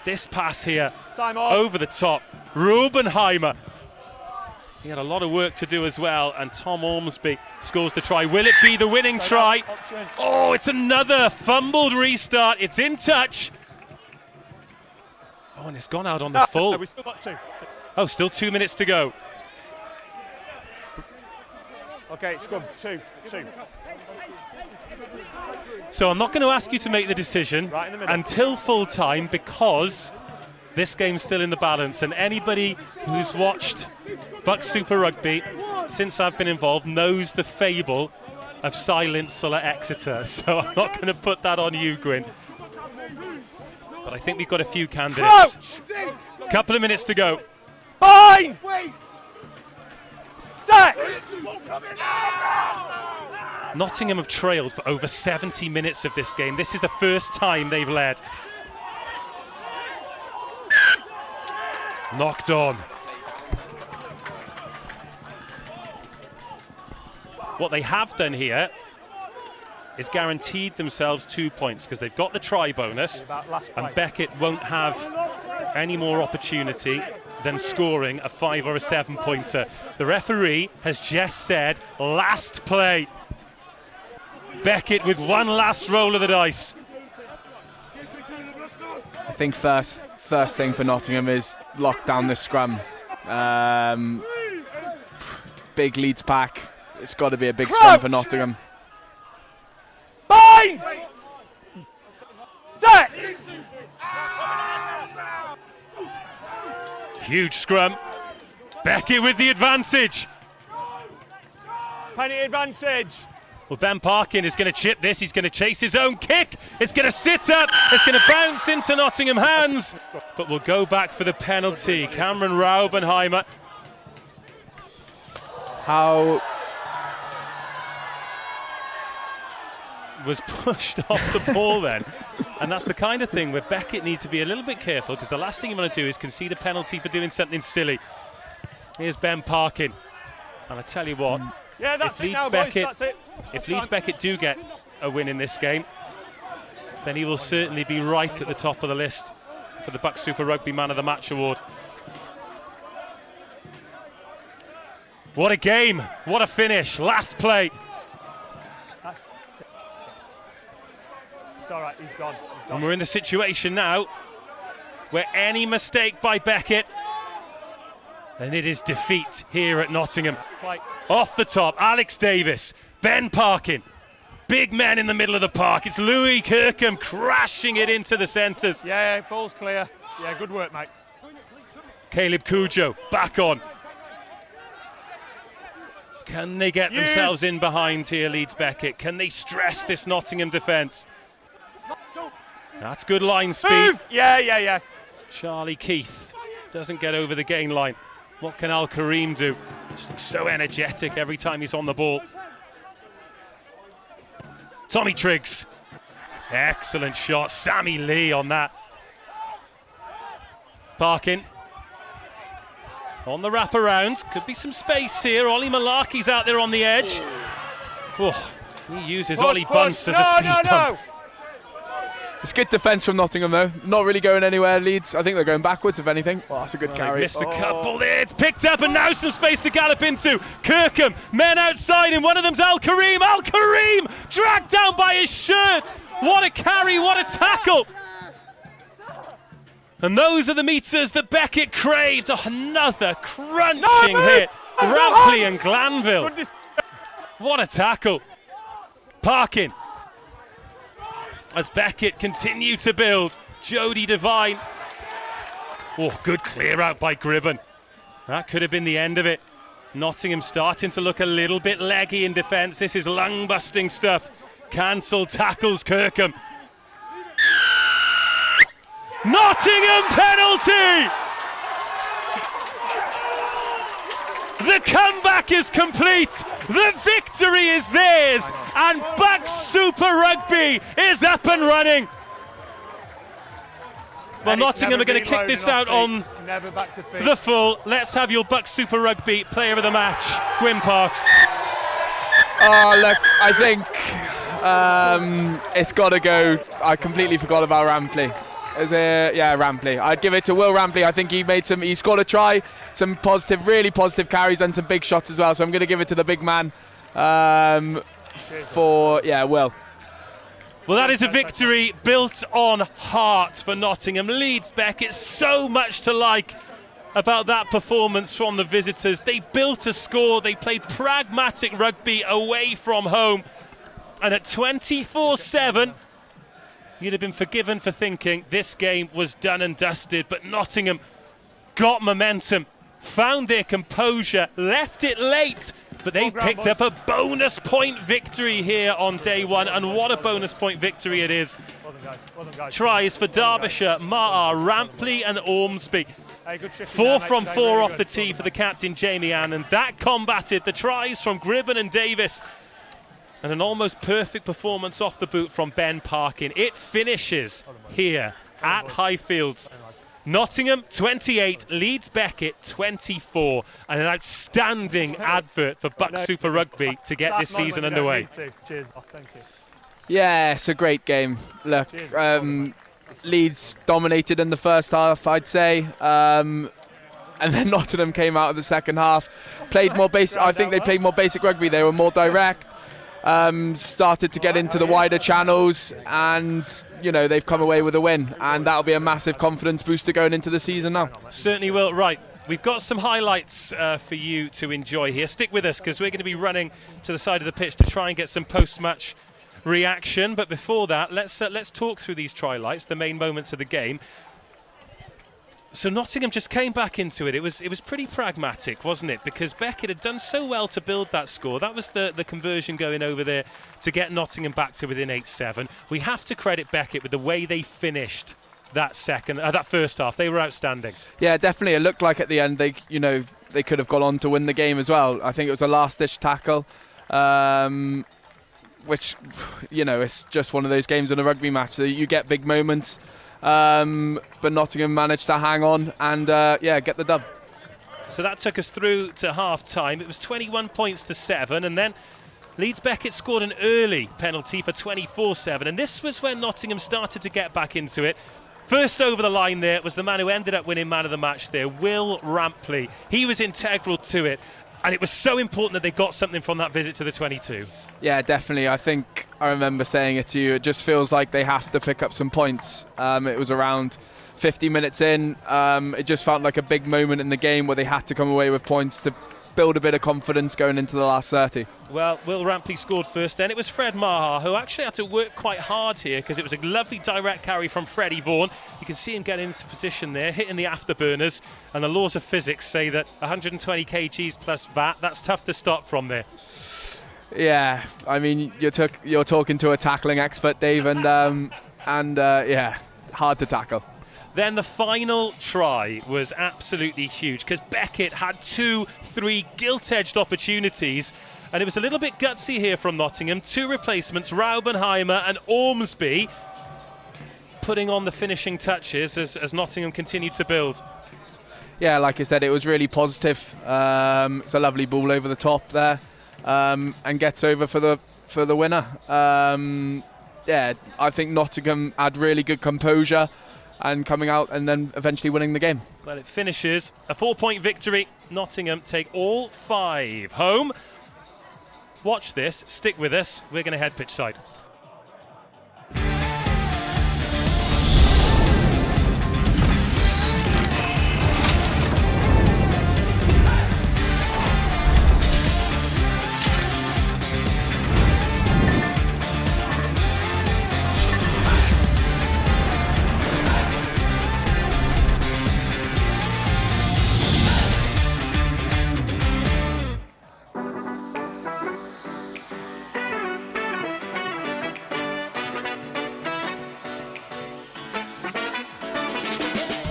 This pass here over the top. Rubenheimer. He had a lot of work to do as well, and Tom Ormsby scores the try. Will it be the winning try? Oh, it's another fumbled restart. It's in touch. Oh, and it's gone out on the full. We've still got 2. Oh, still 2 minutes to go. Okay, scum, 2. So I'm not going to ask you to make the decision until full time, because this game's still in the balance, and anybody who's watched BUCS Super Rugby since I've been involved knows the fable of silent Sulla Exeter. So I'm not going to put that on you, Gwyn. But I think we've got a few candidates. Couple of minutes to go. Fine! Set! Nottingham have trailed for over 70 minutes of this game. This is the first time they've led. Knocked on. What they have done here is guaranteed themselves 2 points because they've got the try bonus, and Beckett won't have any more opportunity than scoring a 5 or a 7 pointer. The referee has just said last play. Beckett with one last roll of the dice. I think first thing for Nottingham is lock down this scrum. Big Leeds pack. It's got to be a big scrum for Nottingham. Fine! Set! Huge scrum. Beckett with the advantage. Penny advantage. Well, Ben Parkin is going to chip this. He's going to chase his own kick. It's going to sit up. It's going to bounce into Nottingham hands. But we'll go back for the penalty. Cameron Raubenheimer. How was pushed off the ball then. And that's the kind of thing where Beckett need to be a little bit careful, because the last thing you want to do is concede a penalty for doing something silly. Here's Ben Parkin. And I tell you what, yeah, that's it now, boys, that's it. If Leeds Beckett do get a win in this game, then he will certainly be right at the top of the list for the BUCS Super Rugby Man of the Match award. What a game, what a finish, last play. It's all right, he's gone. And we're in the situation now where any mistake by Beckett, and it is defeat here at Nottingham. Off the top, Alex Davis, Ben Parkin, big men in the middle of the park. It's Louis Kirkham crashing it into the centres. Yeah, ball's clear. Yeah, good work, mate. Caleb Cujo back on. Can they get themselves in behind here, Leeds Beckett? Can they stress this Nottingham defence? That's good line speed. Move. Yeah. Charlie Keith doesn't get over the gain line. What can Al Kareem do? Just looks so energetic every time he's on the ball. Tommy Triggs. Excellent shot. Sammy Lee on that. Parkin. On the wraparound. Could be some space here. Ollie Malaki's out there on the edge. Oh, he uses Ollie Bunce as a speed bump. It's good defence from Nottingham though. Not really going anywhere, Leeds. I think they're going backwards if anything. Oh, that's a good carry. Missed a couple there. It's picked up and now some space to gallop into. Kirkham, men outside and one of them's Al Kareem. Al Kareem dragged down by his shirt. What a carry, what a tackle. And those are the meters that Beckett craved. Oh, another crunching hit. Rampley and Glanville. What a tackle. Parkin. As Beckett continue to build. Jody Devine. Oh, good clear out by Gribben. That could have been the end of it. Nottingham starting to look a little bit leggy in defence. This is lung-busting stuff. Cancelled tackles Kirkham. Nottingham penalty! The comeback is complete. The victory is theirs. And BUCS Super Rugby is up and running. Well, Nottingham are going to kick this out on the full. Let's have your BUCS Super Rugby player of the match, Gwyn Parks. Oh, look, I think it's got to go. I completely forgot about Rampley. Rampley. I'd give it to Will Rampley. I think he scored a try, some positive, really positive carries and some big shots as well. So I'm going to give it to the big man Will. Well, that is a victory built on heart for Nottingham. Leeds Beckett, so much to like about that performance from the visitors. They built a score. They played pragmatic rugby away from home. And at 24-7, you'd have been forgiven for thinking this game was done and dusted, but Nottingham got momentum, found their composure, left it late, but they picked up a bonus point victory here on day one, and what a bonus point victory it is. Tries for Derbyshire, Maher, Rampley and Ormsby. 4 from 4 off the tee for the captain Jamie Ann, and that combated the tries from Gribben and Davis. And an almost perfect performance off the boot from Ben Parkin. It finishes here at Highfields. Nottingham 28, Leeds Beckett 24. And an outstanding advert for BUCS Super Rugby to get this season underway. Cheers. Thank you. Yeah, it's a great game. Look, Leeds dominated in the first half, I'd say. And then Nottingham came out of the second half. Played more basic. I think they played more basic rugby. They were more direct. Started to get into the wider channels, and they've come away with a win, and that'll be a massive confidence booster going into the season now. Certainly will. Right, we've got some highlights for you to enjoy here. Stick with us because we're going to be running to the side of the pitch to try and get some post-match reaction. But before that, let's talk through these try-lights, the main moments of the game. So Nottingham just came back into it. It was pretty pragmatic, wasn't it? Because Beckett had done so well to build that score. That was the conversion going over there to get Nottingham back to within 8-7. We have to credit Beckett with the way they finished that first half. They were outstanding. Yeah, definitely. It looked like at the end they could have gone on to win the game as well. I think it was a last-ditch tackle, which it's just one of those games in a rugby match. So you get big moments. But Nottingham managed to hang on and get the dub. So that took us through to half-time. It was 21 points to 7, and then Leeds Beckett scored an early penalty for 24-7, and this was when Nottingham started to get back into it. First over the line there was the man who ended up winning man of the match there, Will Rampley. He was integral to it, and it was so important that they got something from that visit to the 22. Yeah, definitely. I think I remember saying it to you. It just feels like they have to pick up some points. It was around 50 minutes in. It just felt like a big moment in the game where they had to come away with points to build a bit of confidence going into the last 30. Well, Will Rampley scored first, then it was Fred Maher, who actually had to work quite hard here because it was a lovely direct carry from Freddie Vaughan. You can see him getting into position there, hitting the afterburners, and the laws of physics say that 120 kgs plus VAT, that's tough to stop from there. Yeah, I mean, you're talking to a tackling expert, Dave, and yeah, hard to tackle. Then the final try was absolutely huge because Beckett had 2-3 gilt-edged opportunities, and it was a little bit gutsy here from Nottingham. 2 replacements, Raubenheimer and Ormsby, putting on the finishing touches as Nottingham continued to build. Yeah, like I said, it was really positive. It's a lovely ball over the top there, and gets over for the winner. Yeah, I think Nottingham had really good composure and coming out and then eventually winning the game. Well, it finishes a 4-point victory. Nottingham take all 5 home. Watch this, stick with us. We're going to head pitch side.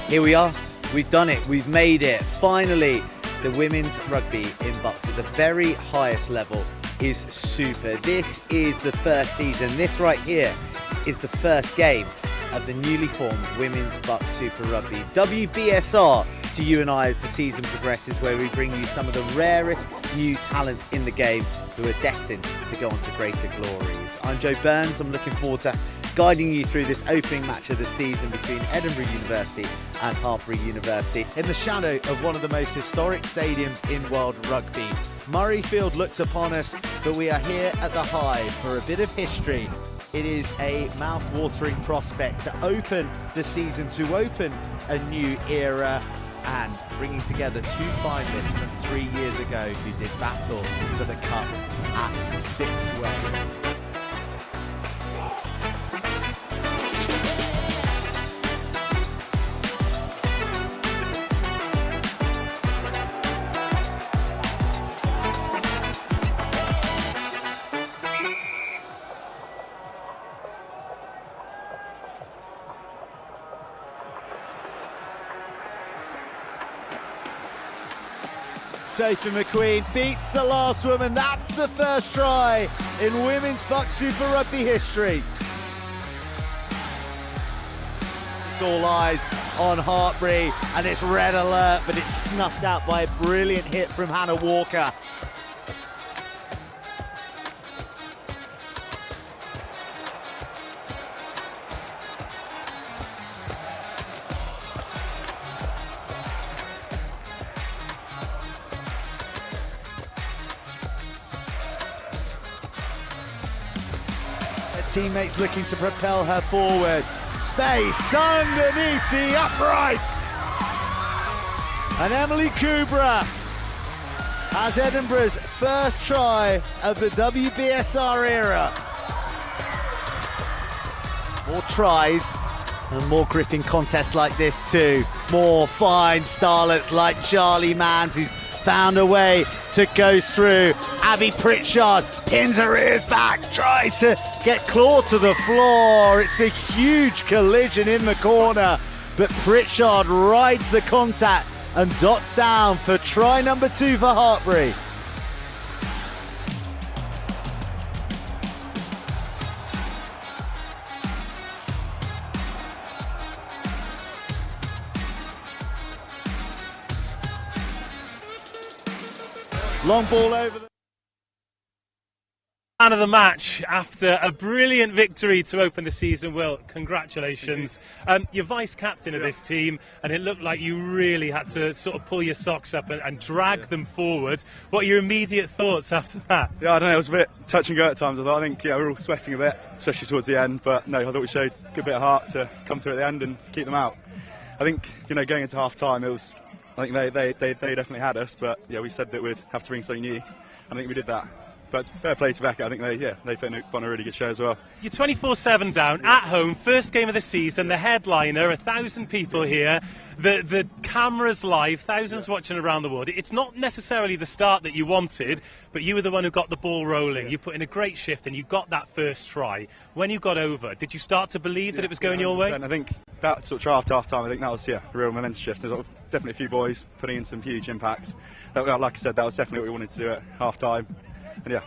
Here we are, we've done it, we've made it. Finally, the women's rugby in BUCS at the very highest level is super. This is the first season. This right here is the first game of the newly formed Women's BUCS Super Rugby. WBSR to you and I as the season progresses, where we bring you some of the rarest new talents in the game who are destined to go on to greater glories. I'm Joe Burns. I'm looking forward to guiding you through this opening match of the season between Edinburgh University and Hartpury University in the shadow of one of the most historic stadiums in world rugby. Murrayfield looks upon us, but we are here at the Hive for a bit of history. It is a mouth-watering prospect to open the season, to open a new era, and bringing together 2 finalists from 3 years ago who did battle for the cup at 6 Wales. Sophie McQueen beats the last woman. That's the first try in women's BUCS Super Rugby history. It's all eyes on Hartpury, and it's red alert, but it's snuffed out by a brilliant hit from Hannah Walker. Teammates looking to propel her forward. Space underneath the uprights. And Emily Kubra has Edinburgh's first try of the WBSR era. More tries and more gripping contests like this too. More fine starlets like Charlie Mans, who's found a way to go through. Abby Pritchard pins her ears back, tries to get claw to the floor. It's a huge collision in the corner, but Pritchard rides the contact and dots down for try number 2 for Hartpury. Long ball over the Man of the match after a brilliant victory to open the season. Will, congratulations. You're vice captain of this team, and it looked like you really had to sort of pull your socks up and drag them forward. What are your immediate thoughts after that? Yeah, I don't know, it was a bit touch and go at times. I think we were all sweating a bit, especially towards the end, but no, I thought we showed a good bit of heart to come through at the end and keep them out. I think, going into half time, I think they definitely had us, but yeah, we said that we'd have to bring something new. I think we did that. But fair play to Beckett. I think they put on a really good show as well. You're 24/7 down at home, first game of the season, the headliner, 1,000 people here, the cameras live, thousands watching around the world. It's not necessarily the start that you wanted, but you were the one who got the ball rolling. You put in a great shift and you got that first try. When you got over, did you start to believe that it was going your way? I think that sort of try after half time, I think that was a real momentum shift. There's definitely a few boys putting in some huge impacts. Like I said, that was definitely what we wanted to do at half time. And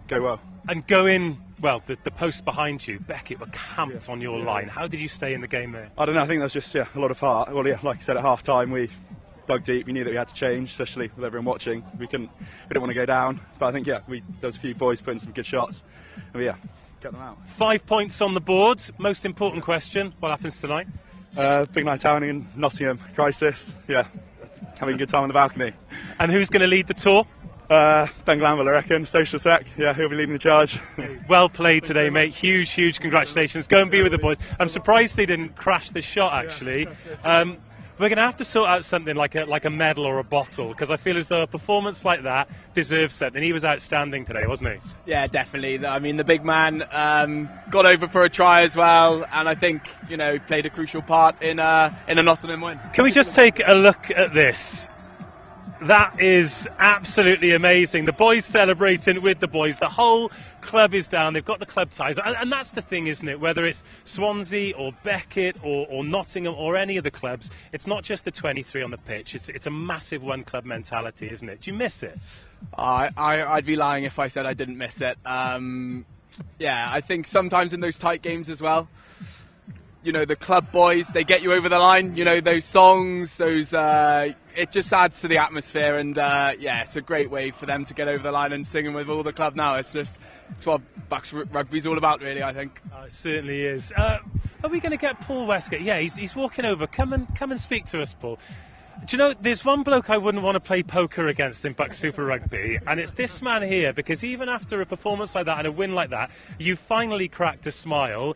go well. And go in, well, the post behind you, Beckett were camped on your line. How did you stay in the game there? I don't know, I think that's just a lot of heart. Well, like I said, at half time we dug deep. We knew that we had to change, especially with everyone watching. We didn't want to go down, but I think there was a few boys putting some good shots, and get them out. 5 points on the board. Most important question: what happens tonight? Big night out in Nottingham, crisis. Having a good time on the balcony. And who's going to lead the tour? Ben Glanville, I reckon, social sec. He'll be leading the charge. Well played today, mate. Huge congratulations. Go and be with the boys. I'm surprised they didn't crash the shot, actually. We're going to have to sort out something like a medal or a bottle, because I feel as though a performance like that deserves something. He was outstanding today, wasn't he? Yeah, definitely. I mean, the big man got over for a try as well, and I think, played a crucial part in a Nottingham win. Can we just take a look at this? That is absolutely amazing. The boys celebrating with the boys. The whole club is down. They've got the club ties. And that's the thing, isn't it? Whether it's Swansea or Beckett or Nottingham or any of the clubs, it's not just the 23 on the pitch. It's a massive one-club mentality, isn't it? Do you miss it? I'd be lying if I said I didn't miss it. I think sometimes in those tight games as well, the club boys, they get you over the line. Those songs, it just adds to the atmosphere, and it's a great way for them to get over the line and singing with all the club now. It's what BUCS Rugby's all about, really, I think. It certainly is. Are we going to get Paul Westgate? Yeah, he's walking over. Come and speak to us, Paul. Do you know, there's one bloke I wouldn't want to play poker against in BUCS Super Rugby, and it's this man here, because even after a performance like that and a win like that, you finally cracked a smile.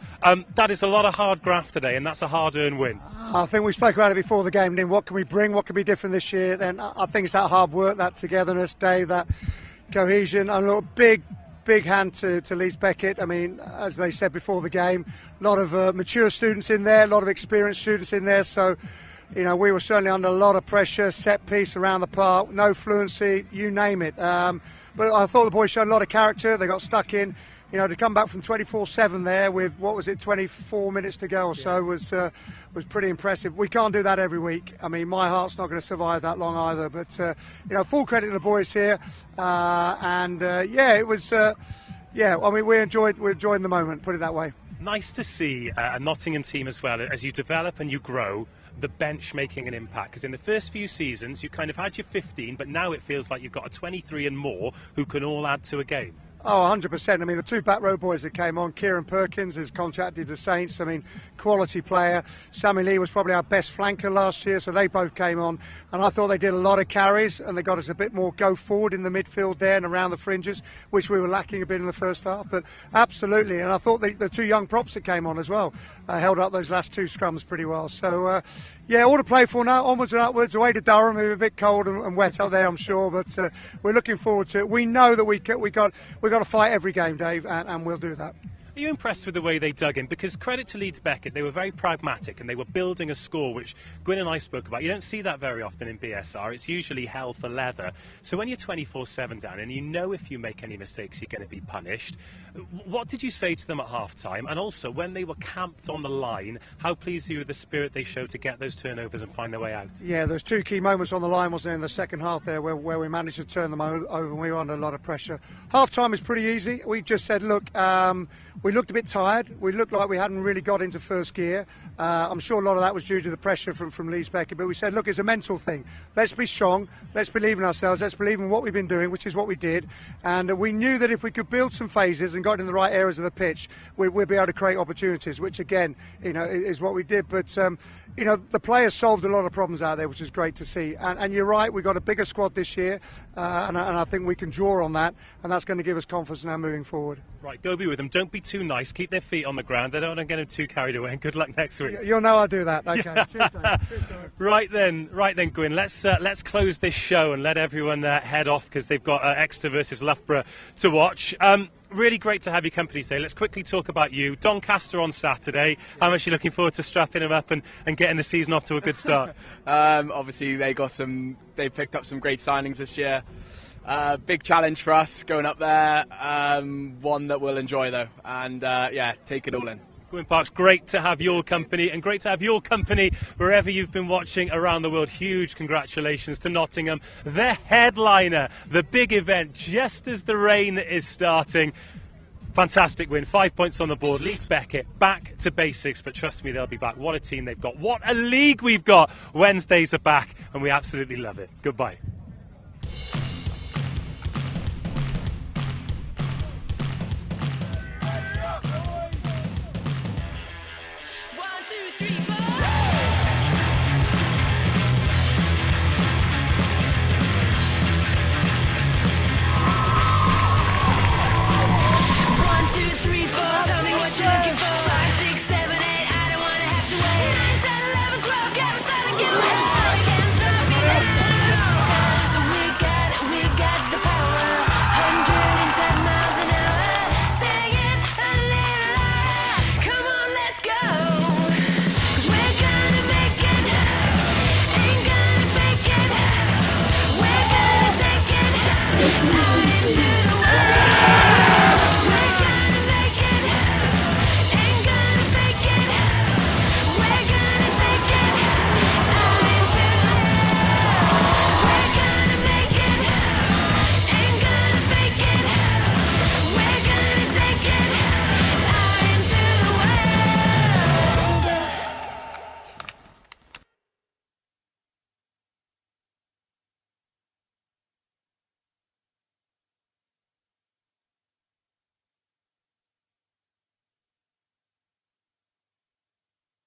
That is a lot of hard graft today, and that's a hard-earned win. I think we spoke about it before the game, then what can we bring, what can be different this year? Then I think it's that hard work, that togetherness, Dave, that cohesion, and a big hand to Leeds Beckett. I mean, as they said before the game, a lot of mature students in there, a lot of experienced students in there, so we were certainly under a lot of pressure, set piece around the park, no fluency, you name it. But I thought the boys showed a lot of character. They got stuck in. To come back from 24/7 there with, 24 minutes to go or so was pretty impressive. We can't do that every week. I mean, my heart's not going to survive that long either. But, full credit to the boys here. It was, I mean, we're enjoying the moment, put it that way. Nice to see a Nottingham team as well, as you develop and you grow, the bench making an impact, because in the first few seasons you kind of had your 15, but now it feels like you've got a 23 and more who can all add to a game. Oh, 100%. I mean, the two back row boys that came on, Kieran Perkins is contracted to Saints. I mean, quality player. Sammy Lee was probably our best flanker last year, so they both came on. And I thought they did a lot of carries, and they got us a bit more go forward in the midfield there and around the fringes, which we were lacking a bit in the first half. But absolutely. And I thought the two young props that came on as well held up those last two scrums pretty well. So, all to play for now. Onwards and upwards, away to Durham. We're a bit cold and wet out there, I'm sure, but we're looking forward to it. We know that we got to fight every game, Dave, and we'll do that. Are you impressed with the way they dug in? Because credit to Leeds Beckett, they were very pragmatic and they were building a score, which Gwyn and I spoke about. You don't see that very often in BSR. It's usually hell for leather. So when you're 24/7 down and you know if you make any mistakes you're going to be punished, what did you say to them at half-time? And also, when they were camped on the line, how pleased are you with the spirit they showed to get those turnovers and find their way out? Yeah, there's two key moments on the line, wasn't there, in the second half there, where we managed to turn them over and we were under a lot of pressure. Half-time is pretty easy. We just said, look, We looked a bit tired. We looked like we hadn't really got into first gear. I'm sure a lot of that was due to the pressure from Leeds Beckett, but we said, look, it's a mental thing. Let's be strong. Let's believe in ourselves. Let's believe in what we've been doing, which is what we did. And we knew that if we could build some phases and got in the right areas of the pitch, we'd be able to create opportunities, which again, is what we did. But the players solved a lot of problems out there, which is great to see. And you're right, we've got a bigger squad this year, and I think we can draw on that, and that's going to give us confidence now moving forward. Right, go be with them. Don't be too nice. Keep their feet on the ground. They don't want to get them too carried away. And good luck next week. You'll know I'll do that. Okay. Cheers, Dave. Right then, Gwyn. Let's close this show and let everyone head off because they've got Exeter versus Loughborough to watch. Really great to have your company today. Let's quickly talk about you. Doncaster on Saturday. How much are you looking forward to strapping them up and getting the season off to a good start? Obviously, they picked up some great signings this year. Big challenge for us going up there. One that we'll enjoy though, and take it all in. Gwyn Parks, great to have your company, and great to have your company wherever you've been watching around the world. Huge congratulations to Nottingham, the headliner, the big event, just as the rain is starting. Fantastic win, 5 points on the board. Leeds Beckett back to basics, but trust me, they'll be back. What a team they've got. What a league we've got. Wednesdays are back, and we absolutely love it. Goodbye.